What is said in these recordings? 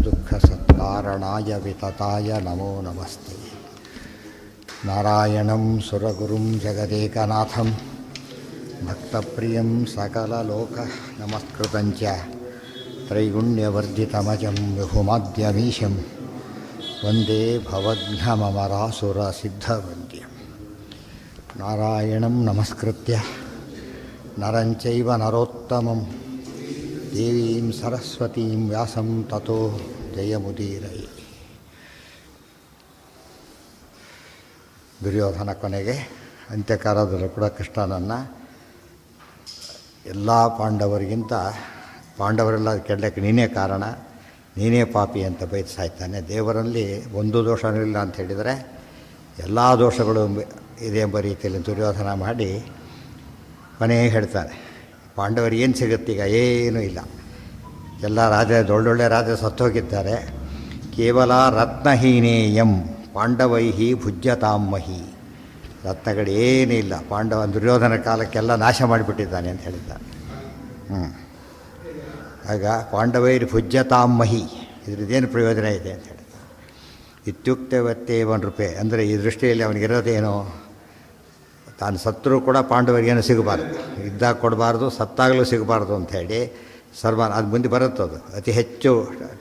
ದುಃಖಸತ್ಕಾರಣಾಯ ವಿತತಾಯ ನಮೋ ನಮಸ್ತೆ. ನಾರಾಯಣಂ ಸುರಗುರುಂ ಜಗದೇಕನಾಥಂ ಭಕ್ತಪ್ರಿಯಂ ಸಕಲಲೋಕ ನಮಸ್ಕೃತಂಚ ತ್ರೈಗುಣ್ಯವರ್ಧಿತಮಜಂ ವಿಭುಮಾದ್ಯಮೀಶಂ ವಂದೇ ಭವಘ್ನಮರಾಸುರಸಿದ್ಧವಂದ್ಯಂ. ನಾರಾಯಣಂ ನಮಸ್ಕೃತ್ಯ ನರಂಚೈವ ನರೋತ್ತಮಂ ದೇವೀಂ ಸರಸ್ವತೀಂ ವ್ಯಾಸಂ ತತೋ ಜಯಮುದೀರಯೇ. ದುರ್ಯೋಧನ ಕೊನೆಗೆ ಅಂತ್ಯಕಾಲದಲ್ಲೂ ಕೂಡ ಕೃಷ್ಣನನ್ನು ಎಲ್ಲ ಪಾಂಡವರಿಗಿಂತ ಪಾಂಡವರೆಲ್ಲ ಕೆಡಕ್ಕೆ ನೀನೇ ಕಾರಣ, ನೀನೇ ಪಾಪಿ ಅಂತ ಬೈದು ಸಾಯ್ತಾನೆ. ದೇವರಲ್ಲಿ ಒಂದು ದೋಷನೂ ಇಲ್ಲ ಅಂತ ಹೇಳಿದರೆ ಎಲ್ಲ ದೋಷಗಳು ಇದೆ ಎಂಬ ರೀತಿಯಲ್ಲಿ ದುರ್ಯೋಧನ ಮಾಡಿ ಕೊನೆಗೆ ಹೇಳ್ತಾರೆ, ಪಾಂಡವರಿಗೆ ಏನು ಸಿಗುತ್ತೆ ಈಗ? ಏನೂ ಇಲ್ಲ. ಎಲ್ಲ ಒಳ್ಳೊಳ್ಳೆ ರಾಜ ಸತ್ತೋಗಿದ್ದಾರೆ. ಕೇವಲ ರತ್ನಹೀನೇಯಂ ಪಾಂಡವೈಹಿ ಭುಜ್ಯತಾಮಹಿ. ರತ್ನಗಳು ಏನೂ ಇಲ್ಲ. ದುರ್ಯೋಧನ ಕಾಲಕ್ಕೆಲ್ಲ ನಾಶ ಮಾಡಿಬಿಟ್ಟಿದ್ದಾನೆ ಅಂತ ಹೇಳಿದ್ದಾರೆ. ಆಗ ಪಾಂಡವೈರ್ ಭುಜ್ಯತಾಮಹಿ, ಇದ್ರದ್ದೇನು ಪ್ರಯೋಜನ ಇದೆ ಅಂತ ಹೇಳ್ತಾರೆ. ಇತ್ಯುಕ್ತವತ್ತೇವ ನೃಪೆ, ಅಂದರೆ ಈ ದೃಷ್ಟಿಯಲ್ಲಿ ಅವನಿಗಿರೋದೇನು, ತಾನು ಸತ್ತರೂ ಕೂಡ ಪಾಂಡವರಿಗೇನು ಸಿಗಬಾರ್ದು, ಇದ್ದಾಗ ಕೊಡಬಾರ್ದು, ಸತ್ತಾಗಲೂ ಸಿಗಬಾರ್ದು ಅಂಥೇಳಿ ಅದು ಮುಂದೆ ಬರುತ್ತದು. ಅತಿ ಹೆಚ್ಚು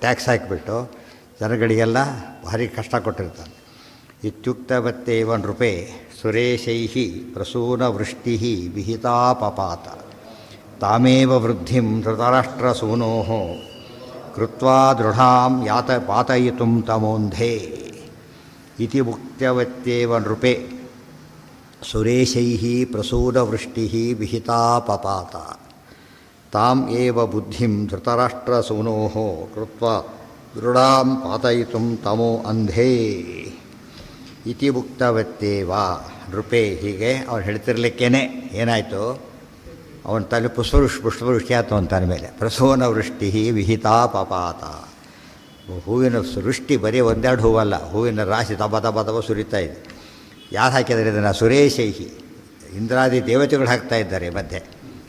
ಟ್ಯಾಕ್ಸ್ ಹಾಕಿಬಿಟ್ಟು ಜನಗಳಿಗೆಲ್ಲ ಭಾರಿ ಕಷ್ಟ ಕೊಟ್ಟಿರ್ತಾನೆ. ಇತ್ಯುಕ್ತವತ್ತೇವ ನೃಪೆ ಸುರೇಶೈ ಪ್ರಸೂನವೃಷ್ಟಿ ವಿಹಿತಾಪಪಾತ ತಾಮೇವ ವೃದ್ಧಿಂ ಧೃತರಾಷ್ಟ್ರಸೂನೋ ಕೃತ್ವಾ ದೃಢಾಂ ಪಾತಯಿತುಂ ತಮೋಂಧೇ. ಇತಿ ಉಕ್ತವತ್ತೇವ ನೃಪೆ ಸುರೇಶೈ ಪ್ರಸೂನವೃಷ್ಟಿ ವಿಹಿತಾಪಪಾತ ತಾಂ ಏವ ಬುದ್ಧಿಂ ಧೃತರಾಷ್ಟ್ರಸೂನೋ ಕೃತ್ವಾ ದೃಢಾಂ ಪಾತಯಿತುಂ ತಮೋ ಅಂಧೇ. ಇತಿ ಉಕ್ತವತ್ತೇವ ನೃಪೇ. ಹೀಗೆ ಅವ್ನು ಹೇಳ್ತಿರ್ಲಿಕ್ಕೇನೆ ಏನಾಯಿತು, ಅವನ ತಲೆ ಪುಷ್ಪವೃಷ್ಟಿ ಆಯಿತು ಅವನ ತಲೆ ಮೇಲೆ. ಪ್ರಸೂನವೃಷ್ಟಿ ವಿಹಿತಾಪಪಾತ. ಹೂವಿನ ವೃಷ್ಟಿ ಬರೀ ಒಂದೆರಡು ಹೂವಲ್ಲ, ಹೂವಿನ ರಾಶಿ ದಬ ದಬ ದಬ ಸುರಿತಾ ಇದೆ. ಯಾರು ಹಾಕಿದ್ದಾರೆ ಇದನ್ನು? ಸುರೇಶೈಹಿ, ಇಂದ್ರಾದಿ ದೇವತೆಗಳು ಹಾಕ್ತಾ ಇದ್ದಾರೆ. ಮಧ್ಯೆ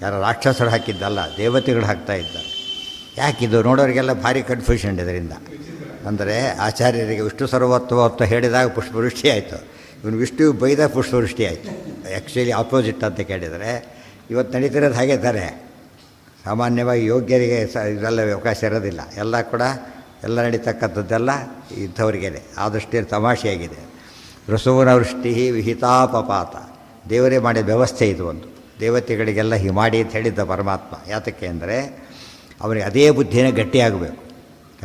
ಯಾರು ರಾಕ್ಷಸರು ಹಾಕಿದ್ದಲ್ಲ, ದೇವತೆಗಳು ಹಾಕ್ತಾ ಇದ್ದಾರೆ. ಯಾಕಿದು ನೋಡೋರಿಗೆಲ್ಲ ಭಾರಿ ಕನ್ಫ್ಯೂಷನ್ ಇದರಿಂದ. ಅಂದರೆ ಆಚಾರ್ಯರಿಗೆ ವಿಷ್ಣು ಸರ್ವತ್ವ ಹೇಳಿದಾಗ ಪುಷ್ಪವೃಷ್ಟಿ ಆಯಿತು, ಇವನು ವಿಷ್ಣು ಬೈದಾಗ ಪುಷ್ಪವೃಷ್ಟಿ ಆಯಿತು. ಆ್ಯಕ್ಚುಲಿ ಆಪೋಸಿಟ್ ಅಂತ ಕೇಳಿದರೆ ಇವತ್ತು ನಡೀತಿರೋದು ಹಾಗೆ ತಾನೆ. ಸಾಮಾನ್ಯವಾಗಿ ಯೋಗ್ಯರಿಗೆ ಇದೆಲ್ಲ ಅವಕಾಶ ಇರೋದಿಲ್ಲ. ಎಲ್ಲ ಕೂಡ ಎಲ್ಲ ನಡೀತಕ್ಕಂಥದ್ದೆಲ್ಲ ಇಂಥವ್ರಿಗೇನೆ. ಆ ದೃಷ್ಟಿಯಲ್ಲಿ ತಮಾಷೆಯಾಗಿದೆ. ಪ್ರಸೂನವೃಷ್ಟಿ ವಿಹಿತಾಪಪಾತ, ದೇವರೇ ಮಾಡಿದ ವ್ಯವಸ್ಥೆ ಇದು. ಒಂದು ದೇವತೆಗಳಿಗೆಲ್ಲ ಹೀಗೆ ಮಾಡಿ ಅಂತ ಹೇಳಿದ್ದ ಪರಮಾತ್ಮ. ಯಾತಕ್ಕೆ ಅಂದರೆ ಅವನಿಗೆ ಅದೇ ಬುದ್ಧಿನೇ ಗಟ್ಟಿಯಾಗಬೇಕು.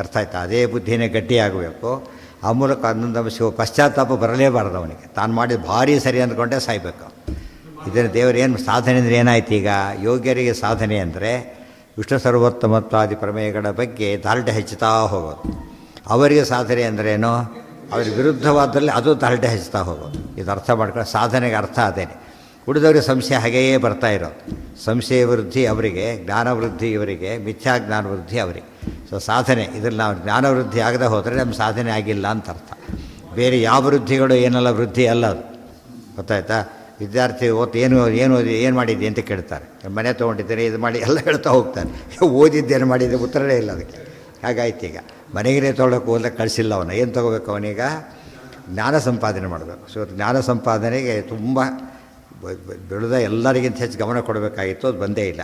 ಅರ್ಥ ಆಯ್ತಾ? ಅದೇ ಬುದ್ಧಿನೇ ಗಟ್ಟಿಯಾಗಬೇಕು. ಆ ಮೂಲಕ ಅನ್ನೊಂದು ಪಶ್ಚಾತ್ತಾಪ ಬರಲೇಬಾರ್ದು ಅವನಿಗೆ. ತಾನು ಮಾಡಿದ ಭಾರಿ ಸರಿ ಅಂದ್ಕೊಂಡೇ ಸಾಯಬೇಕು. ಇದನ್ನು ದೇವರೇನು ಸಾಧನೆ ಅಂದರೆ ಏನಾಯ್ತು ಈಗ? ಯೋಗ್ಯರಿಗೆ ಸಾಧನೆ ಅಂದರೆ ವಿಷ್ಣು ಸರ್ವೋತ್ತಮತ್ವಾದಿ ಪ್ರಮೇಯಗಳ ಬಗ್ಗೆ ದಾಲ್ಡೆ ಹೆಚ್ಚುತ್ತಾ ಹೋಗೋದು. ಅವರಿಗೆ ಸಾಧನೆ ಅಂದ್ರೇನು? ಅವ್ರ ವಿರುದ್ಧವಾದಲ್ಲಿ ಅದು ದಾಲ್ಡೆ ಹೆಚ್ಚುತ್ತಾ ಹೋಗೋದು. ಇದು ಅರ್ಥ ಮಾಡ್ಕೊಂಡು ಸಾಧನೆಗೆ ಅರ್ಥ ಅದೇನೆ. ಉಳಿದವರಿಗೆ ಸಂಶಯ ಹಾಗೆಯೇ ಬರ್ತಾ ಇರೋದು. ಸಂಶಯ ವೃದ್ಧಿ ಅವರಿಗೆ, ಜ್ಞಾನವೃದ್ಧಿ ಇವರಿಗೆ, ಮಿಥ್ಯಾ ಜ್ಞಾನವೃದ್ಧಿ ಅವರಿಗೆ. ಸೊ ಸಾಧನೆ ಇದರಲ್ಲಿ ನಾವು ಜ್ಞಾನವೃದ್ಧಿ ಆಗದೆ ಹೋದರೆ ನಮ್ಮ ಸಾಧನೆ ಆಗಿಲ್ಲ ಅಂತ ಅರ್ಥ. ಬೇರೆ ಯಾವ ವೃದ್ಧಿಗಳು ಏನೆಲ್ಲ ವೃದ್ಧಿ ಅಲ್ಲ ಅದು. ಗೊತ್ತಾಯ್ತಾ? ವಿದ್ಯಾರ್ಥಿ ಏನು ಮಾಡಿದ್ದೆ ಅಂತ ಕೇಳ್ತಾರೆ. ಮನೆ ತೊಗೊಂಡಿದ್ದೇನೆ, ಇದು ಮಾಡಿ ಎಲ್ಲ ಹೇಳ್ತಾ ಹೋಗ್ತಾನೆ. ಓದಿದ್ದೇನು ಮಾಡಿದ್ದೆ ಉತ್ತರವೇ ಇಲ್ಲ ಅದಕ್ಕೆ. ಹಾಗಾಯ್ತು. ಈಗ ಮನೆಗೆ ತೊಗೊಳಕ್ಕೆ ಓದಕ್ಕೆ ಕಳಿಸಿಲ್ಲ ಅವನು. ಏನು ತೊಗೋಬೇಕು ಅವನೀಗ? ಜ್ಞಾನ ಸಂಪಾದನೆ ಮಾಡಬೇಕು. ಸೊ ಜ್ಞಾನ ಸಂಪಾದನೆಗೆ ತುಂಬ ಬೆಳೆದ ಎಲ್ಲರಿಗಿಂತ ಹೆಚ್ಚು ಗಮನ ಕೊಡಬೇಕಾಗಿತ್ತು. ಅದು ಬಂದೇ ಇಲ್ಲ.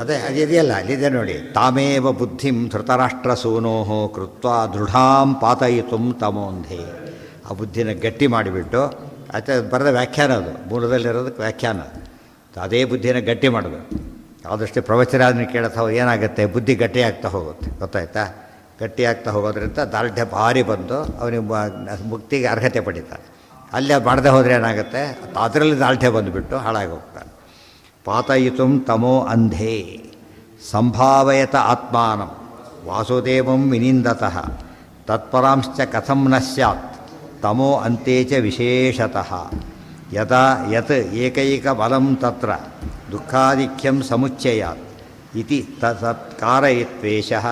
ಅದೇ ಅದಿದೆಯಲ್ಲ, ಅಲ್ಲಿದೆ ನೋಡಿ. ತಾಮೇವ ಬುದ್ಧಿಂ ಧೃತರಾಷ್ಟ್ರಸೂನೋ ಕೃತ್ವಾ ದೃಢಾಂ ಪಾತಯಿತುಂ ತಮೋಂಧೇ. ಆ ಬುದ್ಧಿನ ಗಟ್ಟಿ ಮಾಡಿಬಿಟ್ಟು, ಆಯ್ತು, ಬರೆದ ವ್ಯಾಖ್ಯಾನ ಅದು, ಮೂಲದಲ್ಲಿರೋದಕ್ಕೆ ವ್ಯಾಖ್ಯಾನ. ಅದೇ ಬುದ್ಧಿನ ಗಟ್ಟಿ ಮಾಡಬೇಕು. ಆದಷ್ಟು ಪ್ರವಚನ ಕೇಳ್ತಾ ಏನಾಗುತ್ತೆ, ಬುದ್ಧಿ ಗಟ್ಟಿ ಆಗ್ತಾ ಹೋಗುತ್ತೆ. ಗೊತ್ತಾಯ್ತಾ? ಗಟ್ಟಿ ಆಗ್ತಾ ಹೋಗೋದ್ರಿಂದ ದಾಲ್ಢ್ಯ ಭಾರಿ ಬಂದು ಅವನಿಗೆ ಮುಕ್ತಿಗೆ ಅರ್ಹತೆ ಪಡೀತಾನೆ. ಅಲ್ಲೇ ಮಾಡದೆ ಹೋದರೆ ಏನಾಗುತ್ತೆ, ಅದರಲ್ಲಿ ದಾಲ್ಢ್ಯ ಬಂದುಬಿಟ್ಟು ಹಾಳಾಗಿ ಹೋಗ್ತಾನೆ. ಪಾತಯಿತುಂ ತಮೋ ಅಂಧೇ ಸಂಭಾವಯತ ಆತ್ಮಾನಂ ವಾಸುದೇವಂ ವಿನಿಂದತಃ ತತ್ಪರಾಂಶ್ಚ ಕಥಂ ನ ಸ್ಯಾತ್ ತಮೋ ಅಂತೆ ಚ ವಿಶೇಷತಃ ಯದಾ ಯತ್ ಏಕೈಕಬಲಂ ತತ್ರ ದುಃಖಾಧಿಕ್ಯಂ ಸಮುಚ್ಚಯಾತ್ ಇತಿ ತತ್ಕಾರಯಿತ್ವೇಷಃ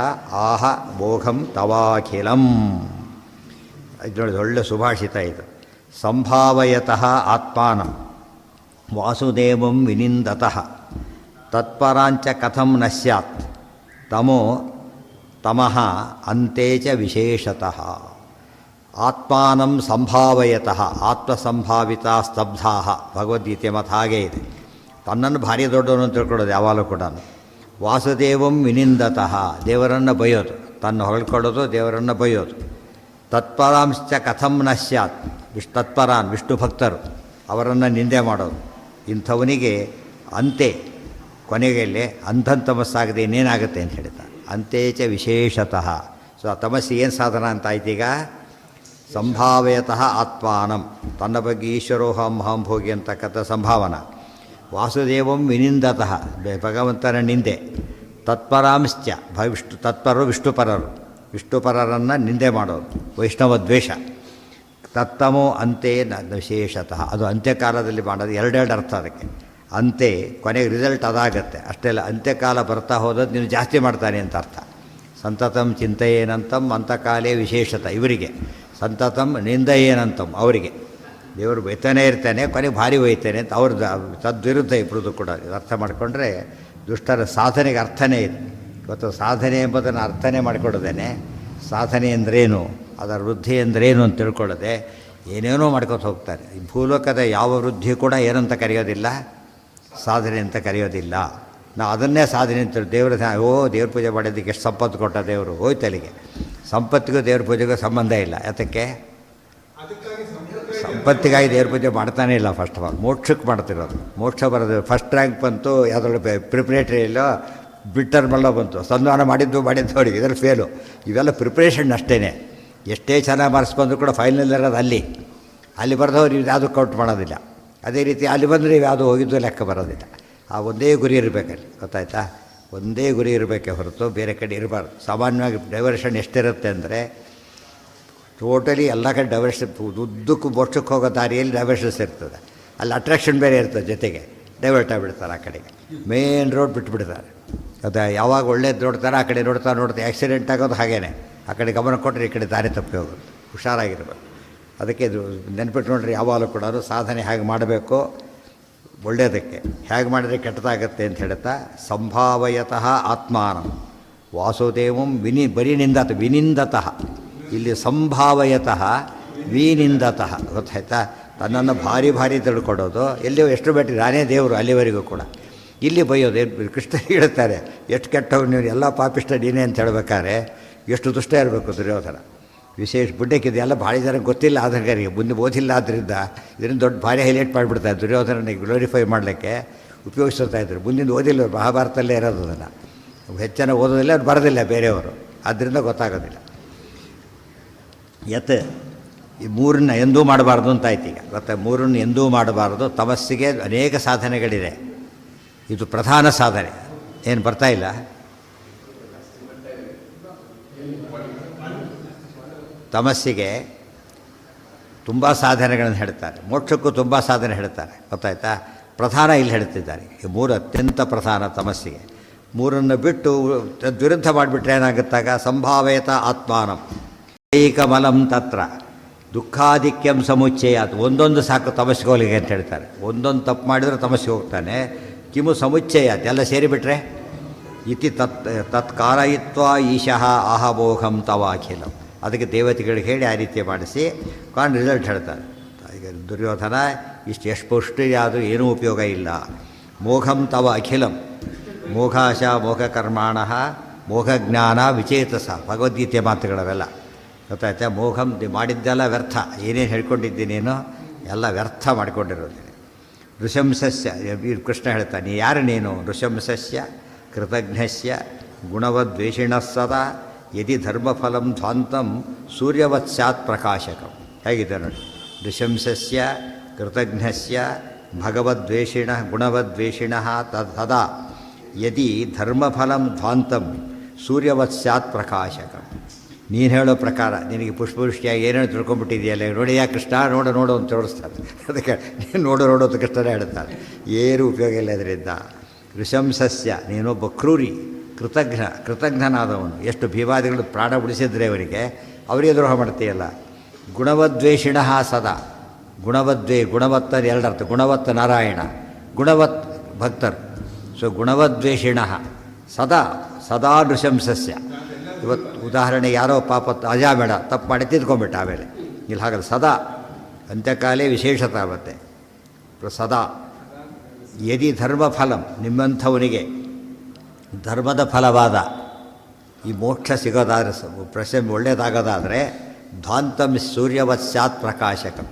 ಆಹ ಮೋಘಂ ತವಾಖಿಲಂ. ಇದು ನೋಡಿ, ಒಳ್ಳೆ ಸುಭಾಷಿತ ಇದು. ಸಂಭಾವಯತಃ ಆತ್ಮಾನಂ, ವಾಸುದೇವಂ ವಿನಿಂದತಃ ತತ್ಪರಾಂಚ ಕಥಂ ನ ಸ್ಯಾತ್ ತಮೋ ತಮಃ ಅಂತೆ ಚ ವಿಶೇಷತಃ ಆತ್ಮಾನಂ ಸಂಭಾವಯತಃ ಆತ್ಮಸಂಭಾವಿತಾ ಸ್ತಬ್ಧಾಃ ಭಗವದ್ಗೀತೆ ಮತ್ತು ಹಾಗೇ ಇದೆ. ತನ್ನನ್ನು ಭಾರಿ ದೊಡ್ಡವನು ಅಂತ ತಿಳ್ಕೊಳ್ಳೋದು ಯಾವಾಗಲೂ ಕೂಡ. ವಾಸುದೇವಂ ವಿನಿಂದತಃ ದೇವರನ್ನು ಬೈಯೋದು, ತನ್ನ ಹೊರಳ್ಕೊಳ್ಳೋದು, ದೇವರನ್ನು ಬೈಯೋದು. ತತ್ಪರಾಂಶ್ಚ ಕಥಂ ನ ಸ್ಯಾತ್ ತತ್ಪರಾನ್ ವಿಷ್ಣು ಭಕ್ತರು ಅವರನ್ನು ನಿಂದೆ ಮಾಡೋದು. ಇಂಥವನಿಗೆ ಅಂತೆ ಕೊನೆಗೆಲ್ಲಿ ಅಂಧಂತಮಸ್ಸಾಗದೆ ಇನ್ನೇನಾಗುತ್ತೆ ಅಂತ ಹೇಳ್ತಾರೆ. ಅಂತೇಚ ವಿಶೇಷತಃ. ಸೊ ಆ ತಮಸ್ಸಿಗೆ ಏನು ಸಾಧನ ಅಂತ ಆಯ್ತೀಗ? ಸಂಭಾವಯತಃ ಆತ್ಮಾನಂ, ತನ್ನ ಬಗ್ಗೆ ಈಶ್ವರೋಹಂ ಮಹಾಂಭೋಗಿ ಅಂತಕ್ಕಂಥ ಸಂಭಾವನಾ. ವಾಸುದೇವಂ ವಿನಿಂದತಃ ಭಗವಂತನ ನಿಂದೆ. ತತ್ಪರಾಂಶ್ಚ ತತ್ಪರರು ವಿಷ್ಣುಪರರನ್ನು ನಿಂದೆ ಮಾಡೋದು, ವೈಷ್ಣವ ದ್ವೇಷ. ತತ್ತಮೋ ಅಂತೆ ವಿಶೇಷತಃ, ಅದು ಅಂತ್ಯಕಾಲದಲ್ಲಿ ಮಾಡೋದು. ಎರಡೆರಡು ಅರ್ಥ ಅದಕ್ಕೆ. ಅಂತೆ ಕೊನೆಗೆ ರಿಸಲ್ಟ್ ಅದಾಗತ್ತೆ ಅಷ್ಟೇ ಅಲ್ಲ, ಅಂತ್ಯಕಾಲ ಬರ್ತಾ ಹೋದದ್ದು ನೀನು ಜಾಸ್ತಿ ಮಾಡ್ತಾನೆ ಅಂತ ಅರ್ಥ. ಸಂತತಂ ಚಿಂತೆಯೇನಂತಂ ಅಂತಕಾಲೇ ವಿಶೇಷತ ಇವರಿಗೆ, ಸಂತತಂ ನಿಂದೆಯೇನಂತಂ ಅವರಿಗೆ. ದೇವರು ಬೈತಾನೇ ಇರ್ತಾನೆ, ಕೊನೆಗೆ ಭಾರಿ ಬೈತಾನೆ ಅಂತ ಅವ್ರದ್ದು ತದ್ವಿರುದ್ಧ ಇಬ್ಬರದು ಕೂಡ. ಇದು ಅರ್ಥ ಮಾಡಿಕೊಂಡ್ರೆ ದುಷ್ಟರ ಸಾಧನೆಗೆ ಅರ್ಥನೇ ಇದೆ. ಇವತ್ತು ಸಾಧನೆ ಎಂಬುದನ್ನು ಅರ್ಥನೇ ಮಾಡಿಕೊಡೋದೇನೆ. ಸಾಧನೆ ಅಂದ್ರೇನು, ಅದರ ವೃದ್ಧಿ ಅಂದ್ರೇನು ಅಂತ ತಿಳ್ಕೊಳ್ಳೋದೆ ಏನೇನೋ ಮಾಡ್ಕೊತ ಹೋಗ್ತಾರೆ. ಈ ಭೂಲೋಕದ ಯಾವ ವೃದ್ಧಿ ಕೂಡ ಏನಂತ ಕರೆಯೋದಿಲ್ಲ, ಸಾಧನೆ ಅಂತ ಕರೆಯೋದಿಲ್ಲ. ನಾವು ಅದನ್ನೇ ಸಾಧನೆ ಅಂತ ದೇವ್ರ ದೇವ್ರ ಪೂಜೆ ಮಾಡೋದಕ್ಕೆ ಎಷ್ಟು ಸಂಪತ್ತು ಕೊಟ್ಟ ದೇವರು, ಹೋಯ್ತು ಅಲ್ಲಿಗೆ. ಸಂಪತ್ತಿಗೂ ದೇವ್ರ ಪೂಜೆಗೂ ಸಂಬಂಧ ಇಲ್ಲ. ಯಾತಕ್ಕೆ? ಸಂಪತ್ತಿಗಾಗಿ ದೇವ್ರ ಪೂಜೆ ಮಾಡ್ತಾನೇ ಇಲ್ಲ. ಫಸ್ಟ್ ಆಫ್ ಆಲ್ ಮೋಕ್ಷಕ್ಕೆ ಮಾಡ್ತಿರೋದು. ಮೋಕ್ಷ ಬರೋದು ಫಸ್ಟ್ ರ್ಯಾಂಕ್ ಬಂತು, ಯಾವುದ್ರಲ್ಲಿ ಪ್ರಿಪ್ರೇಟ್ರಿ ಇಲ್ಲೋ ಬಿಟ್ಟರ್ಮೆಲ್ಲ ಬಂತು. ಸಂಧಾನ ಮಾಡಿದ್ದು ಅವರಿಗೆ ಇದರಲ್ಲಿ ಫೇಲು. ಇವೆಲ್ಲ ಪ್ರಿಪ್ರೇಷನ್ ಅಷ್ಟೇ. ಎಷ್ಟೇ ಚೆನ್ನಾಗಿ ಮಾರ್ಕ್ಸ್ ಬಂದರೂ ಕೂಡ ಫೈನಲ್ ಇರೋದು ಅಲ್ಲಿ ಬರೆದವ್ರು ಇವು ಯಾವುದೂ ಕೌಂಟ್ ಮಾಡೋದಿಲ್ಲ. ಅದೇ ರೀತಿ ಅಲ್ಲಿ ಬಂದರೆ ಇವು ಯಾವುದೂ ಹೋಗಿದ್ದು ಲೆಕ್ಕ ಬರೋದಿಲ್ಲ. ಆ ಒಂದೇ ಗುರಿ ಇರಬೇಕಲ್ಲಿ, ಗೊತ್ತಾಯ್ತಾ? ಒಂದೇ ಗುರಿ ಇರಬೇಕೆ ಹೊರತು ಬೇರೆ ಕಡೆ ಇರಬಾರ್ದು. ಸಾಮಾನ್ಯವಾಗಿ ಡೈವರ್ಷನ್ ಎಷ್ಟಿರುತ್ತೆ ಅಂದರೆ ಟೋಟಲಿ ಎಲ್ಲ ಕಡೆ ಡೈವರ್ಷನ್, ಉದ್ದಕ್ಕೂ ಮೋಕ್ಷಕ್ಕೆ ಹೋಗೋ ದಾರಿಯಲ್ಲಿ ಡೈವರ್ಷನ್ಸ್ ಇರ್ತದೆ. ಅಲ್ಲಿ ಅಟ್ರಾಕ್ಷನ್ ಬೇರೆ ಇರ್ತದೆ, ಜೊತೆಗೆ ಡೈವರ್ಟ್ ಆಗಿಬಿಡ್ತಾರೆ. ಆ ಕಡೆಗೆ ಮೇನ್ ರೋಡ್ ಬಿಟ್ಬಿಡ್ತಾರೆ. ಅದು ಯಾವಾಗ ಒಳ್ಳೇದು ನೋಡ್ತಾರೆ ಆ ಕಡೆ ನೋಡ್ತಾ ಆ್ಯಕ್ಸಿಡೆಂಟ್ ಆಗೋದು ಹಾಗೇ. ಆ ಕಡೆ ಗಮನ ಕೊಟ್ಟರೆ ಈ ಕಡೆ ದಾರಿ ತಪ್ಪಿ ಹೋಗೋದು. ಹುಷಾರಾಗಿರ್ಬೇಕು. ಅದಕ್ಕೆ ಇದು ನೆನ್ಪಿಟ್ಟು ನೋಡ್ರಿ, ಯಾವಾಗಲೂ ಕೂಡ ಸಾಧನೆ ಹೇಗೆ ಮಾಡಬೇಕು, ಒಳ್ಳೆಯದಕ್ಕೆ ಹೇಗೆ ಮಾಡಿದರೆ ಕೆಟ್ಟದಾಗತ್ತೆ ಅಂತ ಹೇಳ್ತಾ ಸಂಭಾವಯತಃ ಆತ್ಮಾನಂ ವಾಸುದೇವಂ ವಿನಿಂದತಃ. ಇಲ್ಲಿ ಸಂಭಾವಯತಃ ವಿನಿಂದತಃ, ಗೊತ್ತಾಯ್ತಾ? ತನ್ನನ್ನು ಭಾರಿ ತಿಳ್ಕೊಡೋದು. ಎಲ್ಲಿಯೋ ಎಷ್ಟು ಬೇಟಿ ನಾನೇ ದೇವರು ಅಲ್ಲಿವರೆಗೂ ಕೂಡ. ಇಲ್ಲಿ ಬೈಯೋದು. ಕೃಷ್ಣ ಹೇಳ್ತಾರೆ, ಎಷ್ಟು ಕೆಟ್ಟವ್ರು ನೀವು, ಎಲ್ಲ ಪಾಪಿಷ್ಟ ನೀನೇ ಅಂತ ಹೇಳ್ಬೇಕಾದ್ರೆ ಎಷ್ಟು ದುಷ್ಟ ಇರಬೇಕು ದುರ್ಯೋಧನ. ವಿಶೇಷ ಬುಡ್ಡಕ್ಕಿದೆ ಎಲ್ಲ ಭಾಳ ಜನ ಗೊತ್ತಿಲ್ಲ. ಆಧರಿಕರಿಗೆ ಮುಂದೆ ಓದಿಲ್ಲ. ಆದ್ದರಿಂದ ಇದನ್ನು ದೊಡ್ಡ ಭಾರಿ ಹೈಲೈಟ್ ಮಾಡಿಬಿಡ್ತಾರೆ. ದುರ್ಯೋಧನನಿಗೆ ಗ್ಲೋರಿಫೈ ಮಾಡಲಿಕ್ಕೆ ಉಪಯೋಗಿಸ್ತಾ ಇದ್ರು. ಮುಂದಿನ ಓದಿಲ್ಲ, ಮಹಾಭಾರತಲ್ಲೇ ಇರೋದು. ಅದನ್ನು ಹೆಚ್ಚನ ಓದೋದಿಲ್ಲ, ಅದು ಬರೋದಿಲ್ಲ ಬೇರೆಯವರು. ಆದ್ದರಿಂದ ಗೊತ್ತಾಗೋದಿಲ್ಲ. ಈ ಮೂರನ್ನ ಎಂದೂ ಮಾಡಬಾರ್ದು ಅಂತಾಯ್ತು. ಈಗ ಗೊತ್ತಾ, ಮೂರನ್ನು ಎಂದೂ ಮಾಡಬಾರ್ದು. ತಮಸ್ಸಿಗೆ ಅನೇಕ ಸಾಧನೆಗಳಿದೆ. ಇದು ಪ್ರಧಾನ ಸಾಧನೆ. ಏನು ಬರ್ತಾಯಿಲ್ಲ? ತಮಸ್ಸಿಗೆ ತುಂಬ ಸಾಧನೆಗಳನ್ನು ಹೇಳ್ತಾರೆ, ಮೋಕ್ಷಕ್ಕೂ ತುಂಬ ಸಾಧನೆ ಹೇಳ್ತಾರೆ. ಗೊತ್ತಾಯ್ತಾ? ಪ್ರಧಾನ ಇಲ್ಲಿ ಹೇಳ್ತಿದ್ದಾರೆ. ಈ ಮೂರು ಅತ್ಯಂತ ಪ್ರಧಾನ ತಮಸ್ಸಿಗೆ. ಮೂರನ್ನು ಬಿಟ್ಟು ವಿರುದ್ಧ ಮಾಡಿಬಿಟ್ರೆ ಏನಾಗುತ್ತಾಗ ಸಂಭಾವಯತ ಆತ್ಮಾನಂ ಏಕಮಲಂ ತತ್ರ ದುಃಖಾಧಿಕ್ಯಂ ಸಮುಚ್ಚಯ. ಒಂದೊಂದು ಸಾಕು ತಮಸ್ಸಿಗೆ ಹೋಲಿಗೆ ಅಂತ ಹೇಳ್ತಾರೆ. ಒಂದೊಂದು ತಪ್ಪು ಮಾಡಿದರೆ ತಮಸ್ಸಿಗೆ ಹೋಗ್ತಾನೆ. ಕಿಮು ಸಮುಚ್ಚಯ ಎಲ್ಲ ಸೇರಿಬಿಟ್ರೆ ಇತಿ ತತ್ಕಾರಯಿತ್ವ ಈಶಃ ಅಹಮೋಹಂ ತವಾಖಿಲಂ. ಅದಕ್ಕೆ ದೇವತೆಗಳಿಗೆ ಹೇಳಿ ಆ ರೀತಿ ಮಾಡಿಸಿ ರಿಸಲ್ಟ್ ಹೇಳ್ತಾರೆ. ಈಗ ದುರ್ಯೋಧನ ಎಷ್ಟು ಪುಷ್ಟಿಯಾದರೂ ಏನೂ ಉಪಯೋಗ ಇಲ್ಲ. ಮೋಘಂ ತವ ಅಖಿಲಂ ಮೋಘಾಶ ಮೋಘಕರ್ಮಾಣ ಮೋಘಜ್ಞಾನ ವಿಚೇತಸ. ಭಗವದ್ಗೀತೆ ಮಾತುಗಳವೆಲ್ಲ ಗೊತ್ತಾಯ್ತಾ? ಮೋಘಂ ಮಾಡಿದ್ದೆಲ್ಲ ವ್ಯರ್ಥ. ಏನೇನು ಹೇಳ್ಕೊಂಡಿದ್ದೀನೇನೋ ಎಲ್ಲ ವ್ಯರ್ಥ ಮಾಡಿಕೊಂಡಿರೋದೇನೆ. ನೃಶಂಸಸ್ಯ ಕೃಷ್ಣ ಹೇಳ್ತಾನೆ, ಯಾರು ನೀನು? ನೃಶಂಸಸ್ಯ ಕೃತಜ್ಞಸ್ಯ ಗುಣವದ್ವೇಷಿಣಃ ಸದಾ ಯದಿ ಧರ್ಮಫಲಂ ಧ್ವಾಂತಂ ಸೂರ್ಯವತ್ ಸ್ಯಾತ್ ಪ್ರಕಾಶಕಂ. ಹೇಗಿದೆ ನೋಡಿ. ನೃಶಂಸಸ್ಯ ಕೃತಜ್ಞಸ್ಯ ಭಗವದ್ವೇಷಿಣ ಗುಣವದ್ವೇಷಿಣಃ ತದಾ ಯದಿ ಧರ್ಮಫಲಂ ಧ್ವಾಂತಂ ಸೂರ್ಯವತ್ ಸ್ಯಾತ್ ಪ್ರಕಾಶಕಂ. ನೀನು ಹೇಳೋ ಪ್ರಕಾರ ನಿನಗೆ ಪುಷ್ಪವೃಷ್ಟಿಯಾಗಿ ಏನೇನು ತಿಳ್ಕೊಂಡ್ಬಿಟ್ಟಿದೆಯಲ್ಲ, ನೋಡಿ ಯಾ ಕೃಷ್ಣ ನೋಡು ಅಂತ ತೋರಿಸ್ತಾರೆ. ಅದಕ್ಕೆ ನೀನು ನೋಡೋದು ಕೃಷ್ಣನೇ ಹೇಳ್ತಾರೆ. ಏನೂ ಉಪಯೋಗ ಇಲ್ಲ ಇದರಿಂದ. ಋಷಂಸಸ್ಯ ನೀನೊಬ್ಬ ಕ್ರೂರಿ, ಕೃತಜ್ಞನಾದವನು. ಎಷ್ಟು ಭೀಮಾದಿಗಳು ಪ್ರಾಣ ಉಳಿಸಿದ್ರೆ ಅವರಿಗೆ ದ್ರೋಹ ಮಾಡ್ತೀಯಲ್ಲ. ಗುಣವದ್ವೇಷಿಣ ಸದಾ ಗುಣವತ್ತರು ಎರಡರ್ಥ, ಗುಣವತ್ತ ನಾರಾಯಣ, ಗುಣವತ್ ಭಕ್ತರು. ಸೊ ಗುಣವದ್ವೇಷಿಣ ಸದಾ ನೃಶಂಸಸ್ಯ. ಇವತ್ತು ಉದಾಹರಣೆ ಯಾರೋ ಪಾಪ ಅಜಾಮೇಡ ತಪ್ಪು ಮಾಡಿ ತಿದ್ಕೊಂಡ್ಬಿಟ್ಟ, ಆಮೇಲೆ ಇಲ್ಲಿ ಹಾಗಲ್ಲ, ಸದಾ ಅಂತ್ಯಕಾಲೇ ವಿಶೇಷತಾವತ್ತೆ ಸದಾ. ಯದಿ ಧರ್ಮಫಲಂ, ನಿಮ್ಮಂಥವನಿಗೆ ಧರ್ಮದ ಫಲವಾದ ಈ ಮೋಕ್ಷ ಸಿಗೋದಾದರೆ, ಪ್ರಶ್ನೆ ಒಳ್ಳೆಯದಾಗೋದಾದರೆ, ಧ್ವಾಂತಂ ಸೂರ್ಯವತ್ ಸ್ಯಾತ್ ಪ್ರಕಾಶಕಂ.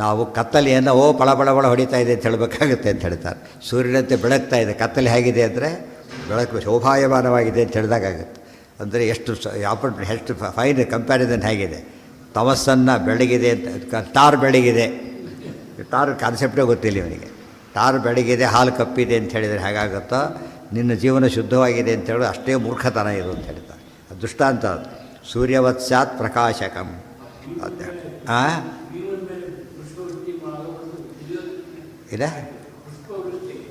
ನಾವು ಕತ್ತಲೆಯನ್ನು ಪಳ ಹೊಡಿತಾ ಇದೆ ಅಂತ ಹೇಳಬೇಕಾಗುತ್ತೆ ಅಂತ ಹೇಳ್ತಾರೆ. ಸೂರ್ಯನಂತೆ ಬೆಳಗ್ತಾ ಇದೆ, ಕತ್ತಲೆ ಹೇಗಿದೆ ಅಂದರೆ ಬೆಳಕು ಶೋಭಾಯಮಾನವಾಗಿದೆ ಅಂತ ಹೇಳಿದಾಗುತ್ತೆ. ಅಂದರೆ ಎಷ್ಟು ಫೈನ್ ಕಂಪ್ಯಾರಿಸನ್ ಹೇಗಿದೆ. ತಮಸ್ಸನ್ನು ಬೆಳಗಿದೆ ಅಂತ, ಟಾರ್ ಬೆಳಗಿದೆ, ಟಾರ್ ಕಾನ್ಸೆಪ್ಟೇ ಗೊತ್ತಿಲ್ಲ ಇವನಿಗೆ. ಟಾರ್ ಬೆಳಗಿದೆ, ಹಾಲು ಕಪ್ಪಿದೆ ಅಂತ ಹೇಳಿದರೆ ಹೇಗಾಗುತ್ತೋ, ನಿನ್ನ ಜೀವನ ಶುದ್ಧವಾಗಿದೆ ಅಂತ ಹೇಳೋದು ಅಷ್ಟೇ ಮೂರ್ಖತನ ಇದು ಅಂತ ಹೇಳ್ತಾರೆ. ಅದು ದೃಷ್ಟಾಂತ. ಅದು ಸೂರ್ಯವತ್ ಸ್ಯಾತ್ ಪ್ರಕಾಶಕಂ ಅಂತ ಇದೆ.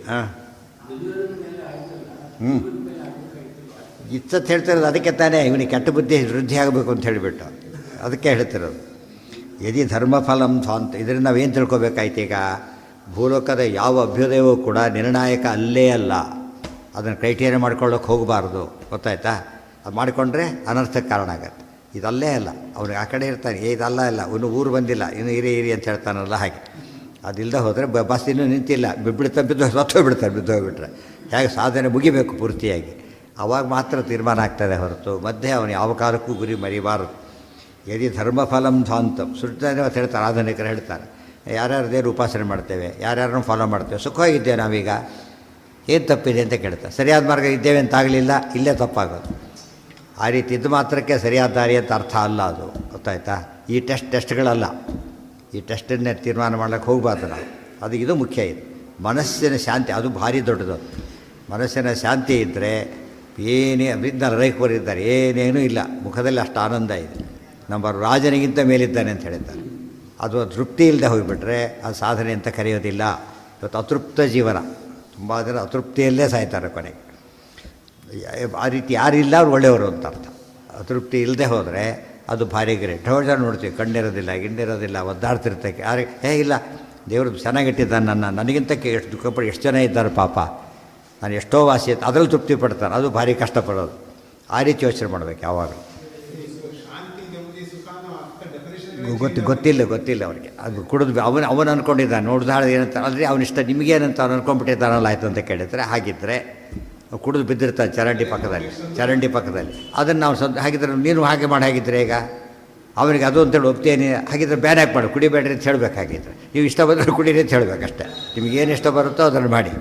ಹಾಂ ಇತ್ತತ್ತು ಹೇಳ್ತಿರೋದು ಅದಕ್ಕೆ ತಾನೇ, ಇವನಿಗೆ ಕೆಟ್ಟ ಬುದ್ಧಿ ವೃದ್ಧಿ ಆಗಬೇಕು ಅಂತ ಹೇಳಿಬಿಟ್ಟು ಅದಕ್ಕೆ ಹೇಳ್ತಿರೋದು. ಯದಿ ಧರ್ಮಫಲಂ ಧ್ವಾಂತ. ಇದರಿಂದ ನಾವೇನು ತಿಳ್ಕೊಬೇಕಾಯ್ತು ಈಗ? ಭೂಲೋಕದ ಯಾವ ಅಭ್ಯುದಯವೂ ಕೂಡ ನಿರ್ಣಾಯಕ ಅಲ್ಲೇ ಅಲ್ಲ. ಅದನ್ನು ಕ್ರೈಟೀರಿಯಾ ಮಾಡ್ಕೊಳ್ಳೋಕೆ ಹೋಗಬಾರ್ದು, ಗೊತ್ತಾಯ್ತಾ? ಅದು ಮಾಡಿಕೊಂಡ್ರೆ ಅನರ್ಥಕ್ಕೆ ಕಾರಣ ಆಗತ್ತೆ. ಇದಲ್ಲೇ ಅಲ್ಲ, ಅವ್ನಿಗೆ ಆ ಕಡೆ ಇರ್ತಾನೆ, ಇದಲ್ಲ ಇಲ್ಲ, ಇನ್ನು ಊರು ಬಂದಿಲ್ಲ, ಇನ್ನು ಇರಿ ಅಂತ ಹೇಳ್ತಾನಲ್ಲ, ಹಾಗೆ. ಅದಿಲ್ಲದೆ ಹೋದರೆ ಬಸ್ ಇನ್ನೂ ನಿಂತಿಲ್ಲ, ಬಿದ್ದೋಗ್ಬಿಟ್ರೆ ಹೇಗೆ ಸಾಧನೆ ಮುಗಿಬೇಕು ಪೂರ್ತಿಯಾಗಿ. ಆವಾಗ ಮಾತ್ರ ತೀರ್ಮಾನ ಆಗ್ತದೆ ಹೊರತು ಮಧ್ಯೆ ಅವನು ಯಾವ ಕಾಲಕ್ಕೂ ಗುರಿ ಮರಿಬಾರದು. ಯದಿ ಧರ್ಮಫಲಂ ಧ್ವಾಂತಂ. ಸುಳ್ತಾನೆ ಅಂತ ಹೇಳ್ತಾರೆ, ಆಧುನಿಕರು ಹೇಳ್ತಾರೆ, ಯಾರ್ಯಾರು ದೇವರು ಉಪಾಸನೆ ಮಾಡ್ತೇವೆ, ಯಾರ್ಯಾರನ್ನು ಫಾಲೋ ಮಾಡ್ತೇವೆ, ಸುಖವಾಗಿದ್ದೇವೆ ನಾವೀಗ, ಏನು ತಪ್ಪಿದೆ ಅಂತ ಕೇಳ್ತಾರೆ. ಸರಿಯಾದ ಮಾರ್ಗ ಇದ್ದೇವೆ ಅಂತ ಆಗಲಿಲ್ಲ, ಇಲ್ಲೇ ತಪ್ಪಾಗೋದು. ಆ ರೀತಿ ಇದು ಮಾತ್ರಕ್ಕೆ ಸರಿಯಾದ ದಾರಿ ಅಂತ ಅರ್ಥ ಅಲ್ಲ ಅದು, ಗೊತ್ತಾಯ್ತಾ? ಈ ಟೆಸ್ಟ್ಗಳಲ್ಲ, ಈ ಟೆಸ್ಟನ್ನೇ ತೀರ್ಮಾನ ಮಾಡ್ಲಿಕ್ಕೆ ಹೋಗಬಾರ್ದು ನಾವು. ಅದು ಇದು ಮುಖ್ಯ. ಇದು ಮನಸ್ಸಿನ ಶಾಂತಿ, ಅದು ಭಾರಿ ದೊಡ್ಡದು. ಮನಸ್ಸಿನ ಶಾಂತಿ ಇದ್ದರೆ ಏನೇ ವಿಜ್ಞಾನ ರೈಕರಿದ್ದಾರೆ, ಏನೇನೂ ಇಲ್ಲ, ಮುಖದಲ್ಲಿ ಅಷ್ಟು ಆನಂದ ಇದೆ. ನಮ್ಮ ರಾಜನಿಗಿಂತ ಮೇಲಿದ್ದಾನೆ ಅಂತ ಹೇಳಿದ್ದಾರೆ. ಅದು ತೃಪ್ತಿ ಇಲ್ಲದೆ ಹೋಗಿಬಿಟ್ರೆ ಅದು ಸಾಧನೆ ಅಂತ ಕರೆಯೋದಿಲ್ಲ. ಇವತ್ತು ಅತೃಪ್ತ ಜೀವನ, ತುಂಬ ಜನ ಅತೃಪ್ತಿಯಲ್ಲೇ ಸಾಯ್ತಾರೆ ಕೊನೆಗೆ. ಆ ರೀತಿ ಯಾರಿಲ್ಲ ಅವ್ರು ಒಳ್ಳೆಯವರು ಅಂತ ಅರ್ಥ. ಅತೃಪ್ತಿ ಇಲ್ಲದೆ ಹೋದರೆ ಅದು ಭಾರಿ ಗ್ರೇಟ್. ಜನ ನೋಡ್ತೀವಿ, ಕಣ್ಣಿರೋದಿಲ್ಲ, ಗಿಣ್ಣಿರೋದಿಲ್ಲ, ಒದ್ದಾಡ್ತಿರ್ತಕ್ಕೆ. ಇಲ್ಲ, ದೇವರು ಚೆನ್ನಾಗಿಟ್ಟಿದ್ದಾನೆ ನನಗಿಂತ ಎಷ್ಟು ದುಃಖಪಟ್ಟು ಎಷ್ಟು ಜನ ಇದ್ದಾರೆ ಪಾಪ, ನಾನು ಎಷ್ಟೋ ವಾಸಿ ಅಂತ ಅದರಲ್ಲಿ ತೃಪ್ತಿ ಪಡ್ತಾರೆ. ಅದು ಭಾರಿ ಕಷ್ಟಪಡೋದು. ಆ ರೀತಿ ಯೋಚನೆ ಮಾಡಬೇಕು ಯಾವಾಗಲೂ. ಗೊತ್ತಿಲ್ಲ ಅವರಿಗೆ. ಅದು ಕುಡಿದು ಅವನು ಅಂದ್ಕೊಂಡಿದ್ದಾನೆ, ನೋಡ್ದಾಳೆ ಏನಂತ ಅಂದರೆ ಅವನಿಷ್ಟ, ನಿಮಗೇನಂತ ಅವ್ನು ಅಂದ್ಕೊಂಡ್ಬಿಟ್ಟಿದ್ದಾನಲ್ಲ ಆಯಿತು ಅಂತ ಕೇಳಿದರೆ, ಹಾಗಿದ್ದರೆ ಕುಡಿದು ಬಿದ್ದಿರ್ತಾನೆ ಚರಂಡಿ ಪಕ್ಕದಲ್ಲಿ ಅದನ್ನು ನಾವು ಹಾಗಿದ್ರೆ ನೀನು ಹಾಗೆ ಮಾಡಿ ಹಾಗಿದ್ರೆ ಈಗ ಅವನಿಗೆ ಅದು ಅಂತೇಳಿ ಒಪ್ತೇನೆ, ಹಾಗಿದ್ರೆ ಬ್ಯಾನ್ ಹಾಕಿ ಮಾಡು, ಕುಡಿಬೇಡ್ರಿ ಅಂತ ಹೇಳಬೇಕಾಗಿದ್ರೆ. ನೀವು ಇಷ್ಟ ಬಂದರೆ ಕುಡೀರಿ ಅಂತ ಹೇಳಬೇಕಷ್ಟೆ. ನಿಮಗೇನು ಇಷ್ಟ ಬರುತ್ತೋ ಅದನ್ನು ಮಾಡಿ,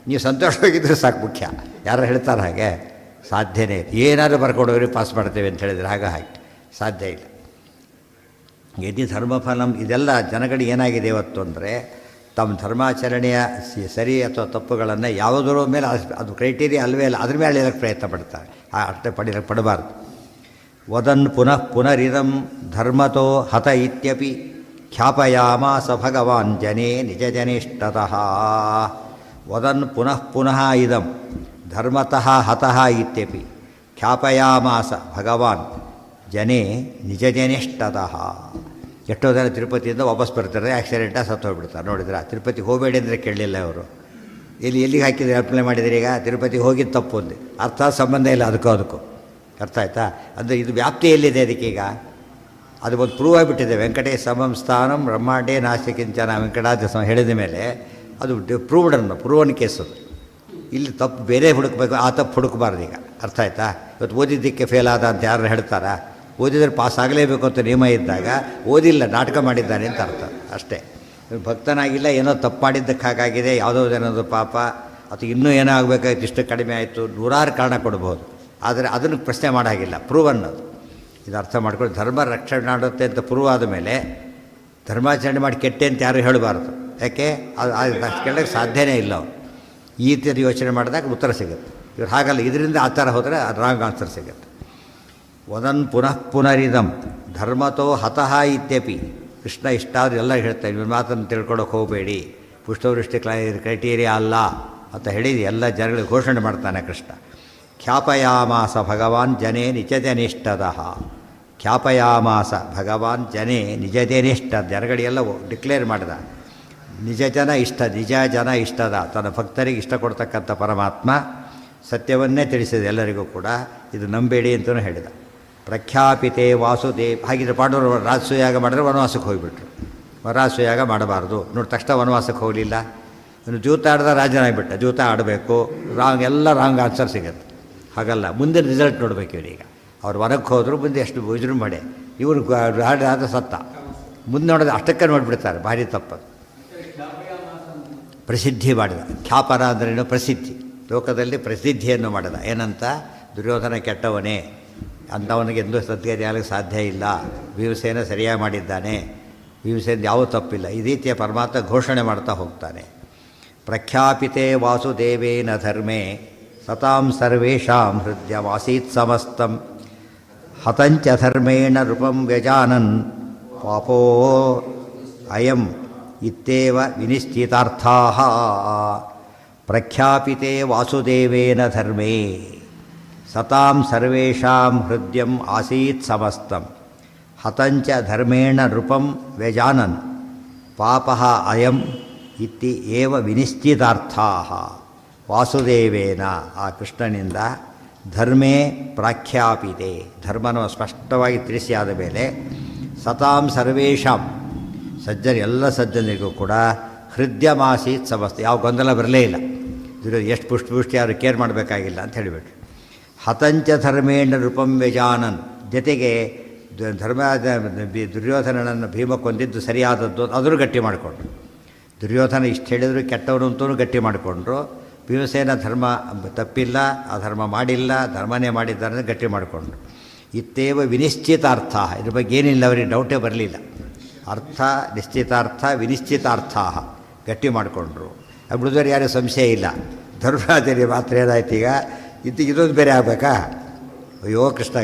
ನೀವು ಸಂತೋಷವಾಗಿದ್ದರೆ ಸಾಕು ಮುಖ್ಯ. ಯಾರು ಹೇಳ್ತಾರೆ ಹಾಗೆ? ಸಾಧ್ಯನೇ ಇಲ್ಲ. ಏನಾದರೂ ಬರ್ಕೊಂಡೋಗ್ರಿ ಪಾಸ್ ಮಾಡ್ತೇವೆ ಅಂತ ಹೇಳಿದರೆ ಹಾಗೆ ಸಾಧ್ಯ ಇಲ್ಲ. ಯದಿ ಧರ್ಮಫಲಂ. ಇದೆಲ್ಲ ಜನಗಳಿಗೆ ಏನಾಗಿದೆ ಇವತ್ತು ಅಂದರೆ, ತಮ್ಮ ಧರ್ಮಾಚರಣೆಯ ಸರಿ ಅಥವಾ ತಪ್ಪುಗಳನ್ನು ಯಾವುದರ ಮೇಲೆ ಅದು ಕ್ರೈಟೀರಿಯಾ ಅಲ್ಲವೇ ಅಲ್ಲ, ಅದ್ರ ಮೇಲೆ ಹೇಳೋಕ್ಕೆ ಪ್ರಯತ್ನ ಪಡ್ತಾರೆ. ಆ ಅರ್ಥ ಪಡಬಾರ್ದು. ವದನ್ ಪುನರಿದಂ ಧರ್ಮತೋ ಹತ ಇತ್ಯಪಿ ಖ್ಯಾಪಯಾಮಾಸ ಭಗವಾನ್ ಜನೇ ನಿಜ ಜನೇಷ್ಟತಃ. ವದನ್ ಪುನಃ ಇದಂ ಧರ್ಮತಃ ಹತಃ ಇತ್ಯಪಿ ಖ್ಯಾಪಯಾಮಾಸ ಭಗವಾನ್ ಜನೇ ನಿಜ ಜನೇಷ್ಟತಃ. ಎಷ್ಟೋ ಜನ ತಿರುಪತಿಯಿಂದ ವಾಪಸ್ ಬರ್ತಾರೆ, ಆಕ್ಸಿಡೆಂಟಾಗಿ ಸತ್ತು ಹೋಗ್ಬಿಡ್ತಾರೆ. ನೋಡಿದ್ರೆ ತಿರುಪತಿಗೆ ಹೋಗಬೇಡಿ ಅಂದರೆ ಕೇಳಲಿಲ್ಲ ಅವರು. ಎಲ್ಲಿಗೆ ಹಾಕಿದ್ರೆ ಅಪ್ಲೈ ಮಾಡಿದರೆ ಈಗ ತಿರುಪತಿಗೆ ಹೋಗಿದ್ದು ತಪ್ಪು ಅಂದೆ, ಅರ್ಥ ಸಂಬಂಧ ಇಲ್ಲ ಅದಕ್ಕೂ ಅರ್ಥ ಆಯ್ತಾ? ಅಂದರೆ ಇದು ವ್ಯಾಪ್ತಿ ಎಲ್ಲಿದೆ ಅದಕ್ಕೀಗ? ಅದು ಒಂದು ಪ್ರೂವ್ ಆಗಿಬಿಟ್ಟಿದೆ. ವೆಂಕಟೇಶ ಸಮಂ ಸ್ಥಾನಂ ಬ್ರಹ್ಮಾಂಡೇ ನಾಸ್ತಿ ಕಿಂಚನ ವೆಂಕಟಾದ್ರಿ ಹೇಳಿದ ಮೇಲೆ ಅದು ಪ್ರೂವನ್ ಕೇಸ್ ಅದು. ಇಲ್ಲಿ ತಪ್ಪು ಬೇರೆ ಹುಡುಕಬೇಕು, ಆ ತಪ್ಪು ಹುಡುಕಬಾರ್ದು ಈಗ. ಅರ್ಥ ಆಯ್ತಾ? ಇವತ್ತು ಓದಿದ್ದಕ್ಕೆ ಫೇಲ್ ಆದ ಅಂತ ಯಾರು ಹೇಳ್ತಾರಾ? ಓದಿದರೆ ಪಾಸ್ ಆಗಲೇಬೇಕು ಅಂತ ನಿಯಮ ಇದ್ದಾಗ ಓದಿಲ್ಲ, ನಾಟಕ ಮಾಡಿದ್ದಾನೆ ಅಂತ ಅರ್ಥ ಅಷ್ಟೇ. ಭಕ್ತನಾಗಿಲ್ಲ, ಏನೋ ತಪ್ಪು ಮಾಡಿದ್ದಕ್ಕೆ ಹಾಗಾಗಿದೆ, ಯಾವುದೋ ಜನದು ಪಾಪ, ಅಥವಾ ಇನ್ನೂ ಏನೋ ಆಗಬೇಕಾಗಿತ್ತು, ಇಷ್ಟು ಕಡಿಮೆ ಆಯಿತು, ನೂರಾರು ಕಾರಣ ಕೊಡ್ಬೋದು. ಆದರೆ ಅದನ್ನು ಪ್ರಶ್ನೆ ಮಾಡೋಂಗಿಲ್ಲ, ಪ್ರೂವ್ ಅನ್ನೋದು. ಇದು ಅರ್ಥ ಮಾಡ್ಕೊಂಡು ಧರ್ಮ ರಕ್ಷಣೆ ಮಾಡುತ್ತೆ ಅಂತ ಪ್ರೂವ್ ಆದಮೇಲೆ ಧರ್ಮಾಚರಣೆ ಮಾಡಿ ಕೆಟ್ಟೆ ಅಂತ ಯಾರು ಹೇಳಬಾರ್ದು. ಯಾಕೆ? ಅದು ಕೇಳೋಕ್ಕೆ ಸಾಧ್ಯನೇ ಇಲ್ಲ. ಅವರು ಈ ಥರ ಯೋಚನೆ ಮಾಡಿದಾಗ ಉತ್ತರ ಸಿಗುತ್ತೆ. ಇವ್ರು ಹಾಗಲ್ಲ, ಇದರಿಂದ ಆ ಥರ ಹೋದರೆ ರಾಂಗ್ ಆನ್ಸರ್ ಸಿಗುತ್ತೆ. ವದನ್ ಪುನರಿದಂ ಧರ್ಮತೋ ಹತಃ ಇತ್ಯಪಿ. ಕೃಷ್ಣ ಇಷ್ಟಾದರೂ ಎಲ್ಲ ಹೇಳ್ತಾರೆ, ಇವ್ರ ಮಾತನ್ನು ತಿಳ್ಕೊಳಕ್ಕೆ ಹೋಗಬೇಡಿ, ಪುಷ್ಟವೃಷ್ಟಿ ಕ್ರೈಟೀರಿಯಾ ಅಲ್ಲ ಅಂತ ಹೇಳಿದ ಎಲ್ಲ ಜನಗಳಿಗೆ ಘೋಷಣೆ ಮಾಡ್ತಾನೆ ಕೃಷ್ಣ. ಖ್ಯಾಪಯಾಮಾಸ ಭಗವಾನ್ ಜನೇ ನಿಜ ಜನಿಷ್ಠದಃ. ಖ್ಯಾಪಯಾಮಾಸ ಭಗವಾನ್ ಜನೇ ನಿಜದೇನಿಷ್ಟ ಜನಗಳಿಗೆಲ್ಲ ಡಿಕ್ಲೇರ್ ಮಾಡಿದ. ನಿಜ ಜನ ಇಷ್ಟ, ನಿಜ ಜನ ಇಷ್ಟದ ತನ್ನ ಭಕ್ತರಿಗೆ ಇಷ್ಟ ಕೊಡ್ತಕ್ಕಂಥ ಪರಮಾತ್ಮ ಸತ್ಯವನ್ನೇ ತಿಳಿಸಿದೆ ಎಲ್ಲರಿಗೂ ಕೂಡ. ಇದು ನಂಬೇಡಿ ಅಂತಲೂ ಹೇಳಿದ. ಪ್ರಖ್ಯಾಪಿತೆ ವಾಸುದೇವ್. ಹಾಗಿದ್ರೆ ಪಾಂಡವರು ರಾಜಸೂಯಾಗ ಮಾಡಿದ್ರೆ ವನವಾಸಕ್ಕೆ ಹೋಗಿಬಿಟ್ರು. ವನರಾಜಸೂಯಾಗ ಮಾಡಬಾರ್ದು ನೋಡಿ, ತಕ್ಷಣ ವನವಾಸಕ್ಕೆ ಹೋಗಲಿಲ್ಲ. ಇನ್ನು ಜೂತ ಆಡ್ದ ರಾಜನಾಗಿಬಿಟ್ಟ. ಜೂತ ಆಡಬೇಕು, ಎಲ್ಲ ರಾಂಗ್ ಆನ್ಸರ್ ಸಿಗುತ್ತೆ. ಹಾಗಲ್ಲ, ಮುಂದಿನ ರಿಸಲ್ಟ್ ನೋಡಬೇಕು ಇವರೀಗ. ಅವ್ರು ಹೊರಕ್ಕೆ ಹೋದ್ರು, ಮುಂದೆ ಎಷ್ಟು ವಿಜೃಂಭಣೆ. ಇವರು ಆದ ಸತ್ತ. ಮುಂದೆ ನೋಡೋದು ಅಷ್ಟಕ್ಕೆ ನೋಡಿಬಿಡ್ತಾರೆ, ಭಾರಿ ತಪ್ಪದು. ಪ್ರಸಿದ್ಧಿ ಮಾಡಿದ. ಖ್ಯಾಪನ ಅಂದ್ರೇನು? ಪ್ರಸಿದ್ಧಿ. ಲೋಕದಲ್ಲಿ ಪ್ರಸಿದ್ಧಿಯನ್ನು ಮಾಡಿದ. ಏನಂತ? ದುರ್ಯೋಧನ ಕೆಟ್ಟವನೇ, ಅಂಥವನಿಗೆ ಎಂದೂ ಸದ್ಗತಿ ಆಗಲಿಕ್ಕೆ ಸಾಧ್ಯ ಇಲ್ಲ, ಭೀಮಸೇನ ಸರಿಯಾಗಿ ಮಾಡಿದ್ದಾನೆ, ಭೀಮಸೇನ ಯಾವ ತಪ್ಪಿಲ್ಲ, ಈ ರೀತಿಯ ಪರಮಾತ್ಮ ಘೋಷಣೆ ಮಾಡ್ತಾ ಹೋಗ್ತಾನೆ. ಪ್ರಖ್ಯಾಪಿತೆ ವಾಸುದೇವೇನ ಧರ್ಮೇ ಸತಾಂ ಸರ್ವೇಷಾಂ ಹೃದಯಮಾಸೀತ್ ಸಮಸ್ತಂ ಹತಂಚ ಧರ್ಮೇಣ ರೂಪಂ ವ್ಯಜಾನನ್ ಪಾಪೋ ಅಯಂ ಇತ್ಯೇವ ವಿನಿಶ್ಚಿತಾರ್ಥಾಃ. ಪ್ರಖ್ಯಾಪಿತೆ ವಾಸುದೇವೇನ ಧರ್ಮೇ ಸತಾಂ ಸರ್ವೇಷಾಂ ಹೃದಯಂ ಆಸೀತ್ ಸಮಸ್ತಂ ಹತಂಚ ಧರ್ಮೇಣ ರೂಪಂ ವ್ಯಜಾನನ್ ಪಾಪಃ ಅಯಂ ಇತಿ ಏವ ವಿನಿಶ್ಚಿತಾರ್ಥಾಃ. ವಾಸುದೇವೇನ, ಆ ಕೃಷ್ಣನಿಂದ, ಧರ್ಮೇ ಪ್ರಾಖ್ಯಾಪಿತೆ, ಧರ್ಮನ ಸ್ಪಷ್ಟವಾಗಿ ತಿಳಿಸಿ ಆದ ಮೇಲೆ, ಸತಾಂ ಸರ್ವೇಷಾಂ, ಎಲ್ಲ ಸಜ್ಜನಿಗೂ ಕೂಡ ಹೃದಯಮಾಸೀತ್ ಸಮಸ್ತ, ಯಾವ ಗೊಂದಲ ಬರಲೇ ಇಲ್ಲ. ಎಷ್ಟು ಪುಷ್ಟಿ ಯಾರು ಕೇರ್ ಮಾಡಬೇಕಾಗಿಲ್ಲ ಅಂತ ಹೇಳಿಬಿಟ್ರು. ಹತಂಚ ಧರ್ಮೇಣ ರೂಪಂ ವ್ಯಜಾನನ್, ಜೊತೆಗೆ ದುರ್ಯೋಧನನನ್ನು ಭೀಮ ಕೊಂದಿದ್ದು ಸರಿಯಾದದ್ದು ಅದನ್ನು ಗಟ್ಟಿ ಮಾಡಿಕೊಂಡ್ರು. ದುರ್ಯೋಧನ ಇಷ್ಟು ಹೇಳಿದ್ರು ಕೆಟ್ಟವನು ಅಂತೂ ಗಟ್ಟಿ ಮಾಡಿಕೊಂಡ್ರು. ಭೀಮಸೇನ ಧರ್ಮ ತಪ್ಪಿಲ್ಲ, ಆ ಧರ್ಮ ಮಾಡಿಲ್ಲ, ಧರ್ಮನೇ ಮಾಡಿದ್ದಾರೆ ಗಟ್ಟಿ ಮಾಡಿಕೊಂಡ್ರು. ಇತ್ತೇವ ವಿನಿಶ್ಚಿತಾರ್ಥ, ಇದ್ರ ಬಗ್ಗೆ ಏನಿಲ್ಲ, ಅವರಿಗೆ ಡೌಟೇ ಬರಲಿಲ್ಲ. ಅರ್ಥ ನಿಶ್ಚಿತಾರ್ಥ ವಿನಿಶ್ಚಿತಾರ್ಥ ಗಟ್ಟಿ ಮಾಡಿಕೊಂಡ್ರು. ಬಿಡಿದವ್ರು ಯಾರೂ ಸಂಶಯ ಇಲ್ಲ. ಧರ್ಮರಾಜರಿಗೆ ಮಾತ್ರ ಏನಾಯ್ತು, ಈಗ ಇದೊಂದು ಬೇರೆ ಆಗಬೇಕಾ? ಅಯ್ಯೋ ಕೃಷ್ಣ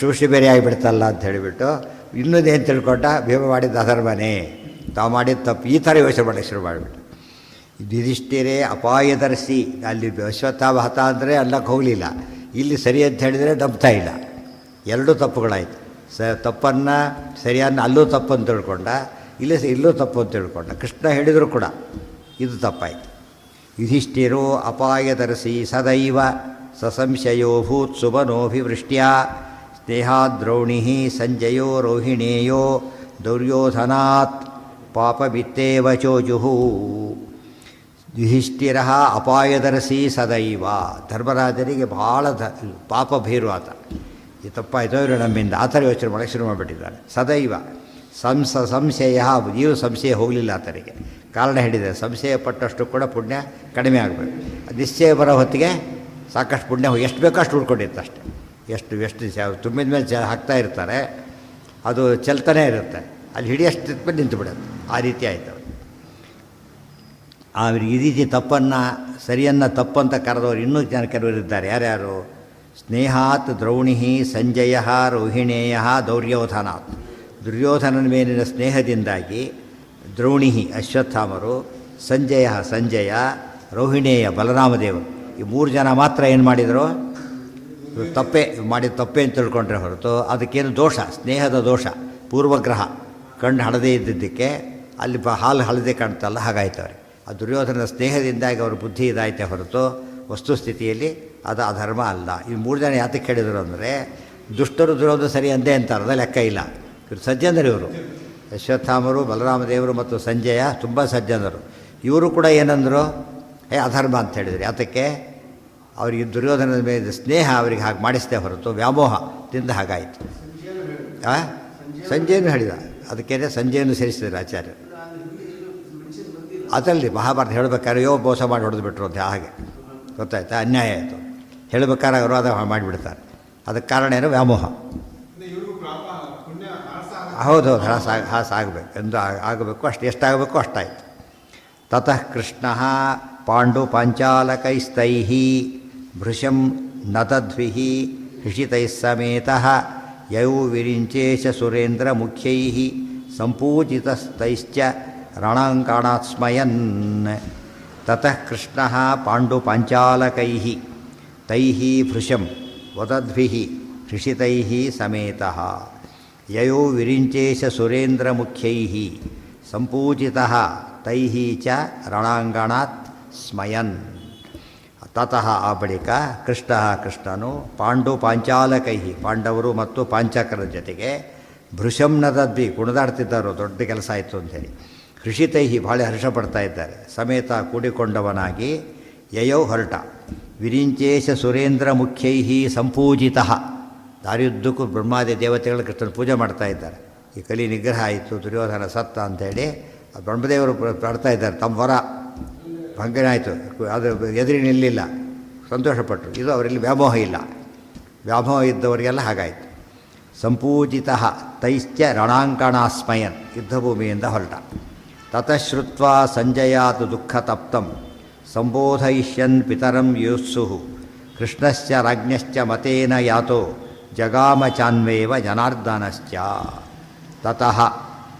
ಸೃಷ್ಟಿ ಬೇರೆ ಆಗಿಬಿಡ್ತಲ್ಲ ಅಂತ ಹೇಳಿಬಿಟ್ಟು ಇನ್ನೊಂದೇನು ತಿಳ್ಕೊಂಡ, ಭೀಮ ಮಾಡಿದ್ದು ಅಧರ್ಮನೇ, ತಾವು ಮಾಡಿದ ತಪ್ಪು, ಈ ಥರ ಯೋಚನೆ ಮಾಡೋಕ್ಕೆ ಶುರು ಮಾಡಿಬಿಟ್ಟು. ಯುಧಿಷ್ಠಿರೇ ಅಪಾಯದರ್ಶಿ, ಅಲ್ಲಿ ಅಶ್ವತ್ಥಾಮ ಹತ ಅಂದರೆ ಅಲ್ಲಕ್ಕೆ ಹೋಗಲಿಲ್ಲ, ಇಲ್ಲಿ ಸರಿ ಅಂತ ಹೇಳಿದರೆ ನಂಬ್ತಾ ಇಲ್ಲ. ಎರಡೂ ತಪ್ಪುಗಳಾಯಿತು. ತಪ್ಪನ್ನು ಸರಿಯನ್ನು ಅಲ್ಲೂ ತಪ್ಪು ಅಂತ ತಿಳ್ಕೊಂಡ, ಇಲ್ಲೂ ತಪ್ಪು ಅಂತ ತಿಳ್ಕೊಂಡ. ಕೃಷ್ಣ ಹೇಳಿದರೂ ಕೂಡ ಇದು ತಪ್ಪಾಯಿತು. ಯುಧಿಷ್ಠಿರೋ ಅಪಾಯದರ್ಶಿ ಸದೈವ ಸಸಂಶಯೋ ಭೂತ್ ಸುಮನೋಭಿವೃಷ್ಟ್ಯ ಸ್ನೇಹಾದ್ರೌಣಿ ಸಂಜಯೋ ರೋಹಿಣೇಯೋ ದುರ್ಯೋಧನಾತ್ ಪಾಪವಿತ್ತೇವ ಚೋಜುಹು. ಯುಧಿಷ್ಠಿರ ಅಪಾಯದರ್ಶಿ ಸದೈವ, ಧರ್ಮರಾಜನಿಗೆ ಭಾಳ ಪಾಪ ಭೀರು ಆತ. ಈ ತಪ್ಪಾಯಿತೋ ಇವರು ನಮ್ಮಿಂದ, ಆ ಥರ ಯೋಚನೆ ಮಾಡೋಕ್ಕೆ ಶುರು ಮಾಡಿಬಿಟ್ಟಿದ್ದಾನೆ. ಸದೈವ ಸಂಶಯ, ನೀವು ಸಂಶಯ ಹೋಗಲಿಲ್ಲ ಆತನಿಗೆ. ಕಾರಣ ಹೇಳಿದೆ, ಸಂಶಯ ಪಟ್ಟಷ್ಟು ಕೂಡ ಪುಣ್ಯ ಕಡಿಮೆ ಆಗಬೇಕು. ನಿಶ್ಚಯ ಬರೋ ಹೊತ್ತಿಗೆ ಸಾಕಷ್ಟು ಪುಣ್ಯ ಎಷ್ಟು ಬೇಕೋ ಅಷ್ಟು ಉಳ್ಕೊಂಡಿತ್ತು ಅಷ್ಟೆ. ಎಷ್ಟು ತುಂಬಿದ ಮೇಲೆ ಹಾಕ್ತಾ ಇರ್ತಾರೆ, ಅದು ಚೆಲ್ತಾನೇ ಇರುತ್ತೆ, ಅಲ್ಲಿ ಹಿಡಿಯಷ್ಟು ಮೇಲೆ ನಿಂತು ಬಿಡುತ್ತೆ. ಆ ರೀತಿ ಆಯ್ತು. ಅವ್ರಿಗೆ ಈ ರೀತಿ ತಪ್ಪನ್ನು ಸರಿಯನ್ನು ತಪ್ಪಂತ ಕರೆದವರು ಇನ್ನೂ ಜನ ಕೆಲವರು ಇದ್ದಾರೆ. ಯಾರ್ಯಾರು? ಸ್ನೇಹಾತ್ ದ್ರೌಣಿ ಸಂಜಯ ರೋಹಿಣೇಯ ದೌರ್ಯೋಧನಾತ್. ದುರ್ಯೋಧನನ ಮೇಲಿನ ಸ್ನೇಹದಿಂದಾಗಿ ದ್ರೌಣಿ ಅಶ್ವತ್ಥಾಮರು, ಸಂಜಯ ರೋಹಿಣೇಯ ಬಲರಾಮದೇವರು, ಈ ಮೂರು ಜನ ಮಾತ್ರ ಏನು ಮಾಡಿದರು? ಮಾಡಿದ ತಪ್ಪೇ ಅಂತ ತಿಳ್ಕೊಂಡ್ರೆ ಹೊರತು ಅದಕ್ಕೇನು ದೋಷ, ಸ್ನೇಹದ ದೋಷ, ಪೂರ್ವಗ್ರಹ, ಕಣ್ಣು ಹಳದೇ ಇದ್ದಿದ್ದಕ್ಕೆ ಅಲ್ಲಿ ಹಾಲು ಹಳದೇ ಕಾಣ್ತಲ್ಲ, ಹಾಗಾಯ್ತವ್ರೆ. ಆ ದುರ್ಯೋಧನದ ಸ್ನೇಹದಿಂದಾಗಿ ಅವ್ರ ಬುದ್ಧಿ ಇದಾಯ್ತೆ ಹೊರತು ವಸ್ತುಸ್ಥಿತಿಯಲ್ಲಿ ಅದು ಅಧರ್ಮ ಅಲ್ಲ. ಈ ಮೂರು ಜನ ಯಾತಕ್ಕೆ ಹೇಳಿದರು ಅಂದರೆ, ದುಷ್ಟರು ದುರೋದು ಸರಿ ಅಂದೇ ಅಂತಾರದ ಲೆಕ್ಕ ಇಲ್ಲ. ಇವರು ಸಜ್ಜನರು, ಇವರು ಅಶ್ವತ್ಥಾಮರು, ಬಲರಾಮದೇವರು ಮತ್ತು ಸಂಜಯ ತುಂಬ ಸಜ್ಜನರು. ಇವರು ಕೂಡ ಏನಂದರು? ಅಧರ್ಮ ಅಂತ ಹೇಳಿದರು. ಯಾತಕ್ಕೆ? ಅವರಿಗೆ ದುರ್ಯೋಧನದ ಮೇಲೆ ಸ್ನೇಹ ಅವರಿಗೆ ಹಾಗೆ ಮಾಡಿಸ್ತೇ ಹೊರತು ವ್ಯಾಮೋಹದಿಂದ ಹಾಗಾಯಿತು. ಸಂಜಯನು ಹೇಳಿದ, ಅದಕ್ಕೇನೆ ಸಂಜಯನು ಸೇರಿಸಿದ್ರು ಆಚಾರ್ಯರು. ಅದರಲ್ಲಿ ಮಹಾಭಾರತ ಹೇಳಬೇಕಾದ್ರೆ ಮೋಸ ಮಾಡಿ ಹೊಡೆದು ಬಿಟ್ರು ಅಂತ, ಹಾಗೆ ಗೊತ್ತಾಯ್ತಾ? ಅನ್ಯಾಯ ಆಯಿತು. ಹೇಳಬೇಕಾದ್ರೆ ಅವರು ಅದ ಮಾಡಿಬಿಡ್ತಾರೆ. ಅದಕ್ಕೆ ಕಾರಣ ಏನು? ವ್ಯಾಮೋಹ. ಹೌದು, ಹಾಸ ಆಗಬೇಕು ಎಂದು ಆಗಬೇಕು. ಎಷ್ಟಾಗಬೇಕು ಅಷ್ಟಾಯಿತು. ತತಃ ಕೃಷ್ಣ ಪಾಂಡು ಪಾಂಚಾಲಕೈಸ್ತೈಃ ಭೃಶಂ ನತದ್ಭಿಃ ಹೃಷಿತೈಃ ಸಮೇತಃ ಯೌ ವಿರಿಂಚೇಶ ಸುರೇಂದ್ರ ಮುಖ್ಯೈಃ ಸಂಪೂಜಿತಸ್ತೈಶ್ಚ ರಣಾಂಗಣಾತ್ ಸ್ಮಯನ್. ತತಃ ಕೃಷ್ಣ ಪಾಂಡು ಪಾಂಚಾಲಕೈಃ ತೈಃ ಭೃಶಂ ವದದ್ಭಿಃ ಹೃಷಿತೈಃ ಸಮೇತಃ. ಯಯೋ ವಿರಿಂಚೇಶ ಸುರೇಂದ್ರ ಮುಖ್ಯೈ ಸಂಪೂಜಿತ ತೈ ಚ ರಣಾಂಗಣಾತ್ ಸ್ಮಯನ್. ತತಃ ಆ ಬಳಿಕ ಕೃಷ್ಣನು ಪಾಂಚಾಲಕೈ ಪಾಂಡವರು ಮತ್ತು ಪಾಂಚಕರ ಜೊತೆಗೆ ಭೃಶಂನದದ್ವಿ ಕುಣಿದಾಡ್ತಿದ್ದರು. ದೊಡ್ಡ ಕೆಲಸ ಆಯಿತು ಅಂಥೇಳಿ. ಹೃಷಿತೈ ಭಾಳ ಹರ್ಷಪಡ್ತಾ ಇದ್ದಾರೆ. ಸಮೇತ ಕೂಡಿಕೊಂಡವನಾಗಿ ಯಯೌ ಹೊರಟ. ವಿರಿಂಚೇಶ ಸುರೇಂದ್ರ ಮುಖ್ಯೈ ಸಂಪೂಜಿತ. ದಾರಿಯುದ್ದಕ್ಕೂ ಬ್ರಹ್ಮಾದಿ ದೇವತೆಗಳು ಕೃಷ್ಣನ ಪೂಜೆ ಮಾಡ್ತಾ ಇದ್ದಾರೆ. ಈ ಕಲಿ ನಿಗ್ರಹ ಆಯಿತು, ದುರ್ಯೋಧನ ಸತ್ತ ಅಂಥೇಳಿ ಬ್ರಹ್ಮದೇವರು ಪ್ರಾಡ್ತಾ ಇದ್ದಾರೆ. ತಮ್ಮ ವರ ಭಂಗನ ಆಯಿತು, ಅದು ಎದುರಿ ನಿಲ್ಲಿಲ್ಲ, ಸಂತೋಷಪಟ್ಟರು. ಇದು ಅವರಲ್ಲಿ ವ್ಯಾಮೋಹ ಇಲ್ಲ. ವ್ಯಾಮೋಹ ಇದ್ದವರಿಗೆಲ್ಲ ಹಾಗಾಯಿತು. ಸಂಪೂಜಿತ ತೈಶ್ಚ ರಣಾಂಕಣಾಸ್ಮಯನ್ ಯುದ್ಧಭೂಮಿಯಿಂದ ಹೊರಟ. ತತಶ್ರುತ್ವ ಸಂಜಯಾತ್ ದುಃಖ ತಪ್ತಂ ಸಂಬೋಧಯಿಷ್ಯನ್ ಪಿತರಂ ಯೋತ್ಸುಃ ಕೃಷ್ಣಶ್ಚ ರಾಜ್ಞಶ್ಚ ಮತೇನ ಯಾತೋ ಜಗಾಮ ಚಾನ್ವೇವ ಜನಾರ್ದನಶ್ಚ. ತತಃ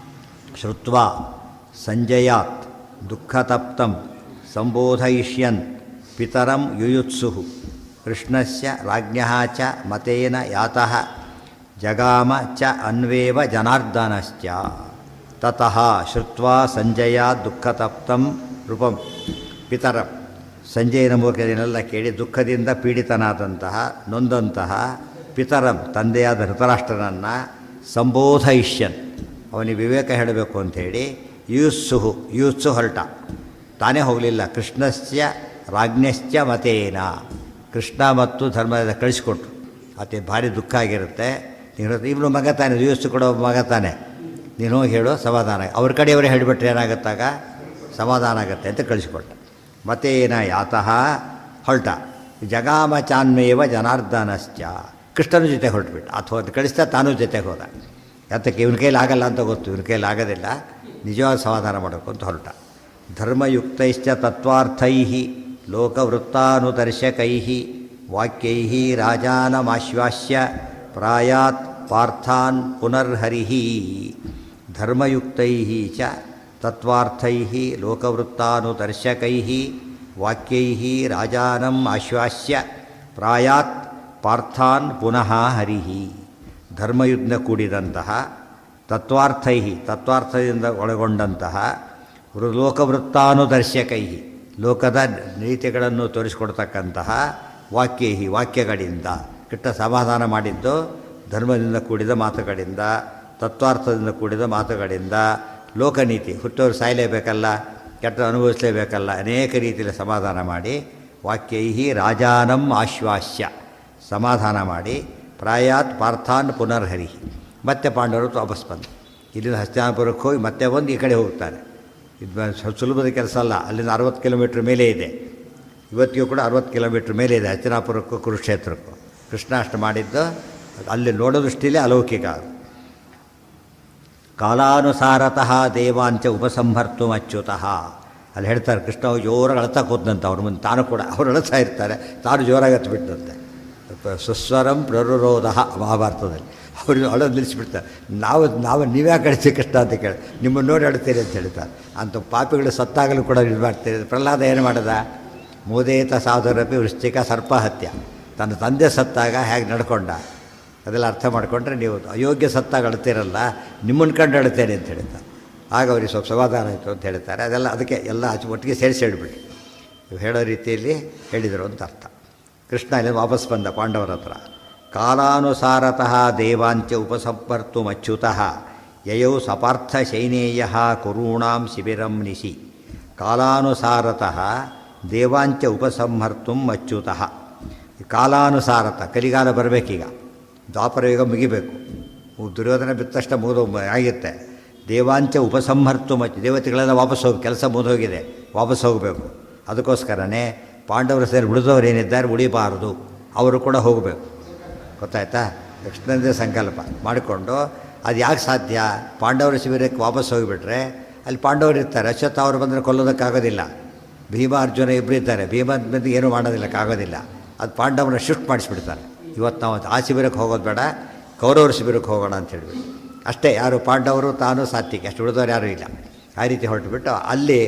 ಶ್ರುತ್ವ ಸಂಜಯಾತ್ ದುಃಖತಪ್ತಂ ಸಂಬೋಧಯಿಷ್ಯನ್ ಪಿತರಂ ಯುಯುತ್ಸುಃ ಕೃಷ್ಣಸ್ಯ ರಾಜ್ಞಃ ಚ ಮತೇನ ಯಾತಃ ಜಗಾಮ ಚ ಅನ್ವೇವ ಜನಾರ್ದನಶ್ಚ. ತತಃ ಶ್ರುತ್ವ ಸಂಜಯಾತ್ ದುಃಖತಪ್ತಂ ರೂಪಂ ಪಿತರಂ. ಸಂಜಯನ ಮೂಕನೆಲ್ಲ ಕೇಳಿ ದುಃಖದಿಂದ ಪೀಡಿತನಾದಂತಹ ನೊಂದಂತಹ ಪಿತರಂ ತಂದೆಯಾದ ಧೃತರಾಷ್ಟ್ರನನ್ನು ಸಂಬೋಧಯಿಷ್ಯನ್ ಅವನಿಗೆ ವಿವೇಕ ಹೇಳಬೇಕು ಅಂಥೇಳಿ ಯುತ್ಸು ಹೊರಟ. ತಾನೇ ಹೋಗಲಿಲ್ಲ. ಕೃಷ್ಣಸ್ಯ ರಾಜ್ಞಶ್ಚ ಮತೇನ ಕೃಷ್ಣ ಮತ್ತು ಧರ್ಮದ ಕಳಿಸ್ಕೊಟ್ರು. ಅತಿ ಭಾರಿ ದುಃಖ ಆಗಿರುತ್ತೆ. ಇವನು ಮಗ ತಾನೆ, ಯುತ್ಸು ಕೊಡೋ ಮಗ ತಾನೆ, ನೀನು ಹೋಗಿ ಹೇಳು ಸಮಾಧಾನ. ಅವ್ರ ಕಡೆಯವರೇ ಹೇಳಿಬಿಟ್ರೆ ಏನಾಗುತ್ತಾಗ ಸಮಾಧಾನ ಆಗುತ್ತೆ ಅಂತ ಕಳಿಸ್ಕೊಟ್ಟ. ಮತೇನ ಯಾತಃ ಹೊರಟ. ಜಗಾಮ ಚಾನ್ಮೇವ ಜನಾರ್ದನಶ್ಚ ಕೃಷ್ಣನ ಜೊತೆ ಹೊರಟುಬಿಟ್ಟು ಅಥವಾ ಕಳಿಸ್ತಾ ತಾನೂ ಜೊತೆಗೆ ಹೋದ. ಯಾತಕ್ಕೆ ಇವನ ಕೈಲಿ ಆಗಲ್ಲ ಅಂತ ಗೊತ್ತು, ಇವನ ಕೈಲಿ ಆಗೋದಿಲ್ಲ, ನಿಜವಾದ ಸಮಾಧಾನ ಮಾಡಬೇಕು ಅಂತ ಹೊರಟ. ಧರ್ಮಯುಕ್ತೈಶ್ಚ ತತ್ವಾರ್ಥೈ ಲೋಕವೃತ್ತಾನುದರ್ಶಕೈ ವಾಕ್ಯೈ ರಾಜಾನಮಾಶ್ವಾಸ್ಯ ಪ್ರಾಯಾತ್ ಪಾರ್ಥಾನ್ ಪುನರ್ಹರಿ. ಧರ್ಮಯುಕ್ತೈ ಚ ತತ್ವಾರ್ಥೈ ಲೋಕವೃತ್ತಾನುದರ್ಶಕೈ ವಾಕ್ಯೈ ರಾಜಾನಂ ಆಶ್ವಾಸ್ಯ ಪ್ರಾಯಾತ್ ಪಾರ್ಥಾನ್ ಪುನಃ ಹರಿ. ಧರ್ಮಯುದ್ಧ ಕೂಡಿದಂತಹ ತತ್ವಾರ್ಥೈ ತತ್ವಾರ್ಥದಿಂದ ಒಳಗೊಂಡಂತಹ ಲೋಕವೃತ್ತಾನುದರ್ಶಕೈ ಲೋಕದ ನೀತಿಗಳನ್ನು ತೋರಿಸಿಕೊಡ್ತಕ್ಕಂತಹ ವಾಕ್ಯಗಳಿಂದ ಕೆಟ್ಟ ಸಮಾಧಾನ ಮಾಡಿದ್ದು ಧರ್ಮದಿಂದ ಕೂಡಿದ ಮಾತುಗಳಿಂದ, ತತ್ವಾರ್ಥದಿಂದ ಕೂಡಿದ ಮಾತುಗಳಿಂದ, ಲೋಕನೀತಿ ಹುಟ್ಟೋರು ಸಾಯಲೇಬೇಕಲ್ಲ, ಕೆಟ್ಟ ಅನುಭವಿಸಲೇಬೇಕಲ್ಲ, ಅನೇಕ ರೀತಿಯಲ್ಲಿ ಸಮಾಧಾನ ಮಾಡಿ ವಾಕ್ಯೈ ರಾಜಾನಂ ಆಶ್ವಾಸ್ಯ ಸಮಾಧಾನ ಮಾಡಿ ಪ್ರಾಯಾತ್ ಪಾರ್ಥಾನ್ ಪುನರ್ಹರಿ. ಮತ್ತೆ ಪಾಂಡವರು ವಾಪಸ್ ಬಂದು ಇಲ್ಲಿಂದ ಹಸ್ತಿನಾಪುರಕ್ಕೆ ಹೋಗಿ ಮತ್ತೆ ಬಂದು ಈ ಕಡೆ ಹೋಗ್ತಾರೆ. ಇದು ಸುಲಭದ ಕೆಲಸ ಅಲ್ಲ. ಅಲ್ಲಿಂದ 60 ಕಿಲೋಮೀಟ್ರ್ ಮೇಲೆ ಇದೆ. ಇವತ್ತಿಗೂ ಕೂಡ 60 ಕಿಲೋಮೀಟ್ರ್ ಮೇಲೆ ಇದೆ ಹಸ್ತಿನಾಪುರಕ್ಕೂ ಕುರುಕ್ಷೇತ್ರಕ್ಕೂ. ಕೃಷ್ಣ ಅಷ್ಟು ಮಾಡಿದ್ದು ಅಲ್ಲಿ ನೋಡೋ ದೃಷ್ಟಿಲೇ ಅಲೌಕಿಕ. ಕಾಲಾನುಸಾರತಃ ದೇವಾಂಚ ಉಪಸಂಹರ್ತು ಅಚ್ಯುತಃ. ಅಲ್ಲಿ ಹೇಳ್ತಾರೆ ಕೃಷ್ಣ ಜೋರಾಗಿ ಅಳ್ತಾ ಕೂತಂತ ಅವ್ರ ಮುಂದೆ ತಾನು ಕೂಡ ಅವ್ರು ಅಳ್ತಾ ಇರ್ತಾರೆ, ತಾನು ಜೋರಾಗಿ ಹತ್ಬಿಟ್ಟಂತೆ. ಸುಸ್ವರಂ ಪ್ರರುರೋಧ ಮಹಾಭಾರತದಲ್ಲಿ ಅವ್ರಿಗೆ ಅಳೋದು ನಿಲ್ಲಿಸ್ಬಿಡ್ತಾರೆ. ನಾವು ನೀವ್ಯಾಕೆ ಕಳಿಸಿ ಕೃಷ್ಣ ಅಂತ ಕೇಳಿ ನಿಮ್ಮನ್ನು ನೋಡಿ ಅಳ್ತೀರಿ ಅಂತ ಹೇಳ್ತಾರೆ. ಅಂಥ ಪಾಪಿಗಳು ಸತ್ತಾಗಲೂ ಕೂಡ ಇದು ಮಾಡ್ತೀರಿ. ಪ್ರಹ್ಲಾದ ಏನು ಮಾಡಿದ? ಮೋದೇತ ಸಾಧುರಪಿ ವೃಶ್ಚಿಕ ಸರ್ಪಹತ್ಯ. ತನ್ನ ತಂದೆ ಸತ್ತಾಗ ಹೇಗೆ ನಡ್ಕೊಂಡ ಅದೆಲ್ಲ ಅರ್ಥ ಮಾಡಿಕೊಂಡ್ರೆ ನೀವು ಅಯೋಗ್ಯ ಸತ್ತಾಗ ಅಳ್ತೀರಲ್ಲ, ನಿಮ್ಮನ್ನು ಕಂಡು ಅಳ್ತೇನೆ ಅಂತ ಹೇಳ್ತಾರೆ. ಆಗ ಅವ್ರಿಗೆ ಸ್ವಲ್ಪ ಸಮಾಧಾನ ಆಯಿತು ಅಂತ ಹೇಳ್ತಾರೆ. ಅದೆಲ್ಲ ಅದಕ್ಕೆ ಎಲ್ಲ ಒಟ್ಟಿಗೆ ಸೇರಿಸಿ ಹೇಳಿಬಿಡಿ. ನೀವು ಹೇಳೋ ರೀತಿಯಲ್ಲಿ ಹೇಳಿದರು ಅಂತ ಅರ್ಥ. ಕೃಷ್ಣ ಇಲ್ಲಿ ವಾಪಸ್ ಬಂದ ಪಾಂಡವರ ಹತ್ರ. ಕಾಲಾನುಸಾರತಃ ದೇವಾಂಚ ಉಪಸಂಪರ್ತು ಅಚ್ಯುತಃ ಯಯೌ ಸಪಾರ್ಥ ಶೈನೇಯ ಕುರುಣಾಂ ಶಿಬಿರಂ ನಿಶಿ. ಕಾಲಾನುಸಾರತಃ ದೇವಾಂಚ ಉಪಸಂಹರ್ತು ಅಚ್ಯುತಃ. ಕಾಲಾನುಸಾರತ ಕಲಿಗಾಲ ಬರಬೇಕೀಗ, ದ್ವಾಪರಯುಗ ಮುಗಿಬೇಕು. ದುರ್ಯೋಧನ ಬಿದ್ದ ತಕ್ಷಣ ಆಗುತ್ತೆ. ದೇವಾಂಚ ಉಪಸಂಹರ್ತು ದೇವತೆಗಳೆಲ್ಲ ವಾಪಸ್ ಹೋಗಿ, ಕೆಲಸ ಮುಗಿದೋಗಿದೆ, ವಾಪಸ್ ಹೋಗಬೇಕು. ಅದಕ್ಕೋಸ್ಕರನೇ ಪಾಂಡವರು ಸೇರಿ ಉಳಿದವರು ಏನಿದ್ದಾರೆ ಉಳಿಬಾರದು, ಅವರು ಕೂಡ ಹೋಗಬೇಕು. ಗೊತ್ತಾಯ್ತಾ? ಕೃಷ್ಣಂದೇ ಸಂಕಲ್ಪ ಮಾಡಿಕೊಂಡು ಅದು ಯಾಕೆ ಸಾಧ್ಯ? ಪಾಂಡವರ ಶಿಬಿರಕ್ಕೆ ವಾಪಸ್ ಹೋಗಿಬಿಟ್ರೆ ಅಲ್ಲಿ ಪಾಂಡವರು ಇರ್ತಾರೆ. ಅಶ್ವತ್ಥ ಅವರು ಬಂದರೆ ಕೊಲ್ಲೋದಕ್ಕಾಗೋದಿಲ್ಲ. ಭೀಮ ಅರ್ಜುನ ಇಬ್ಬರು ಇದ್ದಾರೆ. ಭೀಮ ಬಂದು ಏನೂ ಮಾಡೋದಿಲ್ಲಕ್ಕಾಗೋದಿಲ್ಲ. ಅದು ಪಾಂಡವರನ್ನ ಶಿಫ್ಟ್ ಮಾಡಿಸ್ಬಿಡ್ತಾರೆ. ಇವತ್ತು ನಾವು ಆ ಶಿಬಿರಕ್ಕೆ ಹೋಗೋದು ಬೇಡ, ಕೌರವರ ಶಿಬಿರಕ್ಕೆ ಹೋಗೋಣ ಅಂತ ಹೇಳಿಬಿಟ್ಟು ಅಷ್ಟೇ. ಯಾರು ಪಾಂಡವರು ತಾನು ಸಾತ್ವಿಕ, ಅಷ್ಟು ಉಳಿದವರು ಯಾರೂ ಇಲ್ಲ. ಆ ರೀತಿ ಹೊರಟುಬಿಟ್ಟು ಅಲ್ಲಿ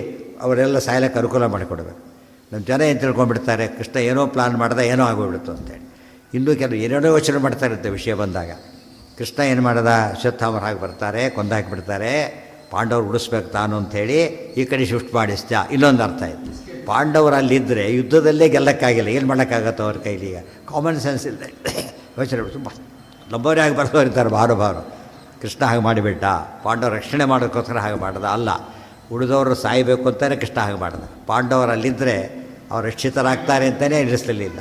ಅವರೆಲ್ಲ ಸಾಯಲಕ್ಕೆ ಅನುಕೂಲ ಮಾಡಿಕೊಡ್ಬೇಕು. ನಮ್ಮ ಜನ ಏನು ತಿಳ್ಕೊಂಡ್ಬಿಡ್ತಾರೆ, ಕೃಷ್ಣ ಏನೋ ಪ್ಲಾನ್ ಮಾಡ್ದೆ ಏನೋ ಆಗೋಗ್ಬಿಡ್ತು ಅಂತೇಳಿ. ಇನ್ನೂ ಕೆಲವು ಏನೇನೋ ಯೋಚನೆ ಮಾಡ್ತಾ ಇರುತ್ತೆ ವಿಷಯ ಬಂದಾಗ. ಕೃಷ್ಣ ಏನು ಮಾಡ್ದ, ಅಶ್ವತ್ಥಾಮರ ಹಾಗೆ ಬರ್ತಾರೆ, ಕೊಂದಾಕಿಬಿಡ್ತಾರೆ, ಪಾಂಡವರು ಉಳಿಸ್ಬೇಕು ತಾನು ಅಂಥೇಳಿ ಈ ಕಡೆ ಶಿಫ್ಟ್ ಮಾಡಿಸ್ದ. ಇನ್ನೊಂದು ಅರ್ಥ ಇದೆ, ಪಾಂಡವರು ಅಲ್ಲಿದ್ದರೆ ಯುದ್ಧದಲ್ಲೇ ಗೆಲ್ಲಕ್ಕಾಗಿಲ್ಲ, ಏನು ಮಾಡೋಕ್ಕಾಗತ್ತೋ ಅವ್ರ ಕೈಲಿ. ಈಗ ಕಾಮನ್ ಸೆನ್ಸ್ ಇಲ್ಲ, ಯೋಚನೆ ತುಂಬ ಲಂಬೋರಿ ಆಗಿ ಬರ್ಸೋರಿರ್ತಾರೆ ಬಾರು. ಕೃಷ್ಣ ಹಾಗೆ ಮಾಡಿಬಿಟ್ಟ, ಪಾಂಡವರು ರಕ್ಷಣೆ ಮಾಡೋಕ್ಕೋಸ್ಕರ ಹಾಗೆ ಮಾಡ್ದ ಅಲ್ಲ, ಉಳಿದವರು ಸಾಯಬೇಕು ಅಂತಾನೆ ಕೃಷ್ಣ ಹಾಗೆ ಮಾಡ್ದ. ಪಾಂಡವರು ಅಲ್ಲಿದ್ದರೆ ಅವ್ರು ರಕ್ಷಿತರಾಗ್ತಾರೆ ಅಂತಲೇ ಇರಿಸಲಿಲ್ಲ.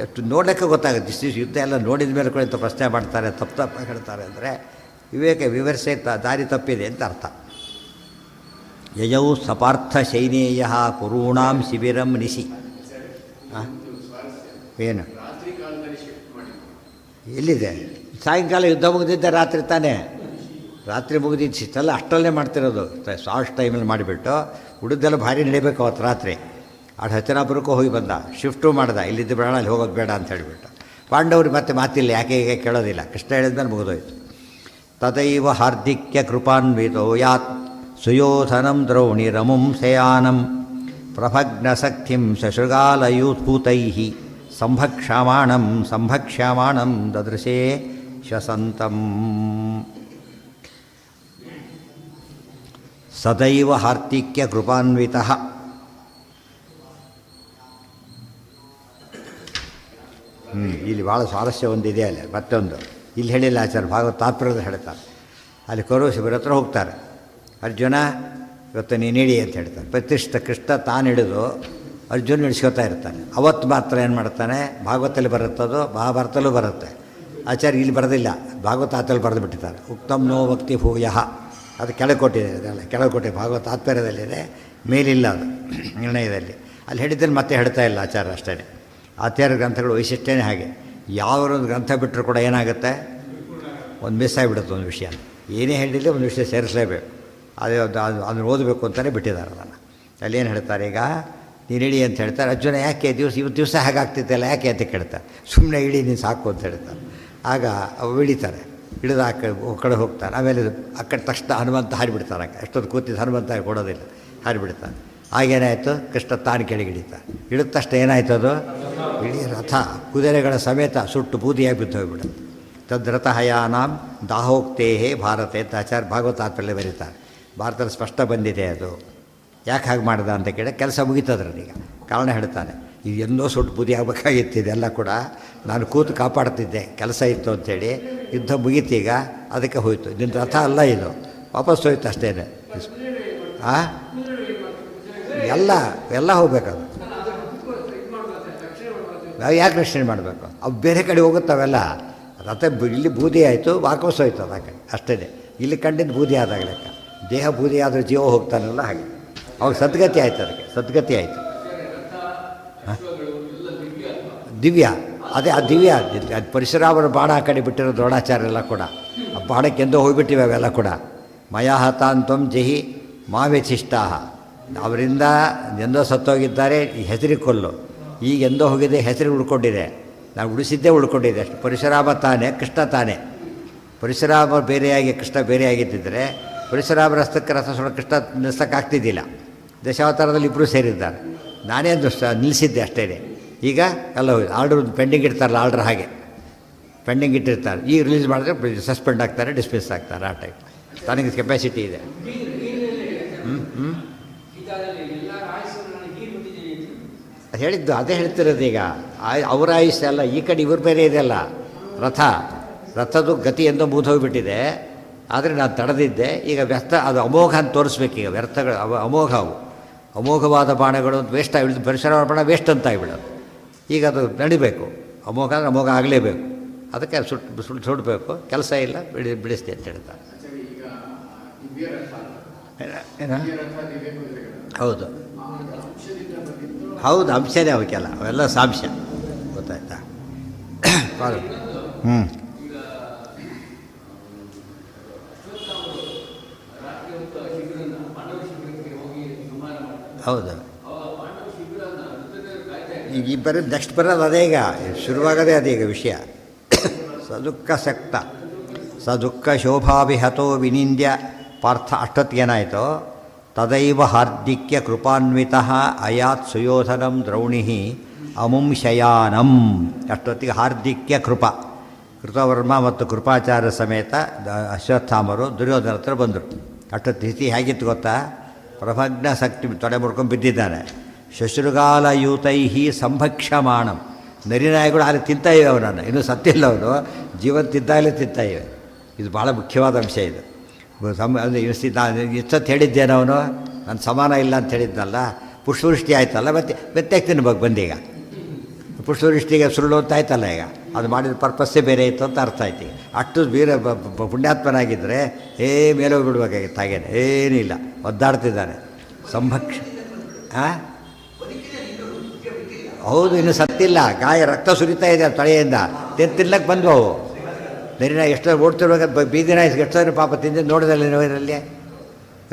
ಎಷ್ಟು ನೋಡೋಕ್ಕೆ ಗೊತ್ತಾಗುತ್ತೆ, ಇಷ್ಟು ಯುದ್ಧ ಎಲ್ಲ ನೋಡಿದ ಮೇಲೆ ಕೂಡ ಇಂಥ ಪ್ರಶ್ನೆ ಮಾಡ್ತಾರೆ, ತಪ್ಪು ಹೇಳ್ತಾರೆ ಅಂದರೆ ವಿವರಿಸೆ ದಾರಿ ತಪ್ಪಿದೆ ಅಂತ ಅರ್ಥ. ಯಯೌ ಸಪಾರ್ಥ ಶೈನೇಯ ಕುರುಣಾಂ ಶಿಬಿರಂ ನಿಶಿ. ಏನು ಎಲ್ಲಿದೆ? ಸಾಯಂಕಾಲ ಯುದ್ಧ ಮುಗಿದಿದ್ದೆ ರಾತ್ರಿ ತಾನೇ, ರಾತ್ರಿ ಮುಗಿದಿದ್ದು ಇಷ್ಟೆಲ್ಲ ಅಷ್ಟಲ್ಲೇ ಮಾಡ್ತಿರೋದು. ಶಾರ್ಟ್ ಟೈಮಲ್ಲಿ ಮಾಡಿಬಿಟ್ಟು ಉಳಿದೆಲ್ಲ ಭಾರಿ ನಡಿಬೇಕು ಅವತ್ತು ರಾತ್ರಿ. ಆಡು ಹತ್ತಿರಾಪುರಕ್ಕೂ ಹೋಗಿ ಬಂದ, ಶಿಫ್ಟು ಮಾಡ್ದ, ಇಲ್ಲಿದ್ದು ಬೇಡ ಅಲ್ಲಿ ಹೋಗೋದು ಬೇಡ ಅಂತ ಹೇಳಿಬಿಟ್ಟು. ಪಾಂಡವ್ರಿಗೆ ಮತ್ತೆ ಮಾತಿಲ್ಲ, ಯಾಕೆ ಹೀಗೆ ಕೇಳೋದಿಲ್ಲ, ಕೃಷ್ಣ ಹೇಳಿದ್ಮೇಲೆ ಮುಗಿದೋಯ್ತು. ತದೈವ ಹಾರ್ದಿಕ್ಯ ಕೃಪಾನ್ವಿತೋ ಯಾತ್ ಸುಯೋಧನಂ ದ್ರೌಣಿರಮುಂ ಶಯಾನಂ ಪ್ರಭಗ್ನಸಖ್ಯಂ ಶಶೃಗಾಲಯೂತ್ಪೂತೈ ಸಂಭಕ್ಷ್ಯಮಾಣಂ ದದೃಶೇ ಶ್ವಸಂತಂ. ಸದೈವ ಹಾರ್ದಿಕ್ಯ ಕೃಪಾನ್ವಿತಃ. ಇಲ್ಲಿ ಭಾಳ ಸ್ವಾರಸ್ಯ ಒಂದಿದೆ ಅಲ್ಲಿ. ಮತ್ತೊಂದು ಇಲ್ಲಿ ಹೇಳಿಲ್ಲ ಆಚಾರ್ಯ, ಭಾಗವತ ತಾತ್ಪರ್ಯದಲ್ಲಿ ಹೇಳ್ತಾರೆ. ಅಲ್ಲಿ ಕೌರವ ಶಿಬಿರ ಹತ್ರ ಹೋಗ್ತಾರೆ. ಅರ್ಜುನ ಇವತ್ತು ನೀನು ಹಿಡಿ ಅಂತ ಹೇಳ್ತಾನೆ. ಪ್ರತಿಷ್ಠ ಕೃಷ್ಣ ತಾನು ಹಿಡಿದು ಅರ್ಜುನ ಹಿಡಿಸ್ಕೊತಾ ಇರ್ತಾನೆ. ಅವತ್ತು ಮಾತ್ರ ಏನು ಮಾಡ್ತಾನೆ, ಭಾಗವತಲ್ಲಿ ಬರುತ್ತದು, ಮಹಾಭಾರತಲ್ಲೂ ಬರುತ್ತೆ. ಆಚಾರ್ಯ ಇಲ್ಲಿ ಬರೋದಿಲ್ಲ, ಭಾಗವತ ಆತಲ್ಲಿ ಬರೆದು ಬಿಟ್ಟಿದ್ದಾರೆ. ಉಕ್ತಂ ನೋ ಭಕ್ತಿ ಭೂಯಃ, ಅದು ಕೆಳಗೆ ಕೊಟ್ಟಿದೆ, ಅದೆಲ್ಲ ಕೆಳಗೆ ಕೊಟ್ಟಿದೆ, ಭಾಗವತ ತಾತ್ಪರ್ಯದಲ್ಲಿದೆ, ಮೇಲಿಲ್ಲ ಅದು ನಿರ್ಣಯದಲ್ಲಿ. ಅಲ್ಲಿ ಹೇಳಿದ್ದನ್ನು ಮತ್ತೆ ಹೇಳ್ತಾ ಇಲ್ಲ ಆಚಾರ್ಯ ಅಷ್ಟೇ. ಆಚಾರ್ಯ ಗ್ರಂಥಗಳು ವೈಶಿಷ್ಟ್ಯನೇ ಹಾಗೆ, ಯಾವೊಂದು ಗ್ರಂಥ ಬಿಟ್ಟರು ಕೂಡ ಏನಾಗುತ್ತೆ, ಒಂದು ಮಿಸ್ ಆಗಿಬಿಡುತ್ತೆ ಒಂದು ವಿಷಯ. ಏನೇ ಹೇಳಿಲ್ಲ ಒಂದು ವಿಷಯ ಸೇರಿಸಲೇಬೇಕು, ಅದನ್ನು ಓದಬೇಕು ಅಂತಲೇ ಬಿಟ್ಟಿದ್ದಾರೆ ಅದನ್ನು. ಅಲ್ಲೇನು ಹೇಳ್ತಾರೆ, ಈಗ ನೀನು ಇಡಿ ಅಂತ ಹೇಳ್ತಾರೆ. ಅರ್ಜುನ ಯಾಕೆ ಇವತ್ತು ದಿವಸ ಹಾಗಾಗ್ತಿದ್ದಲ್ಲ ಯಾಕೆ ಅಂತ ಕೇಳ್ತಾರೆ. ಸುಮ್ಮನೆ ಇಡಿ ನೀನು ಸಾಕು ಅಂತ ಹೇಳ್ತಾರೆ. ಆಗ ಅವು ಇಳಿತಾರೆ, ಹಿಡಿದು ಆ ಕಡೆ ಹೋಗ್ತಾನೆ. ಆಮೇಲೆ ಆ ಕಡೆ ತಕ್ಷಣ ಹನುಮಂತ ಹಾರಿಬಿಡ್ತಾರೆ. ಎಷ್ಟೊಂದು ಕೂತಿದ್ದು ಹನುಮಂತ ಕೊಡೋದಿಲ್ಲ, ಹಾರಿಬಿಡ್ತಾನೆ. ಆಗೇನಾಯಿತು, ಕೃಷ್ಣ ತಾನು ಕೆಳಗೆ ಹಿಡಿತಾನೆ. ಹಿಡಿದ ತಕ್ಷಣ ಏನಾಯ್ತು, ಅದು ಇಡೀ ರಥ ಕುದುರೆಗಳ ಸಮೇತ ಸುಟ್ಟು ಬೂದಿಯಾಗಿ ಬಿದ್ದು ಹೋಗಿಬಿಡುತ್ತೆ. ತದ್ರಥಹಯಾನಾಂ ದಾಹೋಕ್ತೇಹೇ ಭಾರತ ಅಂತ ಆಚಾರ್ಯ ಭಾಗವತಾತ್ಪರ್ಯ ಬರೀತಾರೆ. ಭಾರತದಲ್ಲಿ ಸ್ಪಷ್ಟ ಬಂದಿದೆ ಅದು. ಯಾಕೆ ಹಾಗೆ ಮಾಡ್ದ ಅಂತ ಕೇಳಿ, ಕೆಲಸ ಮುಗೀತದ್ರೀಗ ಕಾರಣ ಹೇಳ್ತಾನೆ. ಇದು ಎಲ್ಲೋ ಸುಟ್ಟು ಬೂದಿ ಆಗಬೇಕಾಗಿತ್ತು, ಇದೆಲ್ಲ ಕೂಡ ನಾನು ಕೂತು ಕಾಪಾಡ್ತಿದ್ದೆ, ಕೆಲಸ ಇತ್ತು ಅಂಥೇಳಿ. ಯುದ್ಧ ಮುಗೀತೀಗ, ಅದಕ್ಕೆ ಹೋಯಿತು. ನಿನ್ನ ರಥ ಅಲ್ಲ ಇದು, ವಾಪಸ್ ಹೋಯ್ತು ಅಷ್ಟೇ. ಎಲ್ಲ ಹೋಗ್ಬೇಕದು. ನಾವು ಯಾಕೆ ರಕ್ಷಣೆ ಮಾಡಬೇಕು, ಅವು ಬೇರೆ ಕಡೆ ಹೋಗುತ್ತವೆಲ್ಲ. ರಥ ಇಲ್ಲಿ ಬೂದಿ ಆಯಿತು, ವಾಪಸ್ ಹೋಯ್ತು ಅದು ಆ ಕಡೆ ಅಷ್ಟೇ. ಇಲ್ಲಿ ಕಂಡಿದ್ದು ಬೂದಿ ಆದಾಗ ಲೆಕ್ಕ. ದೇಹ ಬೂದಿ ಆದರೂ ಜೀವ ಹೋಗ್ತಾನಲ್ಲ ಹಾಗೆ. ಅವಾಗ ಸದ್ಗತಿ ಆಯಿತು, ಅದಕ್ಕೆ ಸದ್ಗತಿ ಆಯಿತು. ದಿವ್ಯ, ಅದೇ ಆ ದಿವ್ಯ ಅದು ಪರಶುರಾಮರ ಬಾಣ ಆ ಕಡೆ ಬಿಟ್ಟಿರೋ ದ್ರೋಣಾಚಾರ್ಯ ಎಲ್ಲ ಕೂಡ ಆ ಬಾಣಕ್ಕೆ ಎಂದೋ ಹೋಗಿಬಿಟ್ಟಿವೆ ಅವೆಲ್ಲ ಕೂಡ. ಮಯಾ ಹತಾಂತ್ವಂ ಜಹಿ ಮಾವ್ಯಚಿಷ್ಟಾ, ಅವರಿಂದ ಎಂದೋ ಸತ್ತೋಗಿದ್ದಾರೆ, ಈ ಹೆಸರಿಗೆ ಕೊಲ್ಲು. ಈಗ ಎಂದೋ ಹೋಗಿದೆ, ಹೆಸರಿಗೆ ಉಳ್ಕೊಂಡಿದೆ, ನಾವು ಉಳಿಸಿದ್ದೇ ಉಳ್ಕೊಂಡಿದೆ ಅಷ್ಟು. ಪರಶುರಾಮ ತಾನೇ, ಕೃಷ್ಣ ತಾನೇ. ಪರಶುರಾಮ ಬೇರೆಯಾಗಿ ಕೃಷ್ಣ ಬೇರೆಯಾಗಿದ್ದಿದ್ದರೆ ಪರಶುರಾಮರ ಹಸ್ತಕ್ಕೆ ರಥ ಸುಡ ಕೃಷ್ಣ ನಿಲ್ಲಿಸೋಕ್ಕಾಗ್ತಿದ್ದಿಲ್ಲ. ದಶಾವತಾರದಲ್ಲಿ ಇಬ್ಬರು ಸೇರಿದ್ದಾರೆ. ನಾನೇ ನಿಲ್ಲಿಸಿದ್ದೆ ಅಷ್ಟೇ. ಈಗ ಎಲ್ಲ ಹೋಯ್ತು. ಆರ್ಡ್ರ್ ಪೆಂಡಿಂಗ್ ಇಡ್ತಾರಲ್ಲ, ಆರ್ಡ್ರ್ ಹಾಗೆ ಪೆಂಡಿಂಗ್ ಇಟ್ಟಿರ್ತಾರೆ. ಈಗ ರಿಲೀಸ್ ಮಾಡಿದ್ರೆ ಸಸ್ಪೆಂಡ್ ಆಗ್ತಾರೆ, ಡಿಸ್ಮಿಸ್ ಆಗ್ತಾರೆ. ಆ ಟೈಪ್ ತನಗೆ ಕೆಪಾಸಿಟಿ ಇದೆ. ಹೇಳಿದ್ದು ಅದೇ ಹೇಳ್ತಿರೋದು. ಈಗ ಅವರ ಆಯುಷ್ಯ ಅಲ್ಲ, ಈ ಕಡೆ ಇವ್ರ ಬೇರೆ ಇದೆಯಲ್ಲ. ರಥದ ಗತಿ ಎಂದೋ ಮುಗಿದೋಗ್ಬಿಟ್ಟಿದೆ. ಆದರೆ ನಾನು ತಡೆದಿದ್ದೆ. ಈಗ ವ್ಯರ್ಥ, ಅದು ಅಮೋಘ ಅಂತ ತೋರಿಸ್ಬೇಕೀಗ. ವ್ಯರ್ಥಗಳು ಅಮೋಘ, ಅವು ಅಮೋಘವಾದ ಬಾಣಗಳು ವೇಸ್ಟ್ ಆಗಿಬಿಡೋದು. ಪರಿಸರ ಬಾಣ ವೇಸ್ಟ್ ಅಂತ ಆಗಿಬಿಡೋದು. ಈಗ ಅದು ನಡಿಬೇಕು, ಅಮೋಘ ಅಂದರೆ ಅಮೋಘ ಆಗಲೇಬೇಕು. ಅದಕ್ಕೆ ಸುಡಬೇಕು, ಕೆಲಸ ಇಲ್ಲ, ಬಿಡಿಸ್ತೆ ಅಂತ ಹೇಳ್ತಾರೆ. ಏನ ಹೌದು ಹೌದು, ಅಂಶನೇ ಅವಕ್ಕೆಲ್ಲ, ಅವೆಲ್ಲ ಸಾಂಶ. ಗೊತ್ತಾಯ್ತಾ? ಹೌದು. ಈಗ ಈ ನೆಕ್ಸ್ಟ್ ಬರೋದು ಅದೇ. ಈಗ ಶುರುವಾಗದೇ ಅದೇ ಈಗ ವಿಷಯ. ಸದುಃಖಸಕ್ತ ಸದುಃಖ ಶೋಭಾವಿಹತೋ ವಿನಿಂದ್ಯ ಪಾರ್ಥ. ಅಷ್ಟೊತ್ತಿಗೇನಾಯಿತು, ತದೈವ ಹಾರ್ದಿಕ್ಯ ಕೃಪಾನ್ವಿತಃ ಅಯಾತ್ ಸುಯೋಧನಂ ದ್ರೌಣಿ ಅಮುಂ ಶಯಾನಂ. ಅಷ್ಟೊತ್ತಿಗೆ ಹಾರ್ದಿಕ್ಯ ಕೃಪ, ಕೃತವರ್ಮ ಮತ್ತು ಕೃಪಾಚಾರ್ಯ ಸಮೇತ ಅಶ್ವತ್ಥಾಮರು ದುರ್ಯೋಧನ ಹತ್ರ ಬಂದರು. ಅಷ್ಟು ಸ್ಥಿತಿ ಹೇಗಿತ್ತು ಗೊತ್ತಾ? ಪ್ರಭಗ್ನ ಶಕ್ತಿ ತೊಡೆ ಮುಡ್ಕೊಂಡು ಬಿದ್ದಿದ್ದಾನೆ. ಶಶೃಗಾಲಯೂತೈಹಿ ಸಂಭಕ್ಷ್ಯಮಾಣಂ, ನರಿನಾಯಿಗಳು ಅಲ್ಲಿ ತಿಂತಾ ಇವೆ ಅವನನ್ನು, ಇನ್ನೂ ಸತ್ತಿಲ್ಲ ಅವನು, ಜೀವನ ತಿಂತಾಗಲೇ ತಿಂತಾ ಇವೆ. ಇದು ಭಾಳ ಮುಖ್ಯವಾದ ಅಂಶ ಇದು. ಅಂದರೆ ಇಷ್ಟೊತ್ತು ಹೇಳಿದ್ದೇನೆ ಅವನು ನನ್ನ ಸಮಾನ ಇಲ್ಲ ಅಂತ ಹೇಳಿದ್ನಲ್ಲ, ಪುಷ್ಪವೃಷ್ಟಿ ಆಯ್ತಲ್ಲ, ಮತ್ತೆ ತಿನ್ಬೇಕು ಬಂದೀಗ. ಪುಷ್ಪವೃಷ್ಟಿಗೆ ಸುಳ್ಳು ಅಂತ ಆಯ್ತಲ್ಲ, ಈಗ ಅದು ಮಾಡಿದ ಪರ್ಪಸ್ಸೇ ಬೇರೆ ಇತ್ತು ಅಂತ ಅರ್ಥ ಆಯ್ತು. ಅಷ್ಟು ವೀರ ಪುಣ್ಯಾತ್ಮನಾಗಿದ್ದರೆ ಮೇಲೆ ಹೋಗ್ಬಿಡ್ಬೇಕಾಗಿತ್ತು, ಹಾಗೇನೆ ಏನಿಲ್ಲ, ಒದ್ದಾಡ್ತಿದ್ದಾನೆ. ಸಂಭಕ್ಷ ಹೌದು, ಇನ್ನು ಸತ್ತಿಲ್ಲ, ಗಾಯ ರಕ್ತ ಸುರಿತಾ ಇದೆ ತಲೆಯಿಂದ, ತಿನ್ನಕ್ಕೆ ಬಂದ್ವು ಅವು. ನರಿನ ಎಷ್ಟೋ ಓಡ್ತಿರುವಾಗ ಬೀದಿನ ಎಷ್ಟೋ ಪಾಪ ತಿಂದು ನೋಡಿದಲ್ಲಿ ಇದರಲ್ಲಿ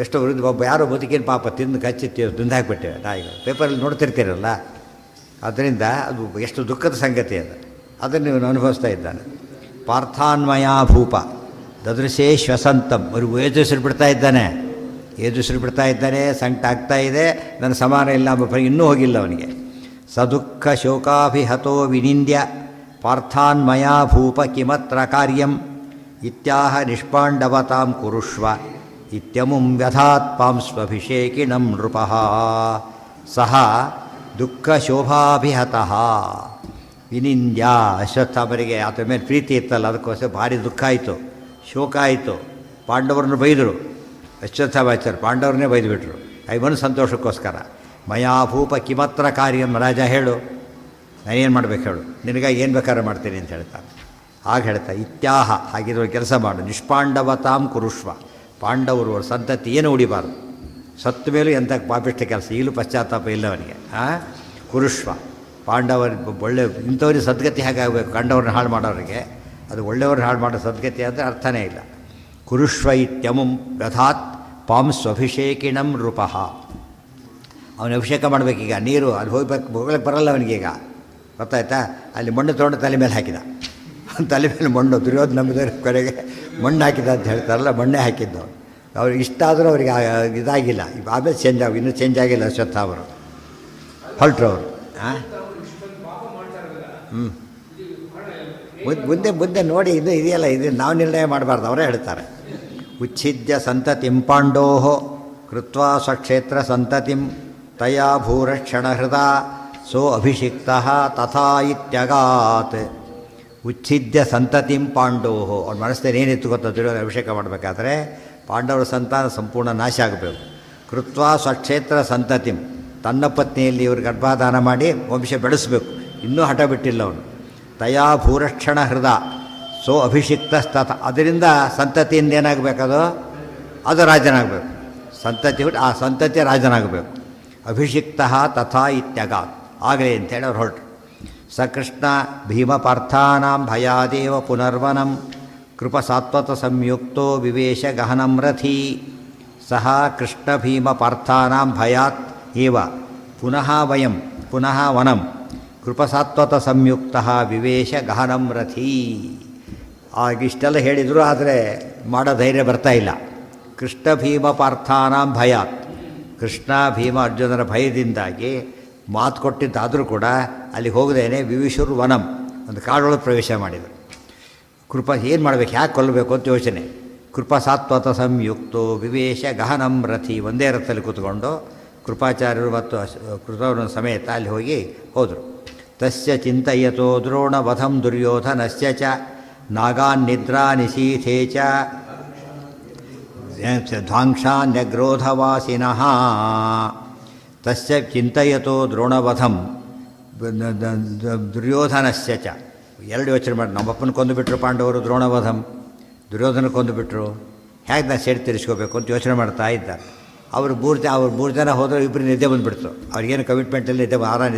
ಎಷ್ಟೋ ಒಬ್ಬ ಯಾರೋ ಬದುಕಿನ ಪಾಪ ತಿಂದು ಕಚ್ಚಿ ತಿಂದು ಹಾಕಿಬಿಟ್ಟಿವೆ ನಾಯಿಗಳು, ಪೇಪರಲ್ಲಿ ನೋಡ್ತಿರ್ತೀರಲ್ಲ. ಅದರಿಂದ ಅದು ಎಷ್ಟು ದುಃಖದ ಸಂಗತಿ ಅದು, ಅದನ್ನು ಇವನು ಅನುಭವಿಸ್ತಾ ಇದ್ದಾನೆ. ಪಾರ್ಥಾನ್ಮಯ ಭೂಪ ದದೃಶೇ ಶ್ವಸಂತಂ, ಅವ್ರಿಗೆ ಏಜಸ್ರು ಬಿಡ್ತಾ ಇದ್ದಾನೆ, ಸಂಕಟ ಆಗ್ತಾ ಇದೆ, ನನ್ನ ಸಮಾನ ಇಲ್ಲ ಇನ್ನೂ ಹೋಗಿಲ್ಲ ಅವನಿಗೆ. ಸದುಃಖ ಶೋಕಾಭಿಹತೋ ವಿನಿಂದ್ಯ ಪಾರ್ಥಾನ್ಮಯ ಭೂಪ ಕಿಮತ್ರ ಕಾರ್ಯಂ ಇತ್ಯಾಹ ನಿಷ್ಪಾಂಡವತಾಂ ಕುರುಷ್ವ ಇತ್ಯಮುಂ ವ್ಯಥಾತ್ ಪಾಂಸ್ವಭಿಷೇಕಿಣಂ ನೃಪಃ. ಸಹ ದುಃಖ ಶೋಭಾಭಿಹತಃ ವಿನಿಂದ್ಯ. ಅಶ್ವತ್ಥಾಮರಿಗೆ ಆತ ಮೇಲೆ ಪ್ರೀತಿ ಇತ್ತಲ್ಲ, ಅದಕ್ಕೋಸ್ಕರ ಭಾರಿ ದುಃಖ ಆಯಿತು, ಶೋಕ ಆಯಿತು. ಪಾಂಡವರನ್ನು ಬೈದರು, ಅಶ್ವತ್ಥಾಮಾಚಾರ್ಯ ಪಾಂಡವ್ರನ್ನೇ ಬೈದುಬಿಟ್ರು ಐವನು ಸಂತೋಷಕ್ಕೋಸ್ಕರ. ಮಯಾ ಭೂಪ ಕಿಮತ್ರ ಕಾರ್ಯಂ, ರಾಜ ಹೇಳು ನಾನೇನು ಮಾಡ್ಬೇಕು ಹೇಳು, ನಿನಗಾಗಿ ಏನು ಬೇಕಾದ್ರೆ ಮಾಡ್ತೀನಿ ಅಂತ ಹೇಳ್ತಾರೆ. ಆಗ ಹೇಳ್ತಾ ಇತ್ಯಾಹ, ಹಾಗಿರೋ ಕೆಲಸ ಮಾಡು, ನಿಷ್ಪಾಂಡವತಾಂ ಕುರುಷ್ವ, ಪಾಂಡವರು ಸಂತತಿ ಏನು ಉಳಿಬಾರ್ದು, ಸತ್ತ ಮೇಲೂ ಎಂಥ ಪಾಪಿಷ್ಟ ಕೆಲಸ, ಈಗಲೂ ಪಶ್ಚಾತ್ತಾಪ ಇಲ್ಲ ಅವನಿಗೆ. ಕುರುಷ್ವ ಪಾಂಡವರು ಒಳ್ಳೆ ಇಂಥವ್ರಿಗೆ ಸದ್ಗತಿ ಹೇಗಾಗಬೇಕು, ಕಂಡವ್ರನ್ನ ಹಾಳು ಮಾಡೋರಿಗೆ, ಅದು ಒಳ್ಳೆಯವ್ರನ್ನ ಹಾಳು ಮಾಡೋ ಸದ್ಗತಿ ಅಂದರೆ ಅರ್ಥನೇ ಇಲ್ಲ. ಕುರುಷ್ವ ಇತ್ಯಮುಂ ವ್ಯಥಾತ್ ಪಾಂಸ್ವಭಿಷೇಕಿಣಂ ನೃಪಃ. ಅವನ ಅಭಿಷೇಕ ಮಾಡಬೇಕೀಗ, ನೀರು ಅಲ್ಲಿ ಹೋಗ್ಲಿಕ್ಕೆ ಬರಲ್ಲ ಅವನಿಗೀಗ, ಗೊತ್ತಾಯ್ತಾ? ಅಲ್ಲಿ ಮಣ್ಣು ತೊಗೊಂಡು ತಲೆ ಮೇಲೆ ಹಾಕಿದ, ತಲೆ ಮೇಲೆ ಮಣ್ಣು, ದುರ್ಯೋಧನ ನಂಬಿದವ್ರ ಕಡೆಗೆ ಮಣ್ಣು ಹಾಕಿದ ಅಂತ ಹೇಳ್ತಾರಲ್ಲ, ಮಣ್ಣೇ ಹಾಕಿದ್ದು. ಅವ್ರಿಗೆ ಇಷ್ಟ ಆದರೂ ಅವ್ರಿಗೆ ಇದಾಗಿಲ್ಲ, ಆಮೇಲೆ ಇನ್ನೂ ಚೇಂಜ್ ಆಗಿಲ್ಲ ಅಶ್ವತ್ಥಾಮರು, ಹೊರಟ್ರವರು. ಮುಂದೆ ನೋಡಿ, ಇದು ಇದೆಯಲ್ಲ, ಇದು ನಾವು ನಿರ್ಣಯ ಮಾಡಬಾರ್ದು, ಅವರೇ ಹೇಳ್ತಾರೆ. ಉಚ್ಛಿದ್ಯ ಸಂತತಿಂ ಪಾಂಡೋಹೋ ಕೃತ್ವಾ ಸ್ವಕ್ಷೇತ್ರ ಸಂತತಿಂ ತಯಾ ಭೂರಕ್ಷಣಹೃದ ಸೋ ಅಭಿಷಿಕ್ತಃ ತಥಾ ಇತ್ಯಗಾತ್. ಉಚ್ಛಿದ್ಯ ಸಂತತಿಂ ಪಾಂಡೋಹೋ, ಅವ್ರ ಮನಸ್ಸಲ್ಲಿ ಏನಿತ್ತು ಗೊತ್ತಾ, ದುರ್ಯೋಧನ ಅಭಿಷೇಕ ಮಾಡಬೇಕಾದ್ರೆ ಪಾಂಡವರ ಸಂತಾನ ಸಂಪೂರ್ಣ ನಾಶ ಆಗಬೇಕು. ಕೃತ್ವಾ ಸ್ವಕ್ಷೇತ್ರ ಸಂತತಿಂ, ತನ್ನ ಪತ್ನಿಯಲ್ಲಿ ಇವರು ಗರ್ಭಾಧಾನ ಮಾಡಿ ವಂಶ ಬೆಳೆಸಬೇಕು, ಇನ್ನೂ ಹಠ ಬಿಟ್ಟಿಲ್ಲ ಅವನು. ತಯಾ ಭೂರಕ್ಷಣ ಹೃದ ಸೋ ಅಭಿಷಿಕ್ತಸ್ತಥ, ಅದರಿಂದ ಸಂತತಿಯಿಂದ ಏನಾಗಬೇಕದು, ಅದು ರಾಜನಾಗಬೇಕು. ಸಂತತಿ ಹುಟ್ಟು ಆ ಸಂತತಿಯ ರಾಜನಾಗಬೇಕು. ಅಭಿಷಿಕ್ತ ತಥಾ ಇತ್ಯಗಾತ್, ಆಗಲಿ ಅಂತೇಳಿ ಅವ್ರು ಹೊರಟರು. ಸಕೃಷ್ಣ ಭೀಮಪಾರ್ಥಾನಾಂ ಭಯಾದೇವ ಪುನರ್ವನಂ ಕೃಪಸಾತ್ವತ ಸಂಯುಕ್ತೋ ವಿವೇಶ ಗಹನಂ ರಥಿ. ಸಹ ಕೃಷ್ಣ ಭೀಮಪಾರ್ಥಾನಾಂ ಭಯಾತ್ ಏವ ಪುನಃ ವನಂ ಕೃಪಸಾತ್ವತ ಸಂಯುಕ್ತ ವಿವೇಶ ಗಹನಂ ರಥಿ. ಆಗಿಷ್ಟೆಲ್ಲ ಹೇಳಿದರು, ಆದರೆ ಮಾಡೋ ಧೈರ್ಯ ಬರ್ತಾ ಇಲ್ಲ. ಕೃಷ್ಣ ಭೀಮಪಾರ್ಥಾನಾಂ ಭಯಾತ್, ಕೃಷ್ಣ ಭೀಮ ಅರ್ಜುನರ ಭಯದಿಂದಾಗಿ ಮಾತು ಕೊಟ್ಟಿದ್ದಾದರೂ ಕೂಡ ಅಲ್ಲಿ ಹೋಗದೇನೆ ವಿವಿಶುರ್ ವನಂ, ಒಂದು ಕಾಡೊಳಗೆ ಪ್ರವೇಶ ಮಾಡಿದರು. ಏನು ಮಾಡಬೇಕು, ಯಾಕೆ ಕೊಲ್ಲಬೇಕು ಅಂತ ಯೋಚನೆ. ಕೃಪಸಾತ್ವತ ಸಂಯುಕ್ತೋ ವಿವೇಶ ಗಹನಂ ರಥಿ, ಒಂದೇ ರಥದಲ್ಲಿ ಕೂತ್ಕೊಂಡು ಕೃಪಾಚಾರ್ಯರು ಮತ್ತು ಕೃತವನ ಸಮೇತ ಅಲ್ಲಿ ಹೋದರು. ತಸ್ಯ ಚಿಂತಯತೋ ದ್ರೋಣವಧಂ ದುರ್ಯೋಧನಸ್ಯ ಚ ನಾಗಾನ್ ನಿದ್ರಾ ನಿಶೀಥೇ ಚ ಧ್ವಾಂಕ್ಷಾನ್ಯಗ್ರೋಧವಾಸಿನಃ. ತಸ್ಯ ಚಿಂತಯತೋ ದ್ರೋಣವಧಂ ದುರ್ಯೋಧನಸ್ಯ ಚ. ಎರಡು ಯೋಚನೆ ಮಾಡಿ, ನಮ್ಮಪ್ಪನ ಕೊಂದುಬಿಟ್ರು ಪಾಂಡವರು, ದ್ರೋಣವಧಂ ದುರ್ಯೋಧನ ಕೊಂದುಬಿಟ್ರು, ಹೇಗೆ ನಾನು ಸೇರಿ ತೀರಿಸ್ಕೋಬೇಕು ಅಂತ ಯೋಚನೆ ಮಾಡ್ತಾ ಇದ್ದಾರೆ. ಅವ್ರು ಮೂರು ಜನ ಹೋದರೂ ಇಬ್ಬರು ನಿದ್ದೆ ಬಂದುಬಿಡ್ತು. ಅವ್ರಿಗೇನು ಕಮಿಟ್ಮೆಂಟಲ್ಲಿ ನಿದ್ದೆ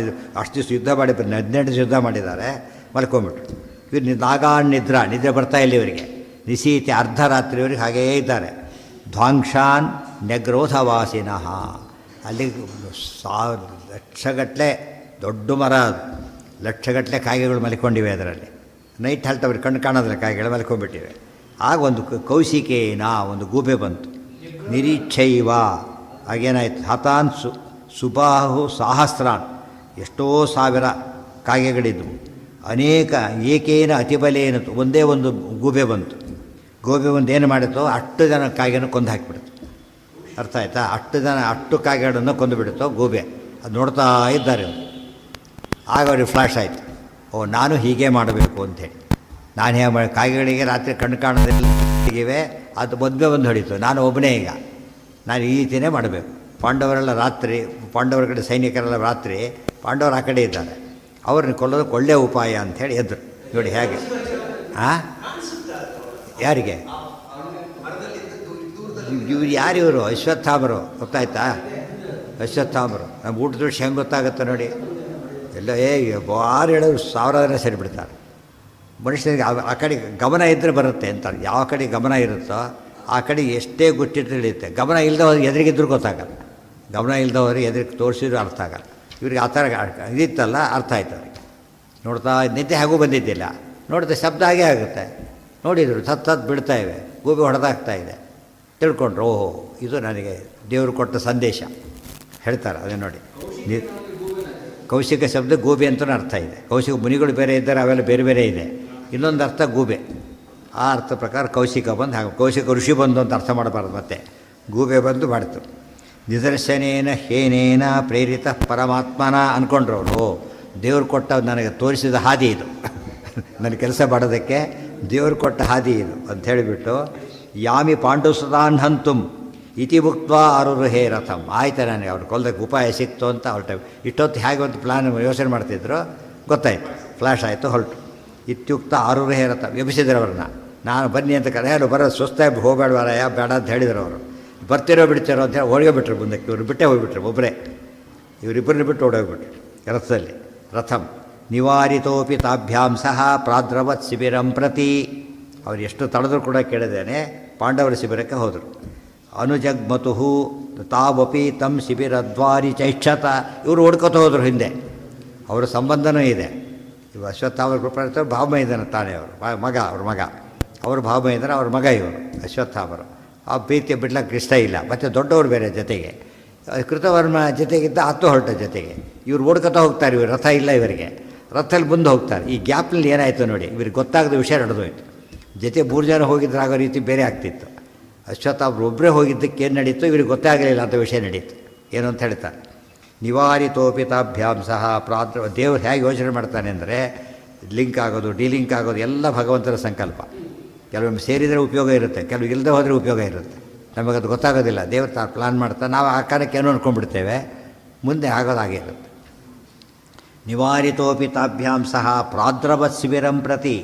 ಅಷ್ಟು ದಿವಸ ಯುದ್ಧ ಮಾಡಿ 18 ದಿವಸ ಯುದ್ಧ ಮಾಡಿದ್ದಾರೆ, ಮಲ್ಕೊಂಬಿಟ್ರು. ಇವ್ರು ನಾಗಾನ್ ನಿದ್ರೆ ಬರ್ತಾ ಇಲ್ಲ ಇವರಿಗೆ. ನಿಶೀತಿ ಅರ್ಧರಾತ್ರಿಯವರಿಗೆ ಹಾಗೇ ಇದ್ದಾರೆ. ಧ್ವಾಂಕ್ಷಾನ್ ನ್ಯಗ್ರೋಧವಾಸಿನಃ, ಅಲ್ಲಿ ಲಕ್ಷಗಟ್ಟಲೆ ದೊಡ್ಡ ಮರ, ಲಕ್ಷಗಟ್ಟಲೆ ಕಾಗೆಗಳು ಮಲ್ಕೊಂಡಿವೆ ಅದರಲ್ಲಿ. ನೈಟ್ halt ಅವ್ರಿಗೆ ಕಣ್ಣು ಕಾಣೋದ್ರೆ ಕಾಗೆಗಳು ಮಲ್ಕೊಂಡ್ಬಿಟ್ಟಿವೆ. ಆಗ ಒಂದು ಕೌಶಿಕೇನ, ಒಂದು ಗೂಬೆ ಬಂತು. ನಿರೀಕ್ಷೈವ, ಆಗೇನಾಯ್ತು, ಹತಾನ್ ಸುಬಾಹು ಸಹಸ್ರಾನ್, ಎಷ್ಟೋ ಸಾವಿರ ಕಾಗೆಗಳಿದ್ದವು. ಅನೇಕ ಏಕೇನ ಅತಿಬಲೇನ ಒಂದೇ ಒಂದು ಗೂಬೆ ಬಂತು. ಗೂಬೆ ಒಂದು ಏನು ಮಾಡಿತೋ ಅಷ್ಟು ಜನ ಕಾಗೆಯನ್ನು ಕೊಂದು ಹಾಕಿಬಿಡ್ತು. ಅರ್ಥ ಆಯ್ತಾ? ಅಷ್ಟು ಕಾಗೆಗಳನ್ನು ಕೊಂದು ಬಿಡುತ್ತೋ ಗೂಬೆ. ಅದು ನೋಡ್ತಾ ಇದ್ದಾರೆ ಅವರು. ಆಗ ಅವ್ರಿಗೆ ಫ್ಲ್ಯಾಶ್ ಆಯಿತು, ಓ ನಾನು ಹೀಗೆ ಮಾಡಬೇಕು ಅಂಥೇಳಿ. ನಾನು ಹೇಗೆ ಮಾಡಿ ಕಾಗೆಗಳಿಗೆ ರಾತ್ರಿ ಕಣ್ಣು ಕಾಣೋದಿವೆ, ಅದು ಮದುವೆ ಬಂದು ಹೊಡೀತು. ನಾನು ಒಬ್ಬನೇ ಈಗ, ನಾನು ಈ ರೀತಿಯೇ ಮಾಡಬೇಕು. ಪಾಂಡವರೆಲ್ಲ ರಾತ್ರಿ, ಪಾಂಡವರ ಕಡೆ ಸೈನಿಕರೆಲ್ಲ ರಾತ್ರಿ, ಪಾಂಡವರು ಆ ಕಡೆ ಇದ್ದಾರೆ, ಅವ್ರನ್ನ ಕೊಲ್ಲೋದಕ್ಕೆ ಒಳ್ಳೆಯ ಉಪಾಯ ಅಂಥೇಳಿ ಎದ್ರು. ನೋಡಿ ಹೇಗೆ ಯಾರಿಗೆ ಇವ್ರು ಯಾರಿವರು? ಅಶ್ವತ್ಥಾಮರು. ಗೊತ್ತಾಯ್ತಾ? ಅಶ್ವತ್ಥಾಮರು. ನಮ್ಮ ಊಟ ದೃಶ್ಯ ಹೆಂಗೆ ಗೊತ್ತಾಗುತ್ತೆ ನೋಡಿ. ಎಲ್ಲ ಬಾರು ಹೇಳೋರು ಸಾವಿರ ಜನ ಸೇರಿಬಿಡ್ತಾರೆ. ಮನುಷ್ಯನಿಗೆ ಆ ಕಡೆ ಗಮನ ಇದ್ದರೆ ಬರುತ್ತೆ ಅಂತಾರೆ. ಯಾವ ಕಡೆ ಗಮನ ಇರುತ್ತೋ ಆ ಕಡೆ ಎಷ್ಟೇ ಗೊತ್ತಿಟ್ಟು ತಿಳಿಯುತ್ತೆ. ಗಮನ ಇಲ್ಲದವ್ರು ಎದುರಿಗಿದ್ರು ಗೊತ್ತಾಗಲ್ಲ. ಗಮನ ಇಲ್ಲದವ್ರು ಎದುರಿಗೆ ತೋರಿಸಿದ್ರು ಅರ್ಥ ಆಗಲ್ಲ. ಇವ್ರಿಗೆ ಆ ಥರ ಇದಿತ್ತಲ್ಲ, ಅರ್ಥ ಆಯ್ತು ಅವ್ರಿಗೆ. ನೋಡ್ತಾ ನಿದ್ದೆ ಹಾಗೂ ಬಂದಿದ್ದಿಲ್ಲ, ನೋಡ್ತಾ ಶಬ್ದ ಹಾಗೇ ಆಗುತ್ತೆ. ನೋಡಿದರು ಸತ್ತದ್ದು ಬಿಡ್ತಾ ಇವೆ, ಗೂಬೆ ಹೊಡೆದಾಗ್ತಾ ಇದೆ. ತಿಳ್ಕೊಂಡ್ರು, ಓಹೋ ಇದು ನನಗೆ ದೇವರು ಕೊಟ್ಟ ಸಂದೇಶ ಹೇಳ್ತಾರೆ. ಅದೇ ನೋಡಿ, ಕೌಶಿಕ ಶಬ್ದ ಗೂಬೆ ಅಂತಲೂ ಅರ್ಥ ಇದೆ. ಕೌಶಿಕ ಮುನಿಗಳು ಬೇರೆ ಇದ್ದಾರೆ, ಅವೆಲ್ಲ ಬೇರೆ ಬೇರೆ ಇದೆ. ಇನ್ನೊಂದು ಅರ್ಥ ಗೂಬೆ. ಆ ಅರ್ಥ ಪ್ರಕಾರ ಕೌಶಿಕ ಬಂದು ಹಾಗೆ ಕೌಶಿಕ ಋಷಿ ಬಂದು ಅಂತ ಅರ್ಥ ಮಾಡಬಾರ್ದು. ಮತ್ತೆ ಗೂಬೆ ಬಂದು ಮಾಡ್ತು. ನಿದರ್ಶನೇನ ಹೇನೇನ ಪ್ರೇರಿತ ಪರಮಾತ್ಮನ ಅಂದ್ಕೊಂಡ್ರು ಅವರು. ದೇವ್ರು ಕೊಟ್ಟ ನನಗೆ ತೋರಿಸಿದ ಹಾದಿ ಇದು, ನನ್ನ ಕೆಲಸ ಮಾಡೋದಕ್ಕೆ ದೇವ್ರು ಕೊಟ್ಟ ಹಾದಿ ಇದು ಅಂತ ಹೇಳಿಬಿಟ್ಟು, ಯಾಮಿ ಪಾಂಡುಸುತಾನ್ ಹಂತುಂ ಇತಿ ಮುಕ್ತ್ವಾ ಆರುರುಹೇ ರಥಂ. ಆಯ್ತು, ನನಗೆ ಅವ್ರು ಕೊಲ್ಲೋದಕ್ಕೆ ಉಪಾಯ ಸಿಕ್ತು ಅಂತ ಹೊರಟು. ಇಷ್ಟೊತ್ತು ಹೇಗೆ ಒಂದು ಪ್ಲಾನ್ ಯೋಚನೆ ಮಾಡ್ತಿದ್ರು ಗೊತ್ತಾಯಿತು, ಫ್ಲ್ಯಾಶ್ ಆಯಿತು, ಹೊರಟು. ಇತ್ಯುಕ್ತ ಆರುರುಹೇ ರಥ ಎಬ್ಬಿಸಿದ್ರು ಅವ್ರನ್ನ. ನಾನು ಬನ್ನಿ ಅಂತ ಕರೆಯಲು ಬರೋದು ಸುಸ್ತಾಗಿ ಹೋಗಬೇಡವಾರಯ್ಯ, ಬೇಡ ಅಂತ ಹೇಳಿದ್ರು ಅವರು. ಬರ್ತಿರೋ ಬಿಡ್ತಿರೋ ಅಂತ ಹೇಳಿ ಹೋಗೇ ಬಿಟ್ರು ಮುಂದಕ್ಕೆ. ಇವರು ಬಿಟ್ಟೇ ಹೋಗಿಬಿಟ್ರು, ಒಬ್ಬರೇ ಇವರಿಬ್ಬರನ್ನ ಬಿಟ್ಟು ಓಡೋಗ್ಬಿಟ್ರು ರಥದಲ್ಲಿ. ರಥಂ ನಿವಾರಿತೋಪಿ ತಾಭ್ಯಾಂ ಸಹ ಪ್ರಾದ್ರವತ್ ಶಿಬಿರಂ ಪ್ರತಿ. ಅವ್ರು ಎಷ್ಟು ತಡೆದ್ರು ಕೂಡ ಕೇಳಿದ್ದೇನೆ, ಪಾಂಡವರ ಶಿಬಿರಕ್ಕೆ ಹೋದರು. ಅನುಜಗ್ಮತು ತಾವಪಿ ತಮ್ ಶಿಬಿರದ್ವಾರಿ ಚೈಕ್ಷತ. ಇವರು ಓಡ್ಕೊತ ಹೋದರು ಹಿಂದೆ. ಅವರ ಸಂಬಂಧನೂ ಇದೆ. ಇವು ಅಶ್ವತ್ಥಾಮರ ಕೃಪಾಚಾರ್ಯ ಭಾವಮ ಇದ್ದಾನೆ ತಾನೇ, ಅವರು ಮಗ, ಅವ್ರ ಮಗ, ಅವರು ಭಾವಮ ಇದ್ದಾನೆ, ಅವ್ರ ಮಗ ಇವರು ಅಶ್ವತ್ಥಾಮರು. ಆ ಪ್ರೀತಿ ಬಿಡ್ಲಿಕ್ಕೆ ಇಷ್ಟ ಇಲ್ಲ. ಮತ್ತು ದೊಡ್ಡವರು ಬೇರೆ ಜೊತೆಗೆ. ಕೃತವರ್ಮ ಜೊತೆಗಿದ್ದ ಹತ್ತು ಹೊರಟ ಜೊತೆಗೆ. ಇವ್ರು ಓಡ್ಕೊತಾ ಹೋಗ್ತಾರೆ. ಇವರು ರಥ ಇಲ್ಲ ಇವರಿಗೆ, ರಥದಲ್ಲಿ ಮುಂದೆ ಹೋಗ್ತಾರೆ. ಈ ಗ್ಯಾಪ್ನಲ್ಲಿ ಏನಾಯಿತು ನೋಡಿ, ಇವ್ರಿಗೆ ಗೊತ್ತಾಗದ ವಿಷಯ ನಡೆದೋಯ್ತು. ಜೊತೆ 3 ಜನ ಹೋಗಿದ್ರೆ ಆಗೋ ರೀತಿ ಬೇರೆ ಆಗ್ತಿತ್ತು. ಅಶ್ವತ್ಥಾಮರು ಒಬ್ಬರೇ ಹೋಗಿದ್ದಕ್ಕೆ ಏನು ನಡೀತು ಇವ್ರಿಗೆ ಗೊತ್ತೇ ಆಗಲಿಲ್ಲ ಅಂತ ವಿಷಯ ನಡೀತು. ಏನು ಅಂತ ಹೇಳ್ತಾರೆ, ನಿವಾರಿತೋಪಿತಾಭ್ಯಾಂ ಸಹ ಪ್ರಾದ್ರ. ದೇವರು ಹೇಗೆ ಯೋಚನೆ ಮಾಡ್ತಾನೆ ಅಂದರೆ, ಲಿಂಕ್ ಆಗೋದು, ಡಿಲಿಂಕ್ ಆಗೋದು ಎಲ್ಲ ಭಗವಂತನ ಸಂಕಲ್ಪ. ಕೆಲವೊಮ್ಮೆ ಸೇರಿದರೆ ಉಪಯೋಗ ಇರುತ್ತೆ, ಕೆಲವು ಇಲ್ಲದೆ ಹೋದರೆ ಉಪಯೋಗ ಇರುತ್ತೆ. ನಮಗದು ಗೊತ್ತಾಗೋದಿಲ್ಲ. ದೇವರು ತಾನು ಪ್ಲಾನ್ ಮಾಡ್ತಾರೆ, ನಾವು ಆ ಕಾಲಕ್ಕೆ ಏನೋ ಅಂದ್ಕೊಂಡ್ಬಿಡ್ತೇವೆ, ಮುಂದೆ ಆಗೋದಾಗೇ ಇರುತ್ತೆ. ನಿವಾರಿತೋಪಿ ತಾಭ್ಯಾಂ ಸಹ ಪ್ರಾದ್ರವತ್ ಶಿಬಿರಂ ಪ್ರತಿ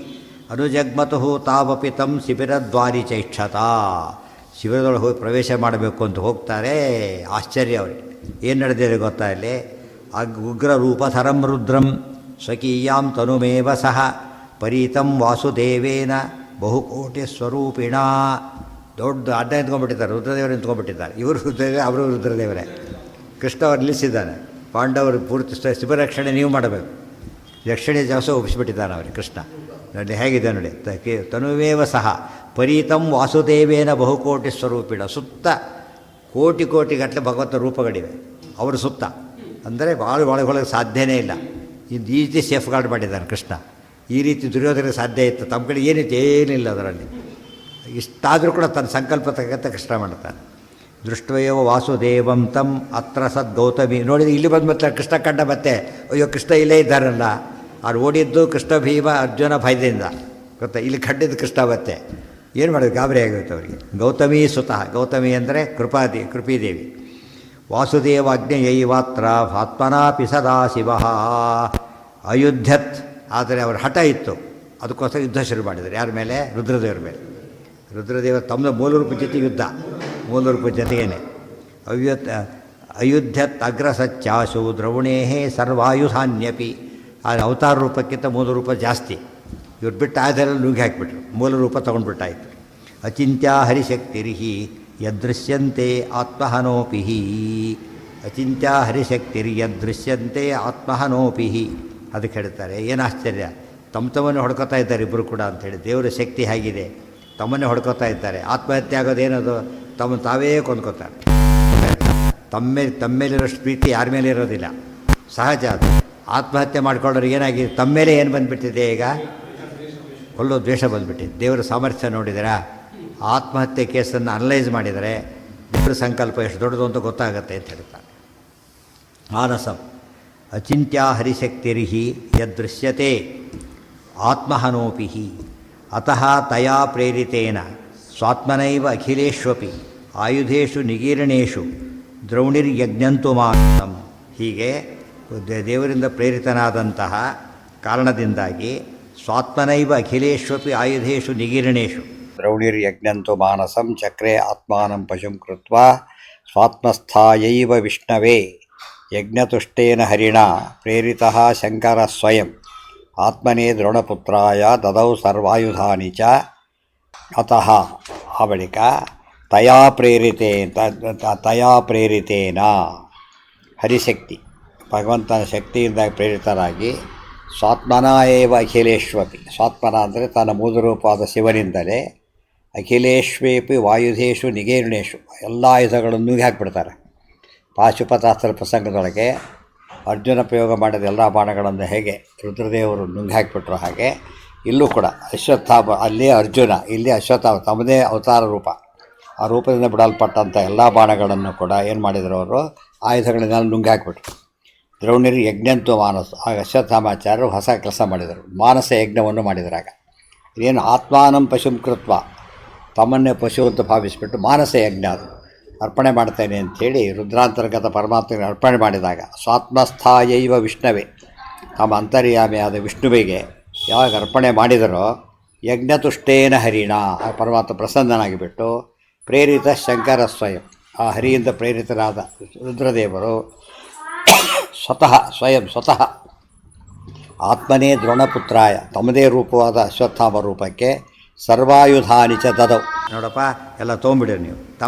ಅನುಜಗ್ಮತು ತಾವಪಿ ತಂ ಶಿಬಿರದ್ವಾರಿ ಚೈಕ್ಷತಾ. ಶಿಬಿರದೊಳಗೆ ಹೋಗಿ ಪ್ರವೇಶ ಮಾಡಬೇಕು ಅಂತ ಹೋಗ್ತಾರೆ. ಆಶ್ಚರ್ಯ ಅವರಿಗೆ. ಏನು ನಡೆದಿದೆ ಗೊತ್ತಾ ಇಲ್ಲಿ? ಉಗ್ರ ರೂಪಧರಂ ರುದ್ರಂ ಸ್ವಕೀಯಾಂ ತನುಮೇವ ಸಹ ಪರೀತಂ ವಾಸುದೇವೇನ ಬಹುಕೋಟಿ ಸ್ವರೂಪಿಣ. ದೊಡ್ಡ ಅಡ್ಡ ನಿಂತ್ಕೊಂಡ್ಬಿಟ್ಟಿದ್ದಾರೆ, ರುದ್ರದೇವರು ನಿಂತ್ಕೊಂಡ್ಬಿಟ್ಟಿದ್ದಾರೆ. ಇವರು ರುದ್ರದೇವ, ಅವರು ರುದ್ರದೇವರೇ. ಕೃಷ್ಣ ಅವರು ನಿಲ್ಲಿಸಿದ್ದಾನೆ. ಪಾಂಡವರು ಪೂರ್ತಿ ಶಿಬಿರ ರಕ್ಷಣೆ ನೀವು ಮಾಡಬೇಕು. ರಕ್ಷಣೆ ಜಾಸ್ತಿ ಒಪ್ಪಿಸಿಬಿಟ್ಟಿದ್ದಾನೆ ಅವರಿಗೆ ಕೃಷ್ಣ. ನೋಡಿ ಹೇಗಿದೆ ನೋಡಿ, ತನುವೇವ ಸಹ ಪರೀತಂ ವಾಸುದೇವೇನ ಬಹುಕೋಟಿ ಸ್ವರೂಪಿಣ. ಸುತ್ತ ಕೋಟಿ ಕೋಟಿಗಟ್ಟಲೆ ಭಗವಂತ ರೂಪಗಳಿವೆ ಅವರು ಸುತ್ತ. ಅಂದರೆ ಭಾಳ ಒಳಗೊಳಗೆ ಸಾಧ್ಯನೇ ಇಲ್ಲ. ಈ ರೀತಿ ಸೇಫ್ ಗಾರ್ಡ್ ಮಾಡಿದ್ದಾನೆ ಕೃಷ್ಣ. ಈ ರೀತಿ ದುರ್ಯೋಧನಿಗೆ ಸಾಧ್ಯ ಇತ್ತು, ತಮ್ಮ ಕಡೆ ಏನಿಲ್ಲ ಅದರಲ್ಲಿ. ಇಷ್ಟಾದರೂ ಕೂಡ ತನ್ನ ಸಂಕಲ್ಪ ತಕ್ಕಂತೆ ಕೃಷ್ಣ ಮಾಡ್ತಾನೆ. ದೃಷ್ಟವಯೋ ವಾಸುದೇವಂ ತಂ ಅತ್ರ ಸದ್ ಗೌತಮಿ. ನೋಡಿದ್ರೆ ಇಲ್ಲಿ ಬಂದು ಮತ್ತೆ ಕೃಷ್ಣ ಕಂಡ ಮತ್ತೆ, ಅಯ್ಯೋ ಕೃಷ್ಣ ಇಲ್ಲೇ ಇದ್ದಾರಲ್ಲ. ಅವ್ರು ಓಡಿದ್ದು ಕೃಷ್ಣ ಭೀಮ ಅರ್ಜುನ ಭಯದಿಂದ ಗೊತ್ತಾ. ಇಲ್ಲಿ ಕಂಡಿದ್ದು ಕೃಷ್ಣ ಮತ್ತೆ ಏನು ಮಾಡೋದು, ಗಾಬರಿ ಆಗುತ್ತೆ ಅವರಿಗೆ. ಗೌತಮಿ ಸುತಃ, ಗೌತಮಿ ಅಂದರೆ ಕೃಪೀದೇವಿ. ವಾಸುದೇವಾಜ್ಞೆಯೈವಾತ್ರ ಆತ್ಮನಾಪಿ ಸದಾ ಶಿವ ಅಯುಧ್ಯತ್. ಆದರೆ ಅವರ ಹಠ ಇತ್ತು, ಅದಕ್ಕೋಸ್ಕರ ಯುದ್ಧ ಶುರು ಮಾಡಿದರು. ಯಾರ ಮೇಲೆ? ರುದ್ರದೇವರ ಮೇಲೆ. ರುದ್ರದೇವ ತಮ್ಮ ಮೂಲರೂಪ ಜೊತೆ ಯುದ್ಧ, ಮೂಲರೂಪ ಜೊತೆಗೇನೆ. ಅಯುಧ್ಯತ್ ಅಗ್ರಸಚ್ಚಾಸು ದ್ರವಣೇಹೇ ಸರ್ವಾಯುಧಾನ್ಯಪಿ. ಆದರೆ ಅವತಾರ ರೂಪಕ್ಕಿಂತ ಮೂಲ ರೂಪ ಜಾಸ್ತಿ. ಇವ್ರು ಬಿಟ್ಟು ಆಧಾರಲ್ಲಿ ನುಗ್ಗಿ ಹಾಕಿಬಿಟ್ರು, ಮೂಲ ರೂಪ ತೊಗೊಂಡ್ಬಿಟ್ಟಾಯಿತು. ಅಚಿಂತ್ಯ ಹರಿಶಕ್ತಿರ್ಹಿ ಯದೃಶ್ಯಂತೆ ಆತ್ಮಹನೋಪಿಹಿ. ಅಚಿಂತ್ಯ ಹರಿಶಕ್ತಿರ್ ಯದೃಶ್ಯಂತೆ ಆತ್ಮಹನೋಪಿಹಿ. ಅದಕ್ಕೆ ಹೇಳ್ತಾರೆ, ಏನು ಆಶ್ಚರ್ಯ, ತಮ್ಮನ್ನೇ ಹೊಡ್ಕೋತಾ ಇದ್ದಾರೆ ಇಬ್ಬರು ಕೂಡ ಅಂಥೇಳಿ. ದೇವರ ಶಕ್ತಿ ಹೇಗಿದೆ, ತಮ್ಮನ್ನೇ ಹೊಡ್ಕೋತಾ ಇದ್ದಾರೆ. ಆತ್ಮಹತ್ಯೆ ಆಗೋದೇನದು, ತಮ್ಮನ್ನು ತಾವೇ ಕೊಂದ್ಕೋತಾರೆ. ತಮ್ಮೇಲಿರೋಷ್ಟು ಪ್ರೀತಿ ಯಾರ ಮೇಲೆ ಇರೋದಿಲ್ಲ, ಸಹಜ ಅದು. ಆತ್ಮಹತ್ಯೆ ಮಾಡ್ಕೊಳ್ಳೋರು ಏನಾಗಿದೆ, ತಮ್ಮ ಮೇಲೆ ಏನು ಬಂದುಬಿಟ್ಟಿದೆ ಈಗ, ಒಳ್ಳೆ ದ್ವೇಷ ಬಂದುಬಿಟ್ಟಿದೆ. ದೇವರ ಸಾಮರ್ಥ್ಯ ನೋಡಿದರೆ ಆತ್ಮಹತ್ಯೆ ಕೇಸನ್ನು ಅನಲೈಸ್ ಮಾಡಿದರೆ ದೇವರ ಸಂಕಲ್ಪ ಎಷ್ಟು ದೊಡ್ಡದು ಅಂತ ಗೊತ್ತಾಗುತ್ತೆ ಅಂತ ಹೇಳ್ತಾರೆ. ಮಾನಸಂ ಅಚಿಂತ್ಯ ಹರಿಶಕ್ತಿರ್ಹಿ ಯದೃಶ್ಯತೆ ಆತ್ಮಹನೋಪಿ ಅತಃ ತಯಾ ಪ್ರೇರಿತೇನ ಸ್ವಾತ್ಮನೈವ ಅಖಿಲೇಶ್ವಪಿ ಆಯುಧೇಶು ನಿಗೀರ್ಣೇಶು ದ್ರೌಣಿರ್ಯಜ್ಞಂತು ಮಾನಸಂ. ಹೀಗೆ ದೇವರಿಂದ ಪ್ರೇರಿತನಾದಂತಹ ಕಾರಣದಿಂದಾಗಿ ಸ್ವಾತ್ಮನೈವ ಅಖಿಲೇಶ್ವಪಿ ಆಯುಧೇಶು ನಿಗೀರ್ಣೇಶು ದ್ರೌಣಿರ್ಯಜ್ಞಂತು ಮಾನಸಂ ಚಕ್ರೆ ಆತ್ಮಾನಂ ಪಶುಂ ಕೃತ್ವಾ ಸ್ವಾತ್ಮಸ್ಥಾಯೈವ ವಿಷ್ಣವೇ ಯಜ್ಞತುಷ್ಟೇನ ಹರಿಣ ಪ್ರೇರಿತಃ ಶಂಕರ ಸ್ವಯಂ ಆತ್ಮನೇ ದ್ರೋಣಪುತ್ರಾಯ ದದೌ ಸರ್ವಾಯುಧಾನಿ ಚ. ಅತಃ ಆ ಬಳಿಕ ತಯಾ ಪ್ರೇರಿತೇನ ಹರಿಶಕ್ತಿ ಭಗವಂತನ ಶಕ್ತಿಯಿಂದ ಪ್ರೇರಿತರಾಗಿ ಸ್ವಾತ್ಮನ ಏವ ಅಖಿಲೇಶ್ವಪಿ, ಸ್ವಾತ್ಮನ ಅಂದರೆ ತನ್ನ ಮೂಲರೂಪವಾದ ಶಿವನಿಂದಲೇ ಅಖಿಲೇಶ್ವೇಪಿ ವಾಯುಧೇಶು ನಿಗೇರ್ಣೇಶು ಎಲ್ಲ ಆಯುಧಗಳನ್ನು ನುಗ್ಗಿ ಹಾಕಿಬಿಡ್ತಾರೆ. ಪಾಶುಪತಾಸ್ತ್ರ ಪ್ರಸಂಗದೊಳಗೆ ಅರ್ಜುನ ಪ್ರಯೋಗ ಮಾಡಿದ ಎಲ್ಲ ಬಾಣಗಳನ್ನು ಹೇಗೆ ರುದ್ರದೇವರು ನುಂಗಿ ಹಾಕಿಬಿಟ್ರು, ಹಾಗೆ ಇಲ್ಲೂ ಕೂಡ ಅಶ್ವತ್ಥಾಮ, ಅಲ್ಲಿ ಅರ್ಜುನ, ಇಲ್ಲಿ ಅಶ್ವತ್ಥಾಮ ತಮ್ಮದೇ ಅವತಾರ ರೂಪ, ಆ ರೂಪದಿಂದ ಬಿಡಲ್ಪಟ್ಟಂಥ ಎಲ್ಲ ಬಾಣಗಳನ್ನು ಕೂಡ ಏನು ಮಾಡಿದರು ಅವರು, ಆಯುಧಗಳನ್ನೆಲ್ಲ ನುಂಗಿ ಹಾಕಿಬಿಟ್ರು. ದ್ರೌಣಿರ್ ಯಜ್ಞಂತು ಮಾನಸ, ಆಗ ಅಶ್ವತ್ಥಾಮಾಚಾರ್ಯರು ಹೊಸ ಕೆಲಸ ಮಾಡಿದರು, ಮಾನಸ ಯಜ್ಞವನ್ನು ಮಾಡಿದರಾಗ. ಇದೇನು ಆತ್ಮಾನಂ ಪಶುಂ ಕೃತ್ವ, ತಮ್ಮನ್ನೇ ಪಶು ಅಂತ ಭಾವಿಸಿಬಿಟ್ಟು ಮಾನಸ ಯಜ್ಞ ಅದು ಅರ್ಪಣೆ ಮಾಡ್ತೇನೆ ಅಂಥೇಳಿ ರುದ್ರಾಂತರ್ಗತ ಪರಮಾತ್ಮನಿಗೆ ಅರ್ಪಣೆ ಮಾಡಿದಾಗ ಸ್ವಾತ್ಮಸ್ಥಾಯೈವ ವಿಷ್ಣುವೇ, ತಮ್ಮ ಅಂತರ್ಯಾಮಿಯಾದ ವಿಷ್ಣುವಿಗೆ ಯಾವಾಗ ಅರ್ಪಣೆ ಮಾಡಿದರೋ ಯಜ್ಞತುಷ್ಟೇನ ಹರಿಣ, ಆ ಪರಮಾತ್ಮ ಪ್ರಸನ್ನನಾಗಿಬಿಟ್ಟು ಪ್ರೇರಿತ ಶಂಕರ ಸ್ವಯಂ, ಆ ಹರಿಯಿಂದ ಪ್ರೇರಿತರಾದ ರುದ್ರದೇವರು ಸ್ವತಃ ಆತ್ಮನೇ ದ್ರೋಣಪುತ್ರಾಯ ತಮ್ಮದೇ ರೂಪವಾದ ಅಶ್ವತ್ಥಾಮ ರೂಪಕ್ಕೆ ಸರ್ವಾಯುಧಾನಿ ಚ ದದೌ. ನೋಡಪ್ಪ ಎಲ್ಲ ತೊಗೊಂಬಿಡಿರಿ ನೀವು,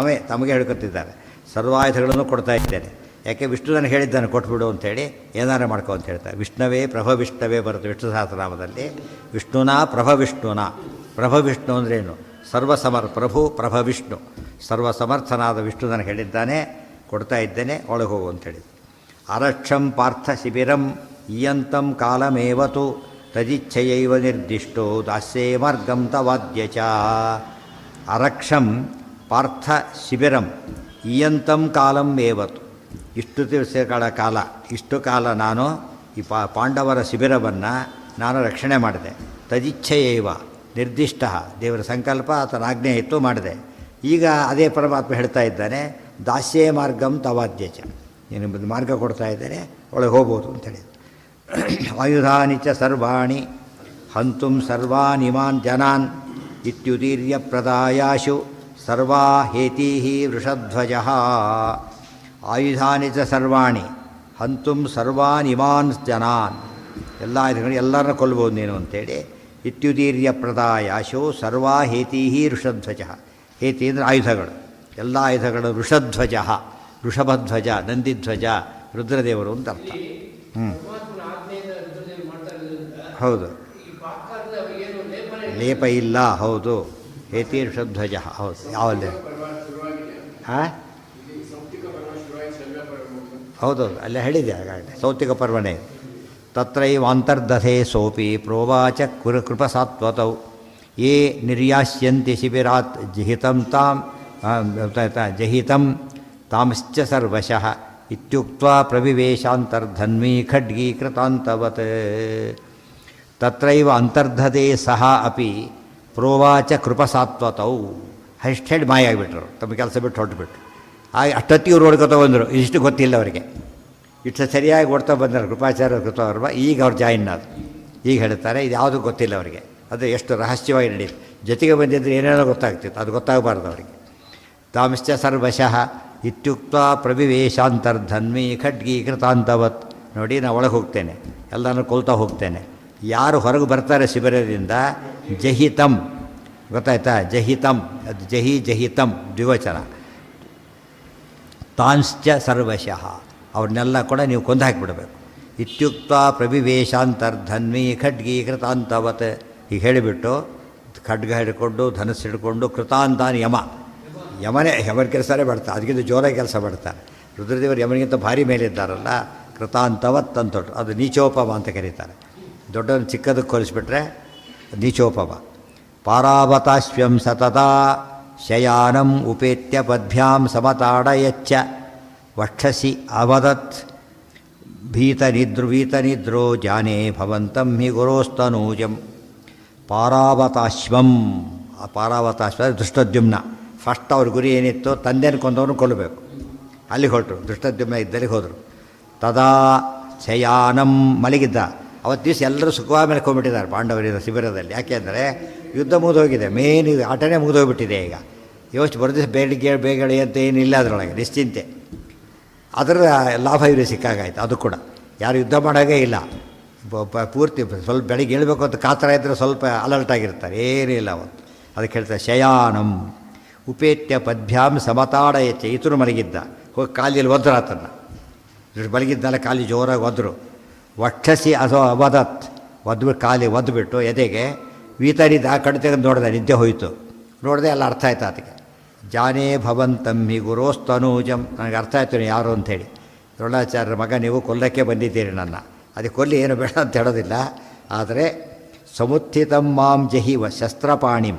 ತಮಗೆ ಹೇಳ್ಕೊತಿದ್ದಾರೆ, ಸರ್ವಾಯುಧಗಳನ್ನು ಕೊಡ್ತಾ ಇದ್ದೇನೆ. ಯಾಕೆ ವಿಷ್ಣು ನನಗೆ ಹೇಳಿದ್ದಾನೆ ಕೊಟ್ಬಿಡು ಅಂಥೇಳಿ, ಏನಾರು ಮಾಡ್ಕೊ ಅಂತ ಹೇಳ್ತಾರೆ. ವಿಷ್ಣುವೇ ಪ್ರಭವಿಷ್ಣವೇ ಬರುತ್ತೆ ವಿಷ್ಣು ಸಹಸ್ರನಾಮದಲ್ಲಿ. ವಿಷ್ಣುನಾ ಪ್ರಭವಿಷ್ಣುನಾ, ಪ್ರಭವಿಷ್ಣು ಅಂದ್ರೇನು, ಪ್ರಭು ಪ್ರಭವಿಷ್ಣು, ಸರ್ವಸಮರ್ಥನಾದ ವಿಷ್ಣು ನನಗೆ ಹೇಳಿದ್ದಾನೆ, ಕೊಡ್ತಾ ಇದ್ದೇನೆ, ಒಳಗೆ ಹೋಗು ಅಂತೇಳಿ. ಅರಕ್ಷಂ ಪಾರ್ಥ ಶಿಬಿರಂ ಇಯಂತಂ ಕಾಲಮೇವತು ತದಿಚ್ಛಯೈವ ನಿರ್ದಿಷ್ಟೋ ದಾಸ್ಯೇ ಮಾರ್ಗಂ ತವಾದ್ಯ ಚ. ಅರಕ್ಷಂ ಪಾರ್ಥ ಶಿಬಿರಂ ಇಯಂತಂ ಕಾಲಂ ಏವತು, ಇಷ್ಟು ದಿವಸಗಳ ಕಾಲ, ಇಷ್ಟು ಕಾಲ ನಾನು ಈ ಪಾಂಡವರ ಶಿಬಿರವನ್ನು ನಾನು ರಕ್ಷಣೆ ಮಾಡಿದೆ. ತದಿಚ್ಛೆಯೈವ ನಿರ್ದಿಷ್ಟ, ದೇವರ ಸಂಕಲ್ಪ ಆತನ ಆಜ್ಞೆ ಇತ್ತು ಮಾಡಿದೆ. ಈಗ ಅದೇ ಪರಮಾತ್ಮ ಹೇಳ್ತಾ ಇದ್ದಾನೆ, ದಾಸ್ಯೇ ಮಾರ್ಗಂ ತವಾದ್ಯ ಚ, ನೀನು ಮಾರ್ಗ ಕೊಡ್ತಾ ಇದ್ದೇನೆ, ಒಳಗೆ ಹೋಗ್ಬೋದು ಅಂತೇಳಿ. ಆಯುಧಾನಿ ಚ ಸರ್ವಾಣಿ ಹಂತುಂ ಸರ್ವಾನಿಮಾನ್ ಜನಾನ್ ಇತ್ಯುದೀರ್ಯ ಪ್ರದಾಯಾಶು ಸರ್ವಾ ಹೇತೀಹಿ ವೃಷಧ್ವಜಃ. ಆಯುಧಾನಿ ಚ ಸರ್ವಾಣಿ ಹಂತುಂ ಸರ್ವಾನಿಮಾನ್ ಜನಾನ್, ಎಲ್ಲ ಆಯುಧಗಳು ಎಲ್ಲರನ್ನ ಕೊಲ್ಬೋದು ನೀನು ಅಂತೇಳಿ. ಇತ್ಯುದೀರ್ಯ ಪ್ರದಾಯಾಶು ಸರ್ವಾ ಹೇತೀಹಿ ವೃಷಧ್ವಜ, ಹೇತಿ ಅಂದರೆ ಆಯುಧಗಳು, ಎಲ್ಲ ಆಯುಧಗಳು. ವೃಷಧ್ವಜ, ವೃಷಭಧ್ವಜ, ನಂದಿಧ್ವಜ, ರುದ್ರದೇವರು ಅಂತ ಅರ್ಥ. ಹೌದು, ಲೇಪ ಇಲ್ಲ, ಹೌದು. ಹೇತಿ ವೃಷಧ್ವಜ, ಹೌದು. ಯಾವಲ್ಲೇ ಹಾಂ ಹೌದೌದು, ಅಲ್ಲೇ ಹೇಳಿದೆ ಹಾಗಾಗಲೇ, ಸೌತಿಕ ಪರ್ವಣೆ. ತತ್ರೈವಾಂತರ್ದಧೆ ಸೋಪಿ ಪ್ರೋವಾಚ ಕೃಪಸಾತ್ವತೌ ಯೇ ನಿರ್ಯಾಸ್ಯಂತಿ ಶಿಬಿರಾತ್ ಜಹಿತಂ ತಾಂಶ್ಚ ಸರ್ವಶಃ ಇತ್ಯುಕ್ತ್ವಾ ಪ್ರವಿವೇಶಾಂತರ್ಧನ್ವೀ ಖಡ್ಗೀಕೃತಾಂತವತ್. ತತ್ರೈವ ಅಂತರ್ಧದೆ ಸಹ ಅಪಿ ಪ್ರೋವಾಚ ಕೃಪಸಾತ್ವತೌ. ಅಷ್ಟು ಹೇಳಿ ಮಾಯ ಆಗಿಬಿಟ್ರು, ತಮ್ಮ ಕೆಲಸ ಬಿಟ್ಟು ಹೊರಟುಬಿಟ್ರು. ಹಾಗೆ ಅಷ್ಟೊತ್ತಿಗೆ ಇವ್ರು ಓಡ್ಕೊತ ಬಂದರು, ಇಷ್ಟು ಗೊತ್ತಿಲ್ಲ ಅವರಿಗೆ. ಇಷ್ಟು ಸರಿಯಾಗಿ ಓಡ್ತಾ ಬಂದರು ಕೃಪಾಚಾರ್ಯ ಕೃತವರ್ಮ. ಈಗ ಅವ್ರು ಜಾಯಿನ್ ಆದರು, ಈಗ ಹೇಳ್ತಾರೆ, ಇದು ಯಾವುದೂ ಗೊತ್ತಿಲ್ಲ ಅವರಿಗೆ. ಅದು ಎಷ್ಟು ರಹಸ್ಯವಾಗಿ ನಡೆಯಿತು. ಜೊತೆಗೆ ಬಂದಿದ್ದರೆ ಏನೇನೋ ಗೊತ್ತಾಗ್ತಿತ್ತು, ಅದು ಗೊತ್ತಾಗಬಾರ್ದು ಅವರಿಗೆ. ತಾಂಶ್ಚ ಸರ್ವಶಃ ಇತ್ಯುಕ್ತ ಪ್ರವಿವೇಶಾಂತರ್ಧನ್ವಿ ಖಡ್ಗೀಕೃತಾಂತವತ್. ನೋಡಿ, ನಾನು ಒಳಗೆ ಹೋಗ್ತೇನೆ, ಎಲ್ಲನೂ ಕೊಲ್ತಾ ಹೋಗ್ತೇನೆ. ಯಾರು ಹೊರಗೆ ಬರ್ತಾರೆ ಶಿಬಿರದಿಂದ, ಜಹಿತಂ, ಗೊತ್ತಾಯ್ತಾ, ಜಹಿತಂ, ಅದು ಜಹಿತಂ ದ್ವಿವಚನ. ತಾಂಶ್ಚ ಸರ್ವಶಃ, ಅವ್ರನ್ನೆಲ್ಲ ಕೂಡ ನೀವು ಕೊಂದು ಹಾಕಿಬಿಡಬೇಕು. ಇತ್ಯುಕ್ತ ಪ್ರವಿವೇಶಾಂತರ್ಧನ್ವಿ ಖಡ್ಗೀಕೃತಾಂತವತ್. ಈಗ ಹೇಳಿಬಿಟ್ಟು ಖಡ್ಗ ಹಿಡ್ಕೊಂಡು ಧನಸ್ಸು ಹಿಡ್ಕೊಂಡು ಕೃತಾಂತಾನ ಯಮನೇ ಯಮನ ಕೆಲಸನೇ ಮಾಡ್ತಾರೆ, ಅದಕ್ಕಿಂತ ಜೋರಾಗಿ ಕೆಲಸ ಮಾಡ್ತಾರೆ. ರುದ್ರದೇವರು ಯಮನಿಗಿಂತ ಭಾರಿ ಮೇಲಿದ್ದಾರಲ್ಲ, ಕೃತಾಂತವತ್ ಅಂತೊಟ್ಟು ಅದು ನೀಚೋಪಮ ಅಂತ ಕರೀತಾರೆ. ದೊಡ್ಡವನು ಚಿಕ್ಕದಕ್ಕೆ ಹೋಲಿಸ್ಬಿಟ್ರೆ ನೀಚೋಪಮ. ಪಾರಾವತಾಶ್ವ್ಯಂ ಸತತಾ ಶಯಾನಂ ಉಪೇತ್ಯ ಪದ್ಭ್ಯಾಂ ಸಮತಾಡಯಚ್ಚ ವಕ್ಷಸಿ ಅವದತ್ ಭೀತನಿದ್ರೋ ಜಾನೇ ಭವಂತಂ ಹಿ ಗುರೋಸ್ತನೂಜಂ. ಪಾರಾವತಾಶ್ವಂ, ಆ ಪಾರಾವತಾಶ್ವ ದೃಷ್ಟದ್ಯುಮ್ನ. ಫಸ್ಟ್ ಅವ್ರ ಗುರಿ ಏನಿತ್ತು, ತಂದೆನ ಕೊಂದವನು ಕೊಲ್ಲಬೇಕು. ಅಲ್ಲಿಗೆ ಹೊರಟರು, ದೃಷ್ಟದ್ಯುಮ್ನ ಇದ್ದಲ್ಲಿಗೆ ಹೋದರು. ತದಾ ಶಯಾನಂ, ಮಲಗಿದ್ದ. ಅವತ್ತು ದಿವಸ ಎಲ್ಲರೂ ಸುಖವಾಗಿ ಮಲ್ಕೊಂಡ್ಬಿಟ್ಟಿದ್ದಾರೆ ಪಾಂಡವರಿರೋ ಶಿಬಿರದಲ್ಲಿ. ಯಾಕೆಂದರೆ ಯುದ್ಧ ಮುಗಿದೋಗಿದೆ, ಮೇನ್ ಇದು ಆಟನೇ ಮುಗಿದೋಗ್ಬಿಟ್ಟಿದೆ. ಈಗ ಯೋಚನೆ ಬರೋ ದಿವಸ ಬೇಗ ಅಂತ ಏನಿಲ್ಲ ಅದರೊಳಗೆ, ನಿಶ್ಚಿಂತೆ. ಅದರ ಲಾಭ ಇವರಿಗೆ ಸಿಕ್ಕಾಗಾಯ್ತು. ಅದು ಕೂಡ ಯಾರು ಯುದ್ಧ ಮಾಡೋಂಗೇ ಇಲ್ಲ, ಪೂರ್ತಿ ಸ್ವಲ್ಪ ಬೆಳಿಗ್ಗೆ ಹೇಳ್ಬೇಕು ಅಂತ ಕಾತರ ಇದ್ದರೆ ಸ್ವಲ್ಪ ಅಲರ್ಟ್ ಆಗಿರ್ತಾರೆ, ಏನಿಲ್ಲ ಅವತ್ತು. ಅದಕ್ಕೆ ಹೇಳ್ತಾರೆ ಶಯಾನಂ ಉಪೇತ್ಯ ಪದ್ಭ್ಯಾಂ ಸಮತಾಡಯಚ್ಚ. ಈತನು ಮಲಗಿದ್ದ, ಹೋಗಿ ಕಾಲಿಯಲ್ಲಿ ಒದ್ರು ಆತನ್ನು. ಮಲಗಿದ್ದಲ್ಲ, ಕಾಲಿ ಜೋರಾಗಿ ಒದ್ರು. ವಕ್ಷಸಿ ಅಥವಾ ಅವದತ್, ಒದ್ಬಿಟ್ಟು ಕಾಲಿ ಒದ್ದುಬಿಟ್ಟು ಎದೆಗೆ ವೀತರಿದ್ದ. ಆ ಕಡೆ ತೆಗೆದು ನೋಡಿದೆ, ನಿದ್ದೆ ಹೋಯಿತು. ನೋಡಿದೆ, ಎಲ್ಲ ಅರ್ಥ ಆಯ್ತು ಅದಕ್ಕೆ. ಜಾನೇ ಭವಂತಮ್ಮಿ ಗುರೋಸ್ತನೂಜಂ. ನನಗೆ ಅರ್ಥ ಆಯ್ತು ಯಾರು ಅಂಥೇಳಿ. ದ್ರೋಣಾಚಾರ್ಯರ ಮಗ, ನೀವು ಕೊಲ್ಲಕ್ಕೆ ಬಂದಿದ್ದೀರಿ ನನ್ನ. ಅದಕ್ಕೆ ಕೊಲ್ಲಿ ಏನು ಬೇಡ ಅಂತ ಹೇಳೋದಿಲ್ಲ. ಆದರೆ ಸಮುತ್ಥಿತಂ ಮಾಂ ಜಹಿವ ಶಸ್ತ್ರಪಾಣಿಂ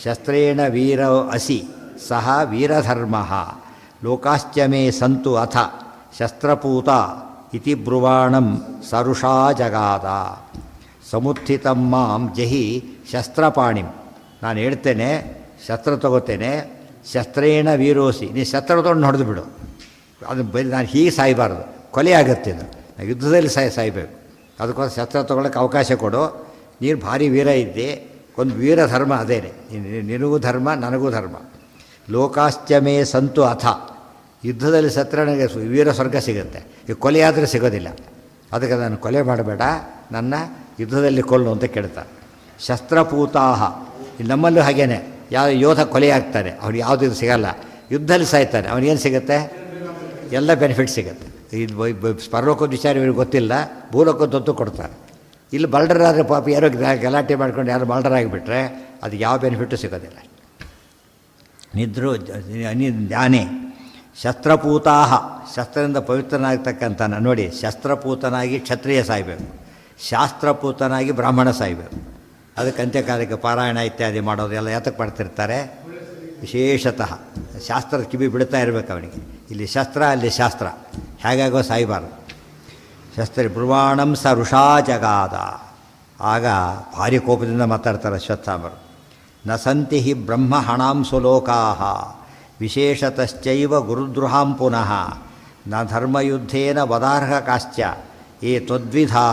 ಶಸ್ತ್ರೇಣ ವೀರ ಅಸಿ ಸಹ ವೀರಧರ್ಮ ಲೋಕಾಶ್ಚ ಮೇ ಸಂತು ಅಥ ಶಸ್ತ್ರಪೂತ ಇತಿ ಬ್ರುವಾಣಂ ಸರುಷಾ ಜಗಾದ. ಸಮುತ್ಥಿತಂ ಮಾಂ ಜಹಿ ಶಸ್ತ್ರಪಾಣಿಂ, ನಾನು ಹೇಳ್ತೇನೆ ಶಸ್ತ್ರ ತಗೋತೇನೆ. ಶಸ್ತ್ರೇಣ ವೀರೋಸಿ, ನೀನು ಶಸ್ತ್ರ ತೊಗೊಂಡು ಹೊಡೆದು ಬಿಡು. ಅದು ಬರೀ ನಾನು ಹೀಗೆ ಸಾಯಬಾರ್ದು, ಕೊಲೆ ಆಗುತ್ತೆ. ಇದು ಯುದ್ಧದಲ್ಲಿ ಸಾಯಬೇಕು. ಅದಕ್ಕೋಸ್ಕರ ಶಸ್ತ್ರ ತೊಗೊಳಕ್ಕೆ ಅವಕಾಶ ಕೊಡು. ನೀನು ಭಾರಿ ವೀರ ಇದ್ದೆ, ಒಂದು ವೀರ ಧರ್ಮ ಅದೇನೆ. ನಿನಗೂ ಧರ್ಮ, ನನಗೂ ಧರ್ಮ. ಲೋಕಾಶ್ಚ ಮೇ ಸಂತು ಅಥ, ಯುದ್ಧದಲ್ಲಿ ಸತ್ರ ನನಗೆ ವೀರ ಸ್ವರ್ಗ ಸಿಗುತ್ತೆ. ಈ ಕೊಲೆ ಆದರೆ ಸಿಗೋದಿಲ್ಲ. ಅದಕ್ಕೆ ನಾನು ಕೊಲೆ ಮಾಡಬೇಡ, ನನ್ನ ಯುದ್ಧದಲ್ಲಿ ಕೊಲ್ಲು ಅಂತ ಕೇಳ್ತಾರೆ. ಶಸ್ತ್ರಪೂತಾಹ, ಇಲ್ಲಿ ನಮ್ಮಲ್ಲೂ ಹಾಗೇನೆ. ಯಾವ ಯೋಧ ಕೊಲೆ ಆಗ್ತಾನೆ, ಅವ್ನಿಗೆ ಯಾವುದೂ ಇದು ಸಿಗಲ್ಲ. ಯುದ್ಧದಲ್ಲಿ ಸಾಯ್ತಾನೆ, ಅವನಿಗೇನು ಸಿಗುತ್ತೆ? ಎಲ್ಲ ಬೆನಿಫಿಟ್ ಸಿಗುತ್ತೆ. ಇದು ಪರಲೋಕದ ವಿಚಾರ ಇವ್ರಿಗೆ ಗೊತ್ತಿಲ್ಲ, ಭೂಲೋಕದಂತೂ ಕೊಡ್ತಾರೆ. ಇಲ್ಲಿ ಬಲ್ಡರಾದರೆ ಪಾಪ ಯಾರೋ ಗಲಾಟೆ ಮಾಡ್ಕೊಂಡು ಯಾರು ಬಲ್ಡರಾಗಿಬಿಟ್ರೆ ಅದಕ್ಕೆ ಯಾವ ಬೆನಿಫಿಟ್ಟು ಸಿಗೋದಿಲ್ಲ. ಜ್ಞಾನೇ ಶಸ್ತ್ರಪೂತಾಹ, ಶಸ್ತ್ರದಿಂದ ಪವಿತ್ರನಾಗ್ತಕ್ಕಂಥ. ನೋಡಿ, ಶಸ್ತ್ರಪೂತನಾಗಿ ಕ್ಷತ್ರಿಯ ಸಾಯಬೇಕು, ಶಾಸ್ತ್ರಪೂತನಾಗಿ ಬ್ರಾಹ್ಮಣ ಸಾಯಬೇಕು. ಅದಕ್ಕೆ ಅಂತ್ಯಕಾಲಕ್ಕೆ ಪಾರಾಯಣ ಇತ್ಯಾದಿ ಮಾಡೋದು ಎಲ್ಲ ಯಾತಕ್ಕೆ ಮಾಡ್ತಿರ್ತಾರೆ? ವಿಶೇಷತಃ ಶಾಸ್ತ್ರದ ಕಿವಿ ಬಿಡ್ತಾ ಇರಬೇಕು ಅವನಿಗೆ. ಇಲ್ಲಿ ಶಸ್ತ್ರ, ಅಲ್ಲಿ ಶಾಸ್ತ್ರ, ಹೇಗಾಗೋ ಸಾಯಬಾರ್ದು. ಶಸ್ತ್ರ ಬ್ರುವಾಣಂ ಸ ಋಷಾ ಜಗಾದ. ಆಗ ಭಾರಿ ಕೋಪದಿಂದ ಮಾತಾಡ್ತಾರೆ ಅಶ್ವತ್ಥಾಮರು. ನ ಸಂತಿ ಹಿ ಬ್ರಹ್ಮ ಹಣಾಂಸು ಲೋಕಾ ವಿಶೇಷತಶ್ಚೈವ ಗುರುದ್ರುಹಾಂ ಪುನಃ ನ ಧರ್ಮಯುದ್ಧೇನ ವದಾರ್ಹ ಕಾಶ್ಚ ಏ ತ್ವದ್ವಿಧಾ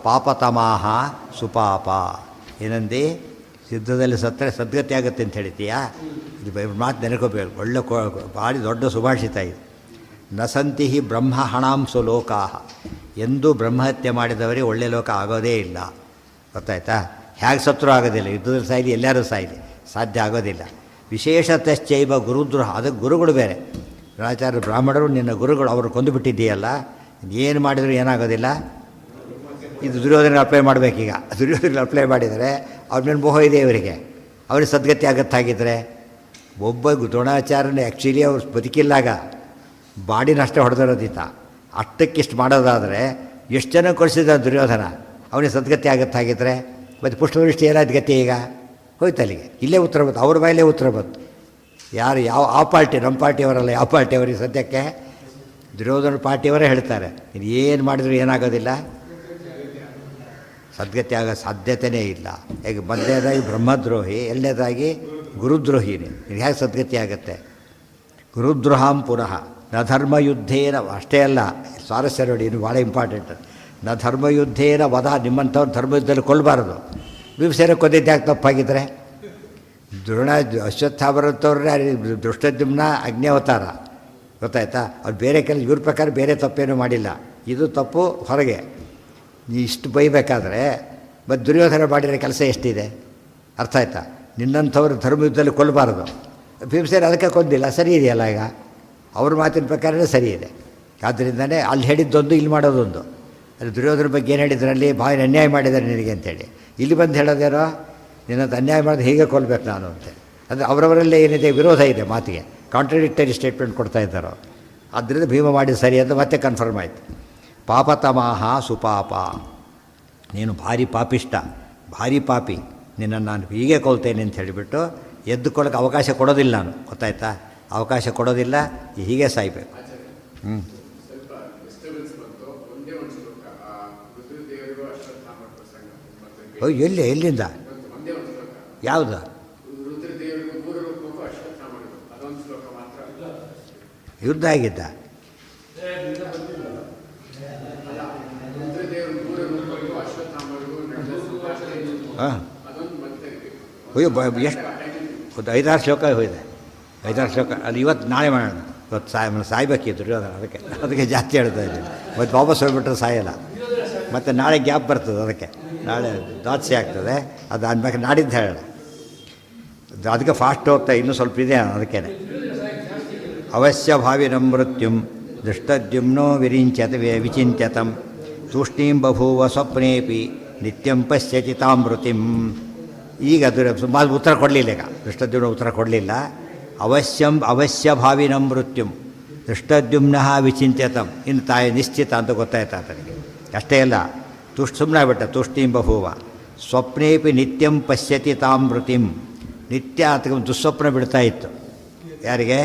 ಪಾಪತಮಾಹ ಸುಪಾಪ. ಏನಂದು ಯುದ್ಧದಲ್ಲಿ ಸತ್ತರೆ ಸದ್ಗತಿ ಆಗುತ್ತೆ ಅಂತ ಹೇಳ್ತೀಯಾ? ಇದು ಮಾತು ನೆನಕೋಬೇಕು. ಒಳ್ಳೆ ಭಾರಿ ದೊಡ್ಡ ಸುಭಾಷಿತ ಇದು. ನ ಸಂತಿ ಹಿ ಬ್ರಹ್ಮ ಹಣಾಂಸು ಲೋಕಾ, ಎಂದೂ ಬ್ರಹ್ಮಹತ್ಯೆ ಮಾಡಿದವರಿಗೆ ಒಳ್ಳೆ ಲೋಕ ಆಗೋದೇ ಇಲ್ಲ. ಗೊತ್ತಾಯ್ತಾ? ಹೇಗೆ ಸತ್ರು ಆಗೋದಿಲ್ಲ, ಯುದ್ಧದಲ್ಲಿ ಸಾಯಲಿ, ಎಲ್ಲರೂ ಸಾಯಲಿ, ಸಾಧ್ಯ ಆಗೋದಿಲ್ಲ. ವಿಶೇಷತಶ್ಚೈವ ಗುರುದ್ರೋಹ, ಅದಕ್ಕೆ ಗುರುಗಳು ಬೇರೆ. ಆಚಾರ್ಯ ಬ್ರಾಹ್ಮಣರು ನಿನ್ನ ಗುರುಗಳು, ಅವರು ಕೊಂದು ಬಿಟ್ಟಿದ್ದೀಯಲ್ಲ, ಏನು ಮಾಡಿದರೂ ಏನಾಗೋದಿಲ್ಲ. ಇದು ದುರ್ಯೋಧನ ಅಪ್ಲೈ ಮಾಡಬೇಕೀಗ. ದುರ್ಯೋಧನ ಅಪ್ಲೈ ಮಾಡಿದರೆ ಅವ್ರ ಮೇಲೆ ಮೋಹ ಇದೆ ಇವರಿಗೆ, ಅವ್ರಿಗೆ ಸದ್ಗತಿ ಆಗತ್ತಾಗಿದ್ದರೆ. ಒಬ್ಬ ದ್ರೋಣಾಚಾರ್ಯನ ಆ್ಯಕ್ಚುಲಿ ಅವ್ರು ಬದುಕಿಲ್ಲಾಗ ಬಾಡಿನಷ್ಟೇ ಹೊಡೆದಿರೋದಿತ್ತ. ಅಷ್ಟಕ್ಕಿಷ್ಟು ಮಾಡೋದಾದರೆ ಎಷ್ಟು ಜನ ಕೊಡಿಸಿದ ದುರ್ಯೋಧನ, ಅವನಿಗೆ ಸದ್ಗತಿ ಆಗತ್ತಾಗಿದ್ದರೆ. ಮತ್ತು ಪುಷ್ಪವೃಷ್ಟಿ ಏನಾದ ಗತಿ ಈಗ ಹೋಯ್ತು ಅಲ್ಲಿಗೆ. ಇಲ್ಲೇ ಉತ್ತರ ಬಂತು, ಅವ್ರ ಬಾಯಲ್ಲೇ ಉತ್ತರ ಬಂತು. ಯಾರು ಯಾವ ಆ ಪಾರ್ಟಿ, ನಮ್ಮ ಪಾರ್ಟಿಯವರಲ್ಲ, ಯಾವ ಪಾರ್ಟಿಯವರಿಗೆ ಸದ್ಯಕ್ಕೆ ದುರ್ಯೋಧನ ಪಾರ್ಟಿಯವರೇ ಹೇಳ್ತಾರೆ, ಇದು ಏನು ಮಾಡಿದ್ರು ಏನಾಗೋದಿಲ್ಲ, ಸದ್ಗತಿ ಆಗೋ ಸಾಧ್ಯತೆಯೇ ಇಲ್ಲ. ಈಗ ಮೊದಲನೇದಾಗಿ ಬ್ರಹ್ಮದ್ರೋಹಿ, ಎರಡನೇದಾಗಿ ಗುರುದ್ರೋಹಿನೇ. ಇದು ಹೇಗೆ ಸದ್ಗತಿ ಆಗುತ್ತೆ? ಗುರುದ್ರೋಹಾಂ ಪುನಃ ನ ಧರ್ಮಯುದ್ಧೇನ. ಅಷ್ಟೇ ಅಲ್ಲ, ಸ್ವಾರಸ್ಯ ನೋಡಿ, ಇದು ಭಾಳ ಇಂಪಾರ್ಟೆಂಟ್. ನ ಧರ್ಮಯುದ್ಧೇನ ವಧ, ನಿಮ್ಮಂಥವ್ರು ಧರ್ಮಯುದ್ಧದಲ್ಲಿ ಕೊಲ್ಲಬಾರದು. ಭೀಮಸೇನ ಕೊಂದಿದ್ದೆ ಯಾಕೆ ತಪ್ಪಾಗಿದ್ದರೆ? ಅಶ್ವತ್ಥಾಮರಂಥವ್ರನ್ನೇ ದೃಷ್ಟದ್ಯುಮ್ನ ಅಗ್ನಿಯವತಾರ, ಗೊತ್ತಾಯ್ತಾ? ಅವ್ರು ಬೇರೆ ಕೆಲಸ, ಇವ್ರ ಪ್ರಕಾರ ಬೇರೆ ತಪ್ಪೇನೂ ಮಾಡಿಲ್ಲ. ಇದು ತಪ್ಪು ಹೊರಗೆ. ನೀ ಇಷ್ಟು ಬೈಬೇಕಾದ್ರೆ ಮತ್ತು ದುರ್ಯೋಧನ ಮಾಡಿರೋ ಕೆಲಸ ಎಷ್ಟಿದೆ, ಅರ್ಥ ಆಯ್ತಾ? ನಿನ್ನಂಥವ್ರು ಧರ್ಮಯುದ್ಧದಲ್ಲಿ ಕೊಲ್ಲಬಾರದು. ಭೀಮಸೇನ ಅದಕ್ಕೆ ಕೊಂದಿಲ್ಲ, ಸರಿ ಇದೆಯಲ್ಲ. ಈಗ ಅವ್ರ ಮಾತಿನ ಪ್ರಕಾರವೇ ಸರಿ ಇದೆ. ಆದ್ದರಿಂದನೇ ಅಲ್ಲಿ ಹೇಳಿದ್ದೊಂದು, ಇಲ್ಲಿ ಮಾಡೋದೊಂದು. ಅಲ್ಲಿ ದುರ್ಯೋಧನ ಬಗ್ಗೆ ಏನು ಹೇಳಿದ್ರಲ್ಲಿ, ಭಾಳ ಅನ್ಯಾಯ ಮಾಡಿದ್ದಾರೆ ನಿನಗೆ ಅಂತೇಳಿ. ಇಲ್ಲಿ ಬಂದು ಹೇಳೋದೇನೋ, ನಿನ್ನದು ಅನ್ಯಾಯ ಮಾಡೋದು ಹೀಗೆ ಕೊಲ್ಲಬೇಕು ನಾನು ಅಂತೇಳಿ. ಅಂದರೆ ಅವರವರಲ್ಲೇ ಏನಿದೆ, ವಿರೋಧ ಇದೆ ಮಾತಿಗೆ, ಕಾಂಟ್ರಡಿಕ್ಟರಿ ಸ್ಟೇಟ್ಮೆಂಟ್ ಕೊಡ್ತಾ ಇದ್ದಾರೋ. ಆದ್ದರಿಂದ ಭೀಮ ಮಾಡಿದ ಸರಿ ಅಂತ ಮತ್ತೆ ಕನ್ಫರ್ಮ್ ಆಯಿತು. ಪಾಪತಮಾಹ ಸುಪಾಪ, ನೀನು ಭಾರಿ ಪಾಪಿಷ್ಟ, ಭಾರಿ ಪಾಪಿ, ನಿನ್ನನ್ನು ನಾನು ಹೀಗೆ ಕೊಲ್ತೇನೆ ಅಂತ ಹೇಳಿಬಿಟ್ಟು ಎದ್ದುಕೊಳ್ಳೋಕೆ ಅವಕಾಶ ಕೊಡೋದಿಲ್ಲ ನಾನು, ಗೊತ್ತಾಯ್ತಾ? ಅವಕಾಶ ಕೊಡೋದಿಲ್ಲ, ಹೀಗೆ ಸಾಯ್ಬೇಕು. ಎಲ್ಲಿಂದ ಯಾವುದು ಯುದ್ಧ ಆಗಿದ್ದ? ಹಾಂ, ಅಯ್ಯೋ ಎಷ್ಟು ಒಂದು 5-6 ಶ್ಲೋಕ ಹೋಗಿದೆ, 5-6 ಶ್ಲೋಕ. ಅದು ಇವತ್ತು ನಾಳೆ ಮಾಡೋಣ. ಇವತ್ತು ಸಾಯ್ಬೇಕಿದ್ರು ಅದಕ್ಕೆ ಜಾಸ್ತಿ ಹೇಳ್ತಾ ಇದ್ದೀನಿ. ಮತ್ತು ವಾಪಸ್ ಹೋಗ್ಬಿಟ್ರೆ ಸಾಯಲ್ಲ, ಮತ್ತು ನಾಳೆ ಗ್ಯಾಪ್ ಬರ್ತದೆ, ಅದಕ್ಕೆ ನಾಳೆ ದಾಸ್ತಿ ಆಗ್ತದೆ. ಅದು ಆದ್ಮೇಲೆ ನಾಡಿದ್ದು ಹೇಳೋಣ. ಅದಕ್ಕೆ ಫಾಸ್ಟ್ ಹೋಗ್ತಾ ಇನ್ನೂ ಸ್ವಲ್ಪ ಇದೆ ಅದಕ್ಕೇ. ಅವಶ್ಯ ಭಾವಿನಂ ಮೃತ್ಯುಂ ದೃಷ್ಟದ್ಯುಮ್ನೋ ವಿಚಿಂತ್ಯತಂ ತೂಷ್ಣೀಂ ಬಭೂವ ಸ್ವಪ್ನೇಪಿ ನಿತ್ಯಂ ಪಶ್ಯತಿ ತಾಮೃತಿಂ. ಈಗ ಅದು ಸುಮಾರು ಉತ್ತರ ಕೊಡಲಿಲ್ಲ. ಈಗ ದೃಷ್ಟದ್ಯುಮ್ನ ಉತ್ತರ ಕೊಡಲಿಲ್ಲ. ಅವಶ್ಯ ಭಾವಿನಂ ಮೃತ್ಯುಂ ದೃಷ್ಟದ್ಯುಮ್ನಃ ವಿಚಿಂತ್ಯತಂ, ಇನ್ನು ತಾಯಿ ನಿಶ್ಚಿತ ಅಂತ ಗೊತ್ತಾಯ್ತು ಆತನಿಗೆ. ಅಷ್ಟೇ ಅಲ್ಲ, ಸುಮ್ಮನೆ ಬಿಟ್ಟ ತೂಷ್ಣೀಂ ಬಭೂವ ಸ್ವಪ್ನೇಪಿ ನಿತ್ಯಂ ಪಶ್ಯತಿ ತಾಮೃತಿಂ. ನಿತ್ಯ ಆತಗೆ ದುಸ್ವಪ್ನ ಬಿಡ್ತಾ ಇತ್ತು. ಯಾರಿಗೆ?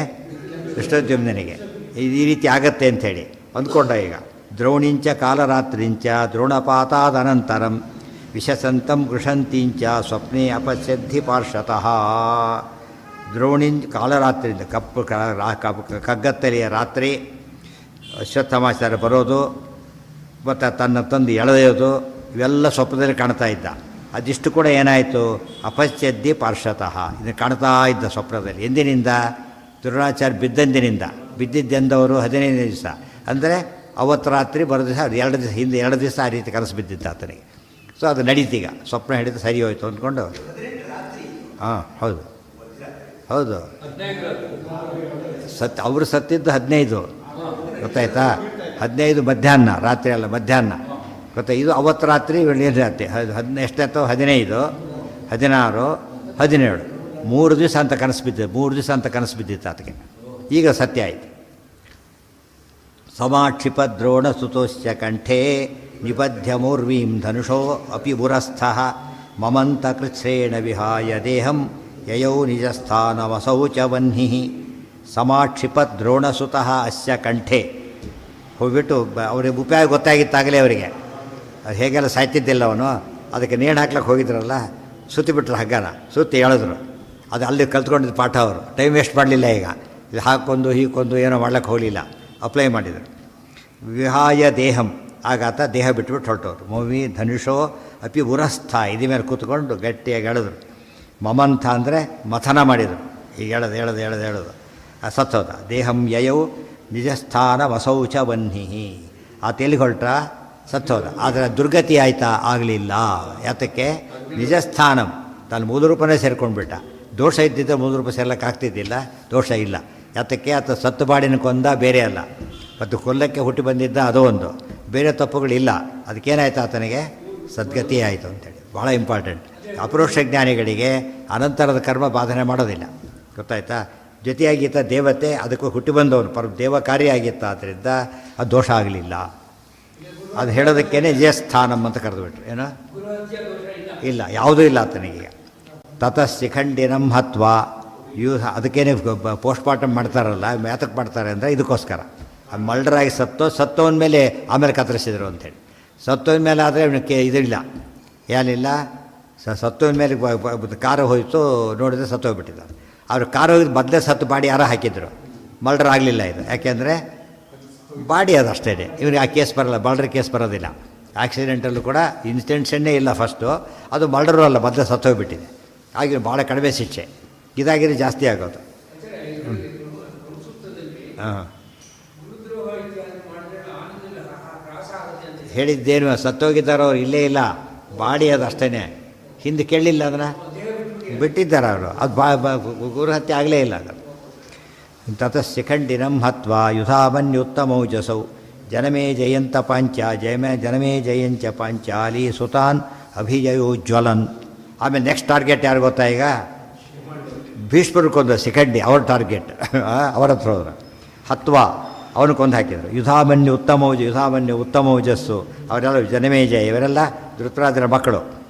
ದೃಷ್ಟದ್ಯುಮ್ನನಿಗೆ. ಈ ರೀತಿ ಆಗತ್ತೆ ಅಂಥೇಳಿ ಅಂದ್ಕೊಂಡ. ಈಗ ದ್ರೋಣಿಂಚ ಕಾಲರಾತ್ರಿಂಚ ದ್ರೋಣಪಾತಾದನಂತರಂ ವಿಶಸಂತಂ ಗೃಷಂತಿಂಚ ಸ್ವಪ್ನೆ ಅಪಶ್ಯದ್ಧಿ ಪಾರ್ಶ್ವತಃ. ಕಾಲರಾತ್ರಿಯಿಂದ ಕಗ್ಗತ್ತಲೆಯ ರಾತ್ರಿ ಅಶ್ವತ್ಥಾಮಾಚಾರ್ಯ ಬರೋದು ಮತ್ತು ತನ್ನ ತಂದು ಎಳೆಯೋದು ಇವೆಲ್ಲ ಸ್ವಪ್ನದಲ್ಲಿ ಕಾಣ್ತಾ ಇದ್ದ. ಅದಿಷ್ಟು ಕೂಡ ಏನಾಯಿತು? ಅಪಶ್ಯದ್ದಿ ಪಾರ್ಶ್ವತಃ, ಇದನ್ನು ಕಾಣ್ತಾ ಇದ್ದ ಸ್ವಪ್ನದಲ್ಲಿ. ಎಂದಿನಿಂದ? ದ್ರೋಣಾಚಾರ್ಯ ಬಿದ್ದಂದಿನಿಂದ. ಬಿದ್ದಿದ್ದೆಂದವರು 15ನೇ ದಿವಸ, ಅಂದರೆ ಅವತ್ತು ರಾತ್ರಿ ಬರೋ ದಿವಸ, ಅದು 2 ದಿವಸ ಹಿಂದೆ 2 ದಿವಸ ಆ ರೀತಿ ಕನಸು ಬಿದ್ದಿದ್ದ ಆತನಿಗೆ. ಸೊ ಅದು ನಡೀತೀಗ, ಸ್ವಪ್ನ ಹಿಡಿದು ಸರಿ ಹೋಯ್ತು ಅಂದ್ಕೊಂಡು. ಹಾಂ, ಹೌದು ಹೌದು, ಅವರು ಸತ್ತಿದ್ದು 15, ಗೊತ್ತಾಯ್ತಾ? 15 ಮಧ್ಯಾಹ್ನ, ರಾತ್ರಿ ಅಲ್ಲ ಮಧ್ಯಾಹ್ನ, ಗೊತ್ತಾ? ಇದು ಅವತ್ತು ರಾತ್ರಿ, ಏನು ರಾತ್ರಿ ಎಷ್ಟಾಯ್ತು? 15, 16, 17, 3 ದಿವಸ ಅಂತ ಕನಸು ಬಿದ್ದಿದ್ದು. 3 ದಿವಸ ಅಂತ ಕನಸು ಬಿದ್ದಿತ್ತು ಆತಗೆ. ಈಗ ಸತ್ಯ ಆಯಿತು. ಸಮಾಕ್ಷಿಪ ದ್ರೋಣ ಸುತೋಶ್ಚ ಕಂಠೇ ನಿಬಧ್ಯ ಮೂರ್ವೀಂ ಧನುಷೋ ಅಪಿ ಪುರಸ್ಥಃ ಮಮಂತ ಕೃಚ್ಛ್ರೇಣ ವಿಹಾಯ ದೇಹಂ ಯಯೌ ನಿಜಸ್ಥಾನಮಸೌ ಚ ವನ್ಹಿ. ಸಮಾಕ್ಷಿಪ ದ್ರೋಣಸುತಃ ಅಸ್ಯ ಕಂಠೆ. ಹೋಗ್ಬಿಟ್ಟು ಅವ್ರಿಗೆ ಉಪಾಯ ಗೊತ್ತಾಗಿತ್ತಾಗಲೇ ಅವರಿಗೆ, ಅದು ಹೇಗೆಲ್ಲ ಸಾಯ್ತಿದ್ದಿಲ್ಲ ಅವನು. ಅದಕ್ಕೆ ನೇಣು ಹಾಕ್ಲಿಕ್ಕೆ ಹೋಗಿದ್ರಲ್ಲ, ಸುತ್ತಿಬಿಟ್ರು ಹಗ್ಗನ, ಸುತ್ತಿ ಎಳೆದ್ರು. ಅದು ಅಲ್ಲಿ ಕಲ್ತ್ಕೊಂಡಿದ್ದು ಪಾಠ. ಅವರು ಟೈಮ್ ವೇಸ್ಟ್ ಮಾಡಲಿಲ್ಲ. ಈಗ ಇದು ಹಾಕ್ಕೊಂಡು ಹೀಗೊಂದು ಏನೋ ಮಾಡ್ಲಿಕ್ಕೆ ಹೋಗಲಿಲ್ಲ, ಅಪ್ಲೈ ಮಾಡಿದರು. ವಿಹಾಯ ದೇಹಂ, ಆಗಾತ ದೇಹ ಬಿಟ್ಬಿಟ್ಟು ಹೊರಟವರು. ಮೂವಿ ಧನುಷೋ ಅಪಿ ಉರಸ್ಥ, ಇದೇ ಮೇಲೆ ಕೂತ್ಕೊಂಡು ಗಟ್ಟಿಯಾಗಿ ಎಳೆದ್ರು. ಮಮಂಥ ಅಂದರೆ ಮಥನ ಮಾಡಿದರು. ಈಗ ಎಳೆದು ಸತ್ತೋದ. ದೇಹಂ ಯಯೌ ನಿಜಸ್ಥಾನ ವಸೌಚ ವನ್ಹಿ. ಆತ ಎಲ್ಲಿಗೆ ಹೊರಟ? ಸತ್ತೋದ. ಆದರೆ ದುರ್ಗತಿ ಆಯಿತಾ? ಆಗಲಿಲ್ಲ. ಯಾತಕ್ಕೆ? ನಿಜಸ್ಥಾನಂ, ತಾನು ಮೂಲರೂಪನೇ ಸೇರ್ಕೊಂಡ್ಬಿಟ್ಟ. ದೋಷ ಇದ್ದಿದ್ದರೆ ಮೂಲರೂಪ ಸೇರ್ಲಕ್ಕೆ ಆಗ್ತಿದ್ದಿಲ್ಲ, ದೋಷ ಇಲ್ಲ. ಯಾತಕ್ಕೆ? ಆತ ಸತ್ತು ಬಾಡಿನ ಕೊಂದ, ಬೇರೆ ಅಲ್ಲ. ಮತ್ತು ಕೊಲ್ಲಕ್ಕೆ ಹುಟ್ಟಿ ಬಂದಿದ್ದ, ಅದೋ ಒಂದು. ಬೇರೆ ತಪ್ಪುಗಳಿಲ್ಲ. ಅದಕ್ಕೇನಾಯ್ತು? ಆತನಿಗೆ ಸದ್ಗತಿ ಆಯಿತು ಅಂತೇಳಿ. ಭಾಳ ಇಂಪಾರ್ಟೆಂಟ್. ಅಪರೋಕ್ಷ ಜ್ಞಾನಿಗಳಿಗೆ ಅನಂತರದ ಕರ್ಮ ಬಾಧನೆ ಮಾಡೋದಿಲ್ಲ, ಗೊತ್ತಾಯ್ತಾ? ಜೊತೆಯಾಗಿತ್ತ ದೇವತೆ, ಅದಕ್ಕೂ ಹುಟ್ಟಿ ಬಂದವನು ದೇವ ಕಾರ್ಯ ಆಗಿತ್ತ, ಆದ್ದರಿಂದ ಅದು ದೋಷ ಆಗಲಿಲ್ಲ. ಅದು ಹೇಳೋದಕ್ಕೇನೆ ಜಯಸ್ಥಾನಂ ಅಂತ ಕರೆದುಬಿಟ್ರು. ಏನೋ ಇಲ್ಲ, ಯಾವುದೂ ಇಲ್ಲ ಆತನಿಗೆ. ತತಃ ಶಿಖಂಡಿನಂ ಹತ್ವ ಅದಕ್ಕೇನೆ ಪೋಸ್ಟ್ಮಾರ್ಟಮ್ ಮಾಡ್ತಾರಲ್ಲ, ಯಾತಕ್ಕೆ ಮಾಡ್ತಾರೆ ಅಂದರೆ ಇದಕ್ಕೋಸ್ಕರ. ಅದು ಮಲ್ಡರಾಗಿ ಸತ್ತೋನ ಮೇಲೆ ಆಮೇಲೆ ಕತ್ತರಿಸಿದ್ರು ಅಂಥೇಳಿ. ಸತ್ತೋನ ಮೇಲೆ ಆದರೆ ಇವನಿಗೆ ಇದಿಲ್ಲ, ಏನಿಲ್ಲ. ಸತ್ತೋನ ಮೇಲೆ ಕಾರು ಹೋಯಿತು, ನೋಡಿದ್ರೆ ಸತ್ತೋಗ್ಬಿಟ್ಟಿದ್ದಾರೆ. ಅವರು ಕಾರು ಹೋಗಿದ್ದು ಮೊದಲೇ ಸತ್ತು ಬಾಡಿ ಯಾರೋ ಹಾಕಿದ್ರು. ಮಲ್ಡರ್ ಆಗಲಿಲ್ಲ ಇದು, ಯಾಕೆಂದರೆ ಬಾಡಿ ಅದು ಅಷ್ಟೇ. ಇವನಿಗೆ ಆ ಕೇಸ್ ಬರೋಲ್ಲ, ಮಲ್ಡರ್ ಕೇಸ್ ಬರೋದಿಲ್ಲ. ಆಕ್ಸಿಡೆಂಟಲ್ಲೂ ಕೂಡ ಇನ್ಸಿಡೆಂಟ್ಸನ್ನೇ ಇಲ್ಲ ಫಸ್ಟು, ಅದು ಮಲ್ಡರು ಅಲ್ಲ, ಮೊದಲೇ ಸತ್ತೋಗ್ಬಿಟ್ಟಿದೆ. ಹಾಗೆ ಭಾಳ ಕಡಿಮೆ ಶಿಕ್ಷೆ. ಇದಾಗಿದ್ರೆ ಜಾಸ್ತಿ ಆಗೋದು. ಹಾಂ, ಹೇಳಿದ್ದೇನು? ಸತ್ತೋಗಿದ್ದಾರೋ ಇಲ್ಲೇ ಇಲ್ಲ, ಬಾಡಿ ಅದು ಅಷ್ಟೇ. ಹಿಂದೆ ಕೇಳಲಿಲ್ಲ, ಅದನ್ನು ಬಿಟ್ಟಿದ್ದಾರೆ ಅವರು. ಅದು ಗುರು ಹತ್ಯೆ ಆಗಲೇ ಇಲ್ಲ. ಅದು ತತಃ ಶಿಖಂಡಿನಂ ಹತ್ವ ಯುಧಾಮನ್ಯುತ್ತಮೌಜಸೌ ಜನಮೇ ಜಯಂತ ಪಾಂಚ ಜನಮೇ ಜಯಂಚ ಪಾಂಚಾಲಿ ಸುತಾನ್ ಅಭಿಜಯೋಜ್ವಲನ್. ಆಮೇಲೆ ನೆಕ್ಸ್ಟ್ ಟಾರ್ಗೆಟ್ ಯಾರು ಗೊತ್ತಾ? ಈಗ ಭೀಷ್ಮರು ಕೊಂದ ಶಿಖಂಡಿ, ಅವ್ರ ಟಾರ್ಗೆಟ್. ಅವರ ಹತ್ರ ಹೋದ್ರು. ಹತ್ವ ಅವನು ಕೊಂದು ಹಾಕಿದರು. ಯುಧಾಮನ್ಯು ಉತ್ತಮೌಜಸ್ಸು ಅವರೆಲ್ಲ ಜನಮೇಜಯ ಇವರೆಲ್ಲ ಧೃತರಾಜರ ಮಕ್ಕಳು.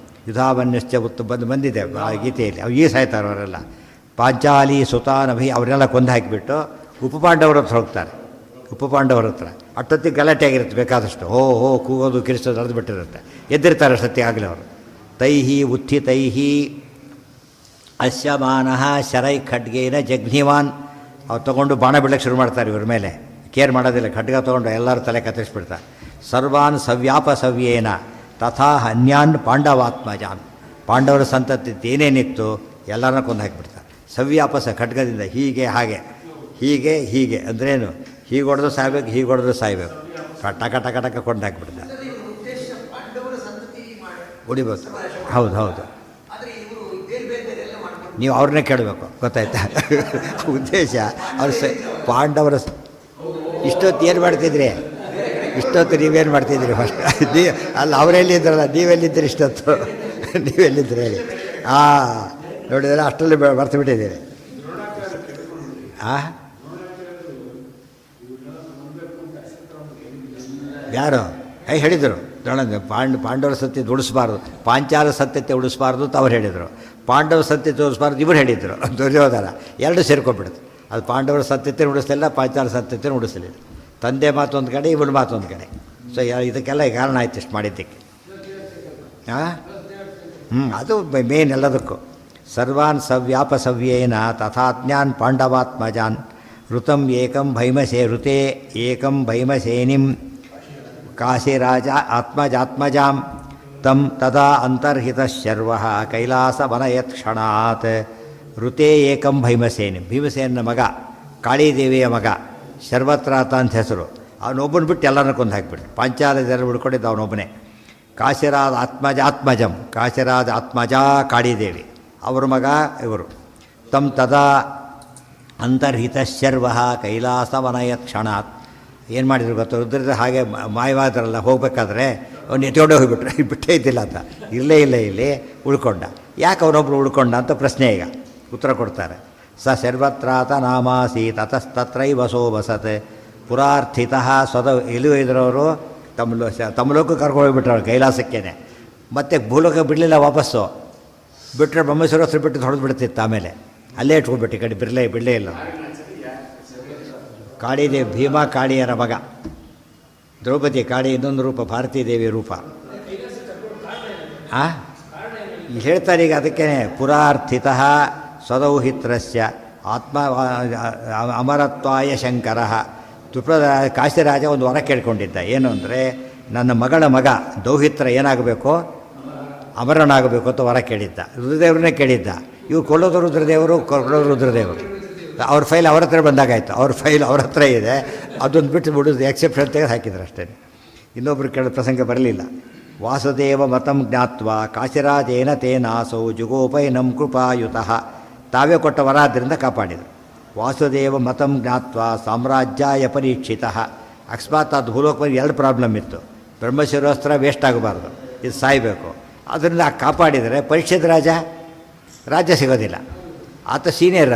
ಯುಧಾಮನ್ಯಶ್ಚ ಬಂದಿದೆ ಗೀತೆಯಲ್ಲಿ. ಅವು ಈ ಸಾಯ್ತಾರೆ ಅವರೆಲ್ಲ. ಪಾಂಚಾಲಿ ಸುತಾನಭಿ ಅವರೆಲ್ಲ ಕೊಂದು ಹಾಕಿಬಿಟ್ಟು ಉಪಪಾಂಡವರ ಹತ್ರ ಹೋಗ್ತಾರೆ. ಉಪಪಾಂಡವರ ಹತ್ರ ಅಷ್ಟೊತ್ತಿಗೆ ಗಲಾಟೆ ಆಗಿರುತ್ತೆ ಬೇಕಾದಷ್ಟು. ಹೋ ಕೂಗೋದು ಕಿರಿಸೋದು ನಡೆದು ಬಿಟ್ಟಿರುತ್ತೆ. ಎದ್ದಿರ್ತಾರೆ ಅಷ್ಟೊತ್ತಿಗೆ ಆಗಲಿ ಅವರು. ತೈಹಿ ಉತ್ಥಿತೈಹಿ ಅಸ್ಯಮಾನಃ ಶರೈ ಖಡ್ಗೇನ ಜಗ್ನಿವಾನ್. ಅವ್ರು ತೊಗೊಂಡು ಬಾಣ ಬಿಡಕ್ಕೆ ಶುರು ಮಾಡ್ತಾರೆ ಇವ್ರ ಮೇಲೆ. ಕೇರ್ ಮಾಡೋದಿಲ್ಲ, ಖಡ್ಗ ತೊಗೊಂಡು ಎಲ್ಲರೂ ತಲೆ ಕತ್ತರಿಸ್ಬಿಡ್ತಾರೆ. ಸರ್ವಾನ್ ಸವ್ಯಾಪಸವ್ಯೇನ ತಥಾ ಅನ್ಯಾನ್ ಪಾಂಡವಾತ್ಮಜಾನ್. ಪಾಂಡವರ ಸಂತತಿ ಏನೇನಿತ್ತು ಎಲ್ಲರನ್ನ ಕೊಂದು ಹಾಕಿಬಿಡ್ತಾರೆ. ಸವ್ಯಾಪಸ ಖಡ್ಗದಿಂದ ಹೀಗೆ ಹಾಗೆ ಹೀಗೆ ಅಂದ್ರೇನು, ಹೀಗೆ ಹೊಡೆದು ಸಾಯ್ಬೇಕು, ಹೀಗೆ ಹೊಡೆದು ಸಾಯ್ಬೇಕು. ಟಕ ಟಕ ಟಕ ಕೊಂಡು ಹಾಕಿಬಿಡ್ತಾರೆ. ಹೊಡಿಬೇಕು. ಹೌದು ನೀವು ಅವ್ರನ್ನೇ ಕೇಳಬೇಕು, ಗೊತ್ತಾಯ್ತಾ? ಉದ್ದೇಶ ಅವ್ರು ಪಾಂಡವರ ಇಷ್ಟೊತ್ತು ಏನು ಮಾಡ್ತಿದ್ರಿ? ಇಷ್ಟೊತ್ತು ನೀವೇನು ಮಾಡ್ತಿದ್ರಿ ಫಸ್ಟ್? ಅಲ್ಲ ಅವರೆಲ್ಲಿದ್ರಲ್ಲ, ನೀವೆಲ್ಲಿದ್ದೀರಿ ಇಷ್ಟೊತ್ತು? ನೀವೆಲ್ಲಿದ್ದರೆ ಹೇಳಿ. ನೋಡಿದರೆ ಅಷ್ಟರಲ್ಲಿ ಮರ್ತು ಬಿಟ್ಟಿದ್ದೀರಿ. ಯಾರು ಹೇಳಿದರು? ಪಾಂಡವರ ಸತ್ಯತೆ ಉಳಿಸ್ಬಾರ್ದು, ಪಾಂಚಾಲ ಸತ್ಯತೆ ಉಳಿಸ್ಬಾರ್ದು ಅಂತ ಅವ್ರು ಹೇಳಿದರು. ಪಾಂಡವರ ಸತ್ಯತೆ ಉಳಿಸ್ಬಾರ್ದು ಇವರು ಹೇಳಿದರು. ದುರ್ಯೋಧನ ಎರಡು ಸೇರ್ಕೊಂಡ್ಬಿಡುತ್ತೆ. ಅದು ಪಾಂಡವರ ಸತ್ಯತೆ ಉಳಿಸಲಿಲ್ಲ, ಪಾಂಚಾಲ ಸತ್ಯತೆ ಉಳಿಸಲಿಲ್ಲ. ತಂದೆ ಮಾತೊಂದು ಕಡೆ, ಇವಳು ಮಾತೊಂದು ಕಡೆ. ಸೊ ಇದಕ್ಕೆಲ್ಲ ಕಾರಣ ಆಯ್ತು ಇಷ್ಟು ಮಾಡಿದ್ದಕ್ಕೆ. ಅದು ಮೇನ್ ಎಲ್ಲದಕ್ಕೂ. ಸರ್ವಾನ್ ಸವ್ಯಾಪಸವ್ಯೇನ ತಥಾಜ್ಞಾನ್ ಪಾಂಡವಾತ್ಮಜಾನ್ ಋತಂ ಋತೇ ಏಕಂ ಭೈಮಸೇನಿಂ ಕಾಶಿರಾಜ ಆತ್ಮಜಾತ್ಮಜಾಂ ತಂ ತದಾ ಅಂತರ್ಹಿತಶರ್ವಃ ಕೈಲಾಸವನಯತ್ ಕ್ಷಣಾತ್. ಋತೇ ಏಕಂ ಭೀಮಸೇನಿ, ಭೀಮಸೇನ ಮಗ, ಕಾಳೀದೇವಿಯ ಮಗ, ಶರ್ವತ್ರಾತ ಅಂತ ಹೆಸರು. ಅವನೊಬ್ಬನ ಬಿಟ್ಟು ಎಲ್ಲರನ್ನ ಕೊಂದು ಹಾಕಿಬಿಟ್ಟು ಪಾಂಚಾಲ ಜನ ಬಿಡ್ಕೊಂಡಿದ್ದು ಅವನೊಬ್ಬನೇ. ಕಾಶಿರಾಜ ಆತ್ಮಜಂ, ಕಾಶಿರಾಜ ಆತ್ಮಜ ಕಾಳೀದೇವಿ ಅವ್ರ ಮಗ ಇವರು. ತಂ ತದಾ ಅಂತರ್ಹಿತಶರ್ವಃ ಕೈಲಾಸವನಯತ್ ಕ್ಷಣಾತ್. ಏನು ಮಾಡಿದ್ರು ಗೊತ್ತು? ರುದ್ರದ ಹಾಗೆ ಮಾಯವಾದ್ರಲ್ಲ, ಹೋಗ್ಬೇಕಾದ್ರೆ ಅವ್ನು ಎತ್ಕೊಂಡೇ ಹೋಗಿಬಿಟ್ರೆ ಬಿಟ್ಟೇ ಇದ್ದಿಲ್ಲ ಅಂತ. ಇಲ್ಲೇ ಇಲ್ಲಿ ಉಳ್ಕೊಂಡ. ಯಾಕೆ ಅವನೊಬ್ಬರು ಉಳ್ಕೊಂಡ ಅಂತ ಪ್ರಶ್ನೆ. ಈಗ ಉತ್ತರ ಕೊಡ್ತಾರೆ. ಸ ಸರ್ವತ್ರಾತ ನಾಮಾಸೀತ್ ತತಸ್ತತ್ರೈವ ಸೋಬಸತ್ ಪುರಾರ್ಥಿತಃ ಎಲ್ಲಿ ಇದ್ರವರು ತಮ್ಮ ಲೋಕಕ್ಕೆ ಕರ್ಕೊಂಡೋಗ್ಬಿಟ್ರು ಅವ್ರು ಕೈಲಾಸಕ್ಕೇನೆ. ಮತ್ತು ಭೂಲೋಕ ಬಿಡಲಿಲ್ಲ, ವಾಪಸ್ಸು ಬಿಟ್ಟರೆ ಬ್ರಹ್ಮೇಶ್ವರ ಹತ್ರ ಬಿಟ್ಟು ಹೊಡೆದು ಬಿಡ್ತಿತ್ತು. ಆಮೇಲೆ ಅಲ್ಲೇ ಇಟ್ಕೊಂಡ್ಬಿಟ್ಟು ಈ ಕಡೆ ಬಿಡಲೇ ಇಲ್ಲ. ಕಾಳಿದೇವಿ ಭೀಮಾ ಕಾಳಿಯರ ಮಗ. ದ್ರೌಪದಿ ಕಾಳಿ ಇನ್ನೊಂದು ರೂಪ, ಭಾರತೀ ದೇವಿ ರೂಪ. ಹೇಳ್ತಾರೆ ಈಗ ಅದಕ್ಕೇ ಪುರಾರ್ಥಿತಃ ಸ್ವದೌಹಿತ್ರಸ್ಯ ಆತ್ಮ ಅಮರತ್ವಾಯ ಶಂಕರ. ಕಾಶಿರಾಜ ಒಂದು ವರ ಕೇಳ್ಕೊಂಡಿದ್ದ. ಏನು ಅಂದರೆ, ನನ್ನ ಮಗಳ ಮಗ ದೌಹಿತ್ರ ಏನಾಗಬೇಕು? ಅಮರನಾಗಬೇಕು ಅಂತ ವರ ಕೇಳಿದ್ದ. ರುದ್ರದೇವ್ರನ್ನೇ ಕೇಳಿದ್ದ. ಇವು ಕೊಲ್ಲೋದು ರುದ್ರದೇವರು, ಕೊಲ್ಲೋದು ರುದ್ರದೇವರು. ಅವ್ರ ಫೈಲ್ ಅವ್ರ ಹತ್ರ ಬಂದಾಗಾಯ್ತು. ಅವ್ರ ಫೈಲ್ ಅವ್ರ ಹತ್ರ ಇದೆ, ಅದೊಂದು ಬಿಟ್ಟು ಬಿಡೋದು ಎಕ್ಸೆಪ್ಷನ್ ತೆಗೆದು ಹಾಕಿದ್ರು ಅಷ್ಟೇ. ಇನ್ನೊಬ್ರು ಕೇಳೋ ಪ್ರಸಂಗ ಬರಲಿಲ್ಲ. ವಾಸುದೇವ ಮತಂ ಜ್ಞಾತ್ವ ಕಾಶಿರಾಜೇನ ತೇನಾಸೌ ಜುಗೋಪೈನಂ ಕೃಪಾಯುತಃ. ತಾವೇ ಕೊಟ್ಟ ವರ ಆದ್ದರಿಂದ ಕಾಪಾಡಿದರು. ವಾಸುದೇವ ಮತಂ ಜ್ಞಾತ್ವ ಸಾಮ್ರಾಜ್ಯಾಯ ಪರೀಕ್ಷಿತಃ. ಅಕಸ್ಮಾತ್ ಅದು ಭೂಲೋಕವಾಗಿ ಎರಡು ಪ್ರಾಬ್ಲಮ್ ಇತ್ತು. ಬ್ರಹ್ಮಶಿರೋಸ್ತ್ರ ವೇಸ್ಟ್ ಆಗಬಾರ್ದು, ಇದು ಸಾಯಬೇಕು. ಅದರಿಂದ ಕಾಪಾಡಿದರೆ ಪರೀಕ್ಷಿತ ರಾಜ್ಯ ಸಿಗೋದಿಲ್ಲ. ಆತ ಸೀನಿಯರ್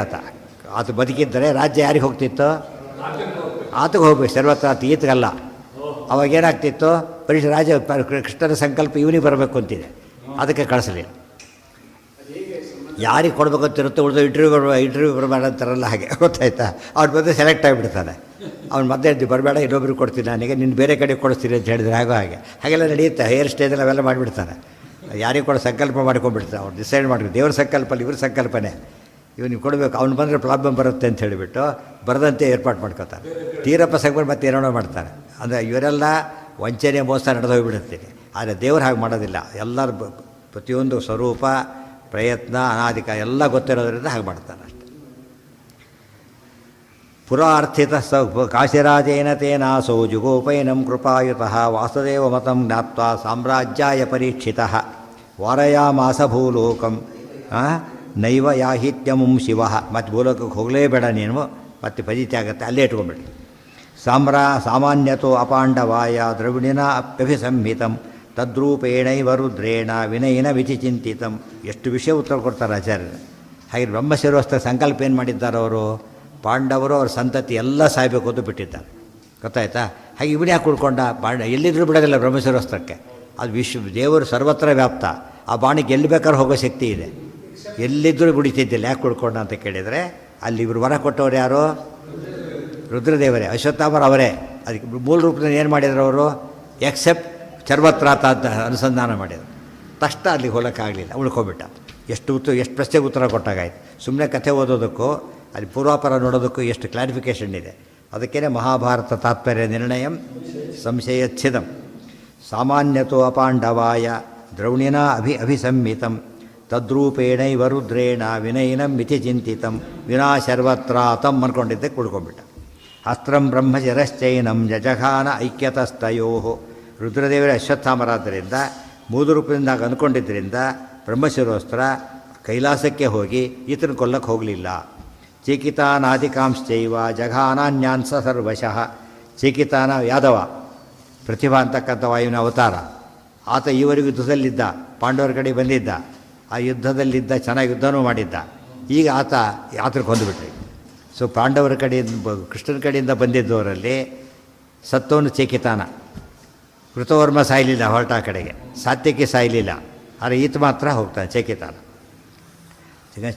ಆತ ಬದುಕಿದ್ದರೆ ರಾಜ್ಯ ಯಾರಿಗೆ ಹೋಗ್ತಿತ್ತು? ಆತಗೆ ಹೋಗ್ಬೇಕು, ಸರ್ವತ್ರ ಈತಗಲ್ಲ. ಅವಾಗೇನಾಗ್ತಿತ್ತು? ಕೃಷ್ಣನ ಸಂಕಲ್ಪ ಇವನಿಗೆ ಬರಬೇಕು ಅಂತಿದೆ, ಅದಕ್ಕೆ ಕಳಿಸಲಿಲ್ಲ. ಯಾರಿಗೆ ಕೊಡಬೇಕು ಅಂತಿರುತ್ತೋ ಉಳಿದು ಇಂಟರ್ವ್ಯೂ ಬರಬೇಡಂತಾರಲ್ಲ, ಹಾಗೆ ಗೊತ್ತಾಯ್ತಾ? ಅವ್ನು ಬಂದು ಸೆಲೆಕ್ಟ್ ಆಗಿಬಿಡ್ತಾನೆ. ಅವ್ನು ಮತ್ತೆ ಬರಬೇಡ, ಇನ್ನೊಬ್ರಿಗೆ ಕೊಡ್ತೀನಿ, ನನಗೆ ನಿನ್ನ ಬೇರೆ ಕಡೆ ಕೊಡಿಸ್ತೀನಿ ಅಂತ ಹೇಳಿದ್ರೆ ಹಾಗೆಲ್ಲ ನಡೆಯುತ್ತೆ. ಹೇರ್ ಸ್ಟೇಜಲ್ಲಿ ಅವೆಲ್ಲ ಮಾಡಿಬಿಡ್ತಾನೆ. ಯಾರಿಗೆ ಕೊಡೋ ಸಂಕಲ್ಪ ಮಾಡ್ಕೊಂಡ್ಬಿಡ್ತಾರೆ. ಅವ್ರು ಡಿಸೈಡ್ ಮಾಡ್ಬೇಕು, ದೇವ್ರ ಸಂಕಲ್ಪ ಇವ್ರ ಸಂಕಲ್ಪನೆ, ನೀವು ಕೊಡಬೇಕು. ಅವ್ನು ಬಂದರೆ ಪ್ರಾಬ್ಲಮ್ ಬರುತ್ತೆ ಅಂತ ಹೇಳಿಬಿಟ್ಟು ಬರದಂತೆ ಏರ್ಪಾಡು ಮಾಡ್ಕೋತಾರೆ. ತೀರಪ್ಪ ಸಂಕಲ್ಪ ಮತ್ತೆ ಏನೋ ಮಾಡ್ತಾರೆ. ಅಂದರೆ ಇವರೆಲ್ಲ ವಂಚನೆ ಮೋಸ ನಡೆದೋಗ್ಬಿಡುತ್ತೀನಿ. ಆದರೆ ದೇವರು ಹಾಗೆ ಮಾಡೋದಿಲ್ಲ. ಎಲ್ಲರ ಪ್ರತಿಯೊಂದು ಸ್ವರೂಪ, ಪ್ರಯತ್ನ, ಅನಾದಿಕ ಎಲ್ಲ ಗೊತ್ತಿರೋದ್ರಿಂದ ಹಾಗೆ ಮಾಡ್ತಾನೆ ಅಷ್ಟೆ. ಪುರಾರ್ಥಿತ ಕಾಶಿರಾಜೇನ ತೇನಾಸೌ ಜುಗೋಪೈನಂ ಕೃಪಾಯುತಃ ವಾಸುದೇವ ಮತಂ ಜ್ಞಾತ್ವ ಸಾಮ್ರಾಜ್ಯಾಯ ಪರೀಕ್ಷಿತಃ ವಾರಯಾಮಾಸ ಭೂಲೋಕಂ ನೈವ ಯಾಹಿತ್ಯಮುಂ ಶಿವ. ಮತ್ತು ಭೂಲೋಕಕ್ಕೆ ಹೋಗಲೇಬೇಡ ನೀನು, ಮತ್ತು ಫಜಿತಿ ಆಗುತ್ತೆ, ಅಲ್ಲೇ ಇಟ್ಕೊಂಡ್ಬಿಡಿ. ಸಾಮಾನ್ಯತೋ ಅಪಾಂಡವಾಯ ದ್ರವಿಣಿನ ಅಪ್ಯಭಿಸಂಹಿತಂ ತದ್ರೂಪೇಣೈವ ರುದ್ರೇಣ ವಿನಯನ ವಿಚಿಚಿಂತಿತಂ. ಎಷ್ಟು ವಿಷಯ ಉತ್ತರ ಕೊಡ್ತಾರೆ ಆಚಾರ್ಯರು. ಹಾಗೆ ಬ್ರಹ್ಮಶಿರೋಸ್ತ್ರ ಸಂಕಲ್ಪ ಏನು ಮಾಡಿದ್ದಾರೆ ಅವರು? ಪಾಂಡವರು ಅವ್ರ ಸಂತತಿ ಎಲ್ಲ ಸಾಯಬೇಕು ಅಂತ ಬಿಟ್ಟಿದ್ದಾರೆ. ಗೊತ್ತಾಯ್ತಾ? ಹಾಗೆ ಇವನು ಯಾಕೆ ಉಳ್ಕೊಂಡ? ಬಾಣ ಎಲ್ಲಿದ್ದರೂ ಬಿಡೋದಿಲ್ಲ ಬ್ರಹ್ಮಶಿರೋಸ್ತ್ರಕ್ಕೆ. ಅದು ದೇವರು ಸರ್ವತ್ರ ವ್ಯಾಪ್ತ. ಆ ಬಾಣಿಗೆ ಎಲ್ಲಿ ಬೇಕಾದ್ರೂ ಹೋಗೋ ಶಕ್ತಿ ಇದೆ. ಎಲ್ಲಿದ್ದರೂ ಬಿಡಿತಿದ್ದಿಲ್ಲ. ಯಾಕೆ ಉಳ್ಕೊಂಡ ಅಂತ ಕೇಳಿದರೆ, ಅಲ್ಲಿ ಇವರು ವರ ಕೊಟ್ಟವ್ರು ಯಾರು? ರುದ್ರದೇವರೇ. ಅಶ್ವತ್ಥಾಮರು ಅವರೇ. ಅದಕ್ಕೆ ಮೂಲ ರೂಪದಲ್ಲಿ ಏನು ಮಾಡಿದ್ರು ಅವರು? ಎಕ್ಸೆಪ್ಟ್ ಸರ್ವತ್ರಾತ ಅಂತ ಅನುಸಂಧಾನ ಮಾಡಿದರು. ತಕ್ಷಣ ಅಲ್ಲಿಗೆ ಹೋಗೋಕ್ಕಾಗಲಿಲ್ಲ, ಉಳ್ಕೊಬಿಟ್ಟ. ಎಷ್ಟು ಪ್ರಶ್ನೆಗೆ ಉತ್ತರ ಕೊಟ್ಟಾಗಾಯ್ತು. ಸುಮ್ಮನೆ ಕಥೆ ಓದೋದಕ್ಕೂ ಅಲ್ಲಿ ಪೂರ್ವಾಪರ ನೋಡೋದಕ್ಕೂ ಎಷ್ಟು ಕ್ಲಾರಿಫಿಕೇಷನ್ ಇದೆ. ಅದಕ್ಕೇ ಮಹಾಭಾರತ ತಾತ್ಪರ್ಯ ನಿರ್ಣಯಂ ಸಂಶಯಚ್ಛಿದಂ ಸಾಮಾನ್ಯತೋ ಅಪಾಂಡವಾಯ ದ್ರೌಣಿನ ಅಭಿಸಂಹಿತಂ ತದ್ರೂಪೇಣೈವ ರುದ್ರೇಣ ವಿನಯಿನಂ ಮಿತಿ ಚಿಂತಿತಂ ವಿನಾ ಸರ್ವತ್ರಾತಂ ಅಂದ್ಕೊಂಡಿದ್ದೆ ಕುಳ್ಕೊಂಡ್ಬಿಟ್ಟ. ಅಸ್ತ್ರಂ ಬ್ರಹ್ಮಶಿರಶ್ಚೈನಂ ಜಜಘಾನ ಐಕ್ಯತಸ್ತಯೋ. ರುದ್ರದೇವರ ಅಶ್ವತ್ಥಾಮರಾದ್ದರಿಂದ ಮೂಲ ರೂಪದಿಂದ ಅಂದ್ಕೊಂಡಿದ್ದರಿಂದ ಬ್ರಹ್ಮಶಿರೋಸ್ತ್ರ ಕೈಲಾಸಕ್ಕೆ ಹೋಗಿ ಈತನ ಕೊಲ್ಲಕ್ಕೆ ಹೋಗಲಿಲ್ಲ. ಚೇಕಿತಾನಾದಿಕಾಂಶ್ಚೈವ ಜಘಾನಾನ್ಯಾನ್ಸ ಸರ್ವಶಃ. ಚೇಕಿತಾನ ಯಾದವ, ಪ್ರತಿಭಾ ಅಂತಕ್ಕಂಥ ವಾಯುವಿನ ಅವತಾರ. ಆತ ಈವರೆಗೂ ಯುದ್ಧದಲ್ಲಿದ್ದ, ಪಾಂಡವರ ಕಡೆ ಬಂದಿದ್ದ, ಆ ಯುದ್ಧದಲ್ಲಿದ್ದ, ಚೆನ್ನಾಗಿ ಯುದ್ಧನೂ ಮಾಡಿದ್ದ. ಈಗ ಆತನ ಕೊಂದುಬಿಟ್ರಿ. ಸೊ ಪಾಂಡವರ ಕಡೆಯಿಂದ, ಕೃಷ್ಣನ ಕಡೆಯಿಂದ ಬಂದಿದ್ದವರಲ್ಲಿ ಸತ್ತವನು ಚೇಕಿತಾನ. ಕೃತವರ್ಮ ಸಾಯಲಿಲ್ಲ, ಹೊರಟ ಆ ಕಡೆಗೆ. ಸಾತ್ಯಕ್ಕೆ ಸಾಯಲಿಲ್ಲ, ಆದರೆ ಈತ ಮಾತ್ರ ಹೋಗ್ತಾನೆ ಚೇಕಿತಾನ.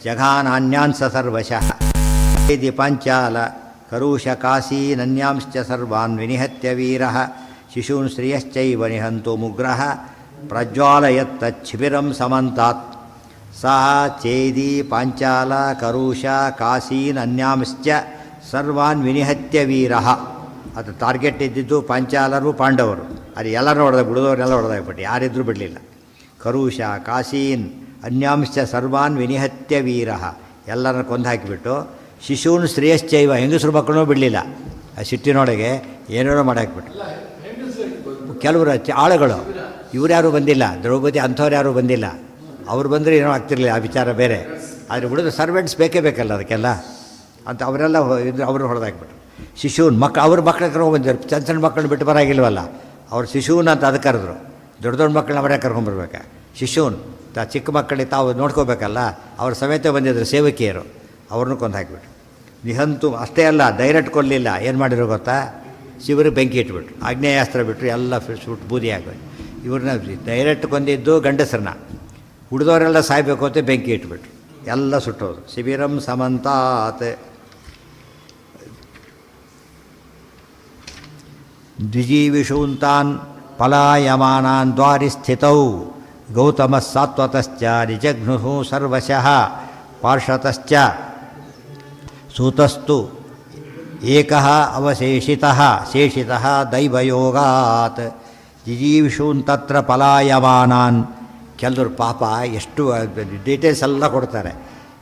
ಜಘಾನಾನ್ಯಾನ್ಸ ಸರ್ವಶಃ ೇದಿ ಪಾಂಚಾಲ ಕರುಷ ಕಾಶೀನನ್ಯಾಂಶ್ಚ ಸರ್ವಾನ್ ವಿನಿಹತ್ಯ ವೀರಃ ಶಿಶೂನ್ ಶ್ರಿಯಶ್ಚೈವ ನಿಹಂತು ಮುಗ್ರಃ ಪ್ರಜ್ವಾಲಯತ್ತಚ್ಛಿಬಿರಂ ಸಮಂತಾತ್. ಸಹ ಚೇದಿ ಪಾಂಚಾಲ ಕರುಷ ಕಾಶೀನನ್ಯಾಂಶ್ಚ ಸರ್ವಾನ್ ವಿನಿಹತ್ಯ ವೀರಃ. ಅದು ಟಾರ್ಗೆಟ್ ಇದ್ದಿದ್ದು ಪಾಂಚಾಲರು, ಪಾಂಡವರು. ಅದು ಎಲ್ಲರೂ ಹೊಡೆದ, ಬಿಡಿದವರೆಲ್ಲ ಹೊಡೆದಾಗ್ಬಿಟ್ಟು ಯಾರಿದ್ರೂ ಬಿಡಲಿಲ್ಲ. ಕರುಷ ಕಾಶೀನ್ ಅನ್ಯಾಂಶ್ಚ ಸರ್ವಾನ್ ವಿನಿಹತ್ಯ ವೀರಃ, ಎಲ್ಲರನ್ನ ಕೊಂದು ಹಾಕಿಬಿಟ್ಟು ಶಿಶೂನ್ ಶ್ರೇಯಶ್ಚೈವ, ಹೆಂಗಸರು ಮಕ್ಕಳನ್ನೂ ಬಿಡಲಿಲ್ಲ. ಆ ಸಿಟ್ಟಿನೊಳಗೆ ಏನೇನೋ ಮಾಡಾಕ್ಬಿಟ್ಟು. ಕೆಲವರು ಆಳುಗಳು ಇವ್ರು ಯಾರೂ ಬಂದಿಲ್ಲ, ದ್ರೌಪದಿ ಅಂಥವ್ರು ಯಾರೂ ಬಂದಿಲ್ಲ. ಅವ್ರು ಬಂದರೆ ಏನೋ ಆಗ್ತಿರಲಿಲ್ಲ, ಆ ವಿಚಾರ ಬೇರೆ. ಆದರೆ ಬಿಡೋದು ಸರ್ವೆಂಟ್ಸ್ ಬೇಕೇ ಬೇಕಲ್ಲ ಅದಕ್ಕೆಲ್ಲ ಅಂತ ಅವರೆಲ್ಲ ಇದ್ರು, ಅವ್ರನ್ನ ಹೊಡೆದಾಕ್ಬಿಟ್ರು. ಶಿಶೂನ್ ಅವ್ರ ಮಕ್ಕಳ ಕರ್ಕೊಂಡು ಬಂದಿದ್ರು. ಸಣ್ಣ ಸಣ್ಣ ಮಕ್ಕಳನ್ನ ಬಿಟ್ಟು ಬರೋಂಗಿಲ್ವಲ್ಲ, ಅವ್ರು ಶಿಶೂನ್ ಅಂತ ಅದಕ್ಕೆ ಕರೆದ್ರು. ದೊಡ್ಡ ದೊಡ್ಡ ಮಕ್ಕಳನ್ನ ಅವರೇ ಕರ್ಕೊಂಬರ್ಬೇಕು. ಶಿಶೂನ್ ಚಿಕ್ಕ ಮಕ್ಕಳಿಗೆ ತಾವು ನೋಡ್ಕೋಬೇಕಲ್ಲ, ಅವ್ರ ಸಮೇತ ಬಂದಿದ್ರು ಸೇವಕಿಯರು, ಅವ್ರನ್ನೂ ಕೊಂದು ಹಾಕಿಬಿಟ್ರು. ನಿಹಂತು ಅಷ್ಟೇ ಅಲ್ಲ, ಡೈರೆಕ್ಟ್ ಕೊಡಲಿಲ್ಲ. ಏನು ಮಾಡಿದ್ರು ಗೊತ್ತಾ? ಶಿವರಿಗೆ ಬೆಂಕಿ ಇಟ್ಬಿಟ್ರು, ಆಗ್ನೇಯಾಸ್ತ್ರ ಬಿಟ್ಟರು, ಎಲ್ಲ ಸುಟ್ಟು ಬೂದಿ ಆಗೋದು. ಇವ್ರನ್ನ ಡೈರೆಕ್ಟ್ ಕೊಂದಿದ್ದು ಗಂಡಸರನ್ನ, ಉಳಿದವರೆಲ್ಲ ಸಾಯಬೇಕು ಅಂತ ಬೆಂಕಿ ಇಟ್ಬಿಟ್ರು, ಎಲ್ಲ ಸುಟ್ಟೋದು. ಶಿಬಿರಂ ಸಮಂತಾತ್. ದ್ವಿಜೀವಿಷೂಂತಾನ್ ಪಲಾಯಮಾನಾನ್ ದ್ವಾರಿ ಸ್ಥಿತೌ ಗೌತಮ ಸಾತ್ವತಶ್ಚ ನಿಜಘ್ನು ಸರ್ವಶಃ ಪಾರ್ಷತಶ್ಚ ಸೂತಸ್ತು ಏಕಃ ಅವಶೇಷಿತಃ ಶೇಷಿತಃ ದೈವಯೋಗಾತ್. ಜಿಜೀವಿಷೂಂತತ್ರ ಪಲಾಯಮಾನಾನ್. ಕೆಲವರು ಪಾಪ ಎಷ್ಟು ಡೀಟೇಲ್ಸ್ ಎಲ್ಲ ಕೊಡ್ತಾರೆ.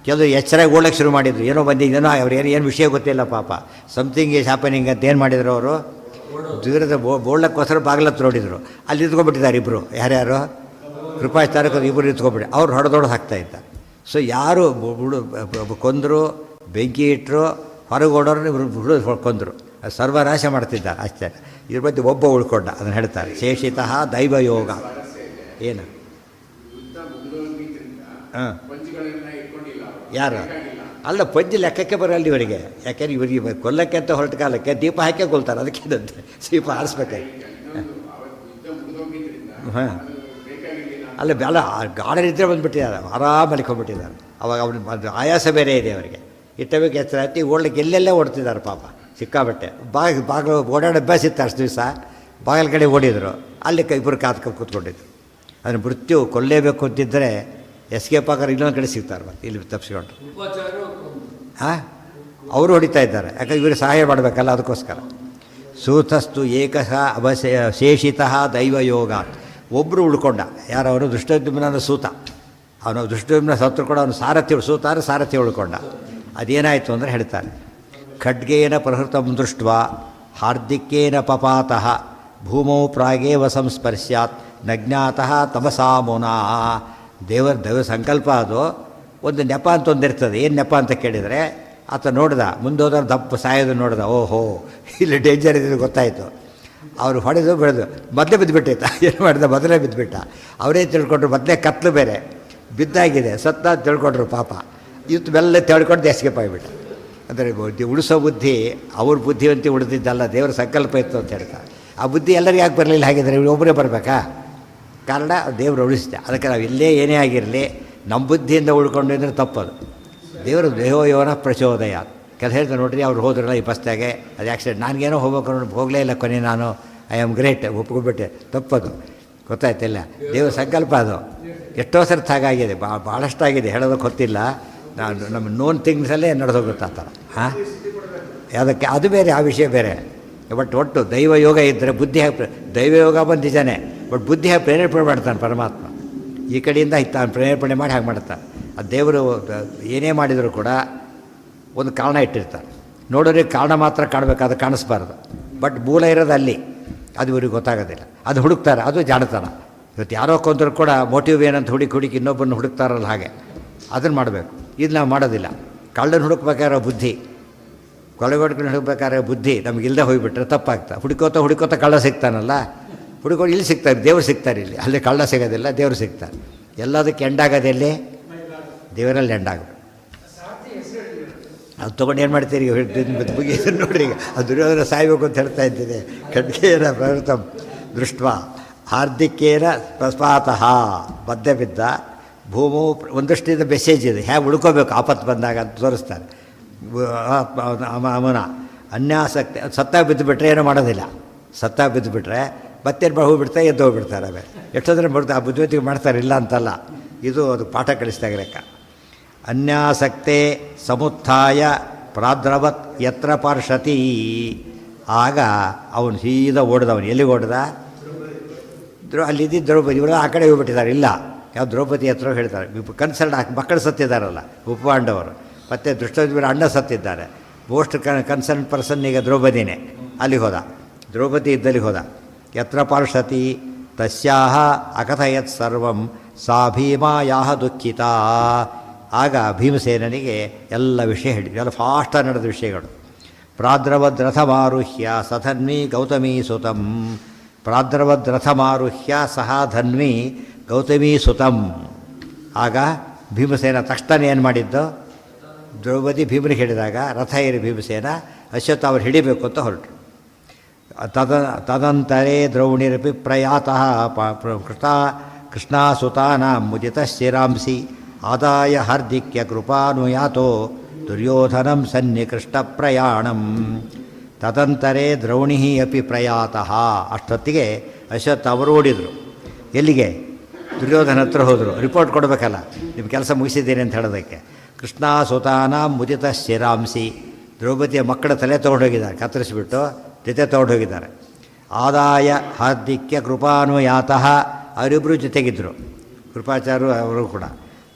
ಕೆಲವರು ಎಚ್ಚರಾಗಿ ಓಡಕ್ಕೆ ಶುರು ಮಾಡಿದರು. ಏನೋ ಬಂದಿದ್ದೇನೋ ಅವ್ರು ಏನು ವಿಷಯ ಗೊತ್ತಿಲ್ಲ ಪಾಪ. ಸಮಥಿಂಗ್ ಈಸ್ ಹ್ಯಾಪನಿಂಗ್ ಅಂತ ಏನು ಮಾಡಿದ್ರು ಅವರು? ದೂರದ ಬೋಳ್ಲಕ್ಕೋಸ್ಕರ ಬಾಗಿಲತ್ತು ನೋಡಿದರು. ಅಲ್ಲಿ ನಿಂತ್ಕೊಂಡ್ಬಿಟ್ಟಿದ್ದಾರೆ ಇಬ್ಬರು. ಯಾರ್ಯಾರು? ಕೃಪಾಚಾರಕ್ಕೆ ಇಬ್ಬರು ನಿಂತ್ಕೊಂಡ್ಬಿಟ್ಟು ಅವ್ರು ಹೊಡೆದೊಡೆದು ಹಾಕ್ತಾಯಿದ್ದ. ಸೊ ಯಾರು ಕೊಂದರು, ಬೆಂಕಿ ಇಟ್ಟರು, ಹೊರಗೆ ಓಡೋರು ಇವರು ಕೊಂದರು, ಸರ್ವನಾಶ ಮಾಡ್ತಿದ್ದಾರೆ ಅಷ್ಟೇ. ಇದ್ರ ಬಗ್ಗೆ ಒಬ್ಬ ಉಳ್ಕೊಂಡ, ಅದನ್ನು ಹೇಳ್ತಾರೆ ಶೇಷಿತಃ ದೈವಯೋಗ. ಏನು? ಹಾಂ, ಯಾರು? ಅಲ್ಲ, ಪಂಜಿ ಲೆಕ್ಕಕ್ಕೆ ಬರಲ್ಲ ಇವರಿಗೆ. ಯಾಕೆಂದ್ರೆ ಇವರಿಗೆ ಕೊಲ್ಲಕ್ಕೆ ಅಂತ ಹೊರಟ ಕಾಲಕ್ಕೆ ದೀಪ ಹಾಕೇ ಕೊಲ್ತಾರೆ. ಅದಕ್ಕೇನಂತೆ ದೀಪ ಆರಿಸ್ಬೇಕಾಗಿ. ಹಾಂ, ಅಲ್ಲ ಬೆಲ್ಲ ಗಾಢನಿದ್ರೆ ಬಂದುಬಿಟ್ಟಿದ್ದಾರೆ, ಆರಾಮ ಮಲಿಕೊಂಡ್ಬಿಟ್ಟಿದ್ದಾರೆ. ಅವಾಗ ಅವ್ರ ಆಯಾಸ ಬೇರೆ ಇದೆ ಅವರಿಗೆ. ಇಟ್ಟಬೇಕು ಎಚ್ಚರ ಹತ್ತಿ ಓಡ್ಲಿಕ್ಕೆ ಎಲ್ಲೆಲ್ಲೇ ಓಡ್ತಿದ್ದಾರೆ ಪಾಪ, ಸಿಕ್ಕಾಬಟ್ಟೆ. ಬಾಗಿಲು ಓಡಾಡೋ ಅಭ್ಯಾಸ ಇತ್ತು ಅಷ್ಟು ದಿವಸ. ಬಾಗಿಲ ಕಡೆ ಓಡಿದರು, ಅಲ್ಲಿ ಇಬ್ಬರು ಕಾತ್ಕೊಂಡು ಕೂತ್ಕೊಂಡಿದ್ರು. ಅದನ್ನು ಮೃತ್ಯು ಕೊಲ್ಲೇಬೇಕು ಅಂತಿದ್ದರೆ ಎಸ್ಕೇಪ್ ಆಗೋರು ಇನ್ನೊಂದು ಕಡೆ ಸಿಗ್ತಾರೆ, ಮತ್ತೆ ಇಲ್ಲಿ ತಪ್ಪಿಸ್ಕೊಂಡು. ಹಾಂ, ಅವರು ಹೊಡಿತಾ ಇದ್ದಾರೆ, ಯಾಕಂದ್ರೆ ಇವ್ರಿಗೆ ಸಹಾಯ ಮಾಡಬೇಕಲ್ಲ, ಅದಕ್ಕೋಸ್ಕರ. ಸೂತಸ್ತು ಏಕಃ ಶೇಷಿತಃ ದೈವಯೋಗ. ಒಬ್ಬರು ಉಳ್ಕೊಂಡ, ಯಾರು? ಅವನು ಧೃಷ್ಟದ್ಯುಮ್ನ ಸೂತ. ಅವನು ಧೃಷ್ಟದ್ಯುಮ್ನ ಸತ್ರು ಕೂಡ ಅವನು ಸಾರಥಿ, ಸೂತಾರ ಸಾರಥಿ ಉಳ್ಕೊಂಡ. ಅದೇನಾಯಿತು ಅಂದರೆ ಹೇಳ್ತಾರೆ, ಖಡ್ಗೇನ ಪ್ರಹೃತಂ ದೃಷ್ಟ ಹಾರ್ದಿಕ್ಕೇನ ಪಪಾತಃ ಭೂಮೌ ಪ್ರಾಗೇವ ಸಂಸ್ಪರ್ಶ್ಯಾತ್ ನಜ್ಞಾತಃ ತಮಸಾ ಮುನಾ. ದೇವರ ಸಂಕಲ್ಪ ಅದು. ಒಂದು ನೆಪ ಅಂತ ಒಂದಿರ್ತದೆ. ಏನು ನೆಪ ಅಂತ ಕೇಳಿದರೆ, ಆತ ನೋಡ್ದ, ಮುಂದೆ ಹೋದ್ರೆ ದಪ್ಪ ಸಾಯೋದು ನೋಡ್ದ. ಓಹೋ, ಇಲ್ಲಿ ಡೇಂಜರ್ ಇದೆ ಗೊತ್ತಾಯಿತು. ಅವರು ಹೊಡೆದು ಬೆಳೆದು ಮೊದಲೇ ಬಿದ್ದುಬಿಟ್ಟಿತ್ತ. ಏನು ಮಾಡಿದ? ಮೊದಲೇ ಬಿದ್ದುಬಿಟ್ಟ. ಅವರೇ ತಿಳ್ಕೊಂಡ್ರು, ಮೊದಲೇ ಕತ್ಲು ಬೇರೆ ಬಿದ್ದಾಗಿದೆ, ಸತ್ತ ತಿಳ್ಕೊಂಡ್ರು ಪಾಪ. ಇವತ್ತು ಬೆಲ್ಲ ತಿಳ್ಕೊಂಡು ಎಸ್ಕೇಪ್ ಆಗಿಬಿಟ್ಟ. ಅಂದರೆ ಉಳಿಸೋ ಬುದ್ಧಿ ಅವ್ರ ಬುದ್ಧಿವಂತಿ ಉಳಿದಿದ್ದಲ್ಲ, ದೇವರ ಸಂಕಲ್ಪ ಇತ್ತು ಅಂತ ಹೇಳ್ತಾರೆ. ಆ ಬುದ್ಧಿ ಎಲ್ಲರಿಗೂ ಯಾಕೆ ಬರಲಿಲ್ಲ ಹಾಗಿದ್ರೆ ಒಬ್ಬರೇ ಬರಬೇಕಾ? ಕಾರಣ ದೇವರು ಉಳಿಸಿದೆ. ಅದಕ್ಕೆ ನಾವು ಇಲ್ಲೇ ಏನೇ ಆಗಿರಲಿ ನಮ್ಮ ಬುದ್ಧಿಯಿಂದ ಉಳ್ಕೊಂಡಿದ್ರೆ ತಪ್ಪದು. ದೇವರು ದೇವಯೋನ ಪ್ರಚೋದಯ ಕೆಲ ಹೇಳ್ತಾರೆ ನೋಡ್ರಿ, ಅವ್ರು ಹೋದ್ರಲ್ಲ ಈ ಬಸ್ತಾಗೆ, ಅದು ಆಕ್ಸಿಡೆಂಟ್, ನನಗೇನೋ ಹೋಗ್ಬೇಕು ಹೋಗಲೇ ಇಲ್ಲ, ಕೊನೆ ನಾನು ಐ ಆಮ್ ಗ್ರೇಟ್ ಒಪ್ಕೊಬಿಟ್ಟೆ, ತಪ್ಪದು. ಗೊತ್ತಾಯ್ತಿಲ್ಲ, ದೇವ್ರ ಸಂಕಲ್ಪ ಅದು. ಎಷ್ಟೋ ಸರ್ತಿ ಹಾಗಾಗಿದೆ, ಭಾಳಷ್ಟಾಗಿದೆ, ಹೇಳೋದಕ್ಕೆ ಗೊತ್ತಿಲ್ಲ. ನಾನು ನಮ್ಮ ನೋನ್ ಥಿಂಗ್ಸಲ್ಲೇ ನಡೆದೋಗುತ್ತೆ ಆ ಥರ. ಹಾಂ, ಯಾವುದಕ್ಕೆ ಅದು ಬೇರೆ, ಆ ವಿಷಯ ಬೇರೆ. ಬಟ್ ಒಟ್ಟು ದೈವ ಯೋಗ ಇದ್ದರೆ ಬುದ್ಧಿ ದೈವ ಯೋಗ ಬಂದು ನಿಜನೇ, ಬಟ್ ಬುದ್ಧಿ ಪ್ರೇರೇಪಣೆ ಮಾಡ್ತಾನೆ ಪರಮಾತ್ಮ. ಈ ಕಡೆಯಿಂದ ತಾನು ಪ್ರೇರೇಪಣೆ ಮಾಡಿ ಹಾಗೆ ಮಾಡ್ತಾನೆ. ಆ ದೇವರು ಏನೇ ಮಾಡಿದರೂ ಕೂಡ ಒಂದು ಕಾರಣ ಇಟ್ಟಿರ್ತಾರೆ. ನೋಡೋರಿಗೆ ಕಾರಣ ಮಾತ್ರ ಕಾಣಬೇಕಾದ್ರೆ ಕಾಣಿಸ್ಬಾರ್ದು, ಬಟ್ ಮೂಲ ಇರೋದು ಅಲ್ಲಿ, ಅದು ಇವ್ರಿಗೆ ಗೊತ್ತಾಗೋದಿಲ್ಲ. ಅದು ಹುಡುಕ್ತಾರೆ, ಅದು ಜಾಣತನ. ಇವತ್ತು ಯಾರೋ ಕೊಂದರೂ ಕೂಡ ಮೋಟಿವ್ ಏನಂತ ಹುಡುಕಿ ಇನ್ನೊಬ್ಬರನ್ನು ಹುಡುಕ್ತಾರಲ್ಲ, ಹಾಗೆ ಅದನ್ನು ಮಾಡಬೇಕು. ಇದು ನಾವು ಮಾಡೋದಿಲ್ಲ. ಕಳ್ಳನ್ನು ಹುಡುಕ್ಬೇಕಾದ್ರೆ ಬುದ್ಧಿ, ಕೊಲೆಗಡ್ಕೊಂಡು ಹುಡುಕ್ಬೇಕಾದ್ರೆ ಬುದ್ಧಿ ನಮಗಿಲ್ಲದೆ ಹೋಗಿಬಿಟ್ರೆ ತಪ್ಪಾಗ್ತಾ. ಹುಡುಕೋತ ಕಳ್ಳ ಸಿಗ್ತಾನಲ್ಲ, ಹುಡುಕೊಂಡು ಇಲ್ಲಿ ಸಿಗ್ತಾರೆ, ದೇವ್ರು ಸಿಗ್ತಾರೆ. ಇಲ್ಲಿ ಅಲ್ಲಿ ಕಳ್ಳ ಸಿಗೋದಿಲ್ಲ, ದೇವರು ಸಿಗ್ತಾರೆ. ಎಲ್ಲದಕ್ಕೆ ಎಂಡಾಗೋದೆಲ್ಲಿ? ದೇವರಲ್ಲಿ ಎಂಡಾಗಬೇಕು. ಅದು ತೊಗೊಂಡು ಏನು ಮಾಡ್ತೀರಿ ಮುಗಿ ನೋಡ್ರಿ, ಈಗ ಅದು ದುರ್ಯೋಧನ ಸಾಯ್ಬೇಕು ಅಂತ ಹೇಳ್ತಾ ಇದ್ದೀನಿ. ಖಡ್ಗೇನ ಪ್ರವೃತ್ತಂ ದೃಷ್ಟ ಹಾರ್ದಿಕೇನ ಪ್ರಸ್ಪಾತಃ ಬದ್ದೆ ಬಿದ್ದ ಭೂಮು. ಒಂದಷ್ಟಿಂದ ಮೆಸೇಜ್ ಇದೆ, ಹೇಗೆ ಉಳ್ಕೋಬೇಕು ಆಪತ್ತು ಬಂದಾಗ ಅಂತ ತೋರಿಸ್ತಾರೆ. ಅಮನ ಅನ್ಯಾಸಕ್ತಿ, ಸತ್ತಾಗ ಬಿದ್ದುಬಿಟ್ರೆ ಏನೂ ಮಾಡೋದಿಲ್ಲ. ಸತ್ತಾಗ ಬಿದ್ದುಬಿಟ್ರೆ ಮತ್ತೇನು ಹೋಗ್ಬಿಡ್ತಾರೆ, ಎದ್ದು ಹೋಗ್ಬಿಡ್ತಾರೆ. ಆಮೇಲೆ ಎಷ್ಟೊಂದರೆ ಆ ಬುದ್ಧಿವಂತಿಗೆ ಮಾಡ್ತಾರೆ, ಇಲ್ಲ ಅಂತಲ್ಲ. ಇದು ಅದು ಪಾಠ ಕಲಿಸ್ದಾಗ ಲೆಕ್ಕ. ಅನ್ಯಾಸಕ್ತೆ ಸಮುತ್ಥಾಯ ಪ್ರಾದ್ರವತ್ ಯತ್ರ ಪಾರ್ಷತಿ. ಆಗ ಅವನು ಸೀದಾ ಓಡ್ದವನು. ಎಲ್ಲಿಗೆ ಓಡ್ದ? ಅಲ್ಲಿದ್ದು ದ್ರೌಪದಿ. ಇವರು ಆ ಕಡೆ ಹೋಗ್ಬಿಟ್ಟಿದ್ದಾರೆ. ಇಲ್ಲ, ಯಾವ ದ್ರೌಪದಿ ಹತ್ರ ಹೇಳ್ತಾರೆ. ಕನ್ಸರ್ನ್ ಮಕ್ಕಳು ಸತ್ತಿದ್ದಾರಲ್ಲ ಉಪಪಾಂಡವರು, ಮತ್ತು ದುಷ್ಟರ ಅಣ್ಣ ಸತ್ತಿದ್ದಾರೆ. ಮೋಸ್ಟ್ ಕನ್ಸರ್ನ್ ಪರ್ಸನ್ ಈಗ ದ್ರೌಪದಿನೇ. ಅಲ್ಲಿಗೆ ಹೋದ, ದ್ರೌಪದಿ ಇದ್ದಲ್ಲಿ ಹೋದ. ಯತ್ರ ಪಾರ್ಷತಿ ತಸ್ಯಾಹ ಅಕಥಯತ್ ಸರ್ವಂ ಸಾ ಭೀಮಾಯಾಹ ದುಃಖಿತ. ಆಗ ಭೀಮಸೇನನಿಗೆ ಎಲ್ಲ ವಿಷಯ ಹೇಳಿದ್ರು, ಎಲ್ಲ ಫಾಸ್ಟಾಗಿ ನಡೆದ ವಿಷಯಗಳು. ಪ್ರಾದ್ರವದ್ ರಥಮಾರುಹ್ಯ ಸಧನ್ವಿ ಗೌತಮೀ ಸುತಂ. ಪ್ರಾದ್ರವದ್ ರಥಮಾರುಹ್ಯ ಸಹ ಧನ್ವಿ ಗೌತಮೀ ಸುತಂ. ಆಗ ಭೀಮಸೇನ ತಕ್ಷಣ ಏನು ಮಾಡಿದ್ದು? ದ್ರೌಪದಿ ಭೀಮನಿಗೆ ಹೇಳಿದಾಗ ರಥ ಏರಿ ಭೀಮಸೇನ ಅಶ್ವತ್ಥ ಅವ್ರು ಹಿಡಿಬೇಕು ಅಂತ ಹೊರಟರು. ತದಂತರೇ ದ್ರೌಣಿರಪಿ ಪ್ರಯಾತಃ ಕೃಷ್ಣಾಸುತಾನಾಂ ಮುದಿತ ಶಿರಾಂಸಿ ಆದಾಯ ಹಾರ್ದಿಕ್ಯ ಕೃಪಾನುಯಾತೋ ದುರ್ಯೋಧನಂ ಸನ್ನಿಕೃಷ್ಟ ಪ್ರಯಾಣಂ. ತದಂತರೇ ದ್ರೌಣಿ ಅಪಿ ಪ್ರಯಾತಃ. ಅಷ್ಟೊತ್ತಿಗೆ ಅಶ್ವತ್ಥ ಅವರು ಓಡಿದರು. ಎಲ್ಲಿಗೆ? ದುರ್ಯೋಧನ ಹತ್ರ ಹೋದರು. ರಿಪೋರ್ಟ್ ಕೊಡಬೇಕಲ್ಲ, ನಿಮ್ಮ ಕೆಲಸ ಮುಗಿಸಿದ್ದೀನಿ ಅಂತ ಹೇಳೋದಕ್ಕೆ. ಕೃಷ್ಣಾಸುತಾನಾಂ ಮುದಿತ ಶಿರಾಂಸಿ. ದ್ರೌಪದಿಯ ಮಕ್ಕಳ ತಲೆ ತೊಗೊಂಡೋಗಿದ್ದಾರೆ, ಕತ್ತರಿಸಿಬಿಟ್ಟು ಜೊತೆ ತೊಗೊಂಡೋಗಿದ್ದಾರೆ. ಆದಾಯ ಹಾರ್ದಿಕ್ಯ ಕೃಪಾನುಯಾತಃ. ಅವರಿಬ್ಬರು ಜೊತೆಗಿದ್ದರು, ಕೃಪಾಚಾರ್ಯರು ಅವರು ಕೂಡ.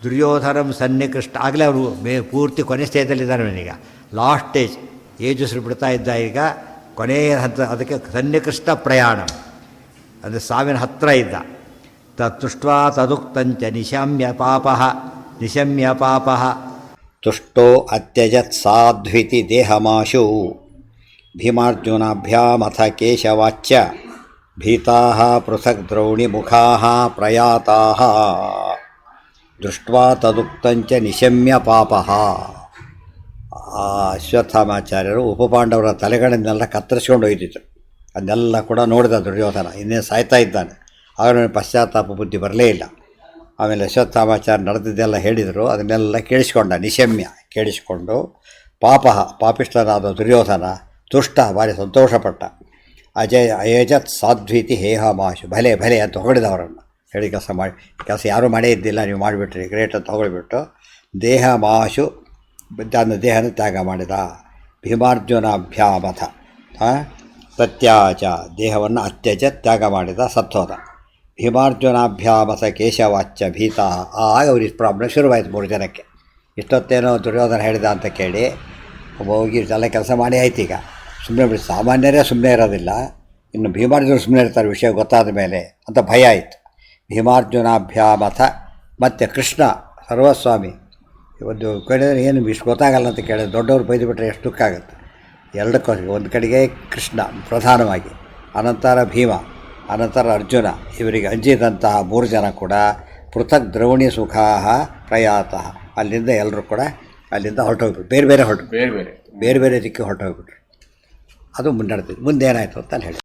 ದುರ್ಯೋಧನಂ ಸನ್ನಿಕೃಷ್ಟ. ಆಗಲೇ ಅವರು ಪೂರ್ತಿ ಕೊನೆ ಸ್ಟೇಜಲ್ಲಿದ್ದಾರೆ. ಅವನೀಗ ಲಾಸ್ಟ್ ಸ್ಟೇಜ್, ಏಜಸ್ರು ಬಿಡ್ತಾ ಇದ್ದ. ಈಗ ಕೊನೆಯ ಹಂತ, ಅದಕ್ಕೆ ಸನ್ನಿಕೃಷ್ಟ ಪ್ರಯಾಣ ಅಂದರೆ ಸಾವಿನ ಹತ್ತಿರ ಇದ್ದ. ತುಷ್ಟ್ವಾ ತದುಕ್ತಂಚ ನಿಶಮ್ಯ ಪಾಪಃ ತುಷ್ಟೋ ಅತ್ಯಜತ್ ಸಾಧ್ವಿತಿ ದೇಹಮಾಶು. ಭೀಮಾರ್ಜುನಾಭ್ಯಾಮಥ ಕೇಶವಾಚ್ಯ ಭೀತಾಃ ಪೃಥಕ್ ದ್ರೌಣಿಮುಖಾಃ ಪ್ರಯಾತಾಃ. ದೃಷ್ಟ್ವಾ ತದುಕ್ತಂಚ ನಿಶಮ್ಯ ಪಾಪಃ. ಅಶ್ವತ್ಥಾಮಾಚಾರ್ಯರು ಉಪಪಾಂಡವರ ತಲೆಗಳನ್ನೆಲ್ಲ ಕತ್ತರಿಸ್ಕೊಂಡು ಹೋಯ್ತಿದ್ರು. ಅದನ್ನೆಲ್ಲ ಕೂಡ ನೋಡಿದ ದುರ್ಯೋಧನ. ಇನ್ನೇನು ಸಾಯ್ತಾ ಇದ್ದಾನೆ. ಆಗ ನನಗೆ ಪಶ್ಚಾತ್ತಾಪ ಬುದ್ಧಿ ಬರಲೇ ಇಲ್ಲ. ಆಮೇಲೆ ಅಶ್ವತ್ಥಾಮಾಚಾರ್ಯ ನಡೆದಿದ್ದೆಲ್ಲ ಹೇಳಿದರು, ಅದನ್ನೆಲ್ಲ ಕೇಳಿಸ್ಕೊಂಡ. ನಿಶಮ್ಯ ಕೇಳಿಸ್ಕೊಂಡು ಪಾಪಿಷ್ಠನಾದ ದುರ್ಯೋಧನ ತುಷ್ಟ, ಭಾರಿ ಸಂತೋಷಪಟ್ಟ. ಅಯಜತ್ ಸಾಧ್ವೀತಿ ಹೇಹಮಾಶು. ಭಲೆ ಭಲೆ ಅಂತ ಹೊಗಳಿದವರನ್ನು. ಹೇಳಿ ಕೆಲಸ ಯಾರೂ ಮಾಡೇ ಇದ್ದಿಲ್ಲ, ನೀವು ಮಾಡಿಬಿಟ್ರಿ, ಗ್ರೇಟ್ ಅಂತ ಹೊಗಳಿಬಿಟ್ಟು ದೇಹಮಾಶು ತನ್ನ ದೇಹನ ತ್ಯಾಗ ಮಾಡಿದ. ಭೀಮಾರ್ಜುನಾಭ್ಯಾಮಥ ಪ್ರತ್ಯಾಚ. ದೇಹವನ್ನು ಅತ್ಯಜ ತ್ಯಾಗ ಮಾಡಿದ, ಸತ್ತೋದ. ಭೀಮಾರ್ಜುನಾಭ್ಯಾಮಥ ಕೇಶವಾಚ್ಯ ಭೀತಾ. ಆಗ ಅವ್ರಿಗೆ ಪ್ರಾಬ್ಲಮ್ ಶುರುವಾಯಿತು 3 ಜನಕ್ಕೆ. ಇಷ್ಟೊತ್ತೇನೋ ದುರ್ಯೋಧನ ಹೇಳಿದ ಅಂತ ಕೇಳಿ ಹೋಗಿ ಎಲ್ಲ ಕೆಲಸ ಮಾಡಿ ಆಯ್ತು. ಈಗ ಸುಮ್ಮನೆ ಬಿಡಿ, ಸಾಮಾನ್ಯರೇ ಸುಮ್ಮನೆ ಇರೋದಿಲ್ಲ, ಇನ್ನು ಭೀಮಾರ್ಜುನ ಸುಮ್ಮನೆ ಇರ್ತಾರೆ ವಿಷಯ ಗೊತ್ತಾದ ಮೇಲೆ ಅಂತ ಭಯ ಆಯಿತು. ಭೀಮಾರ್ಜುನಾಭ್ಯಾಮಥ. ಮತ್ತು ಕೃಷ್ಣ ಸರ್ವಸ್ವಾಮಿ. ಒಂದು ಕಡೆ ಏನು ಇಷ್ಟು ಗೊತ್ತಾಗಲ್ಲ ಅಂತ ಕೇಳಿದ್ರೆ ದೊಡ್ಡವರು ಬೈದು ಬಿಟ್ಟರೆ ಎಷ್ಟು ದುಃಖ ಆಗುತ್ತೆ. ಎರಡಕ್ಕೋಸ್ಕರ ಒಂದು ಕಡೆಗೆ ಕೃಷ್ಣ ಪ್ರಧಾನವಾಗಿ, ಅನಂತರ ಭೀಮ, ಅನಂತರ ಅರ್ಜುನ. ಇವರಿಗೆ ಅಂಜಿದಂತಹ 3 ಜನ ಕೂಡ ಪೃಥಕ್ ದ್ರೌಣಿ ಸುಖಾಹ ಪ್ರಯಾತಃ. ಅಲ್ಲಿಂದ ಎಲ್ಲರೂ ಕೂಡ ಅಲ್ಲಿಂದ ಹೊರಟೋಗ್ಬಿಟ್ಟು ಬೇರೆ ಬೇರೆ ಬೇರೆ ಬೇರೆ ದಿಕ್ಕಿಗೆ ಹೊರಟೋಗ್ಬಿಟ್ರು. ಅದು ನಡೆದಿದ್ದು. ಮುಂದೇನಾಯಿತು ಅಂತ ಹೇಳಿ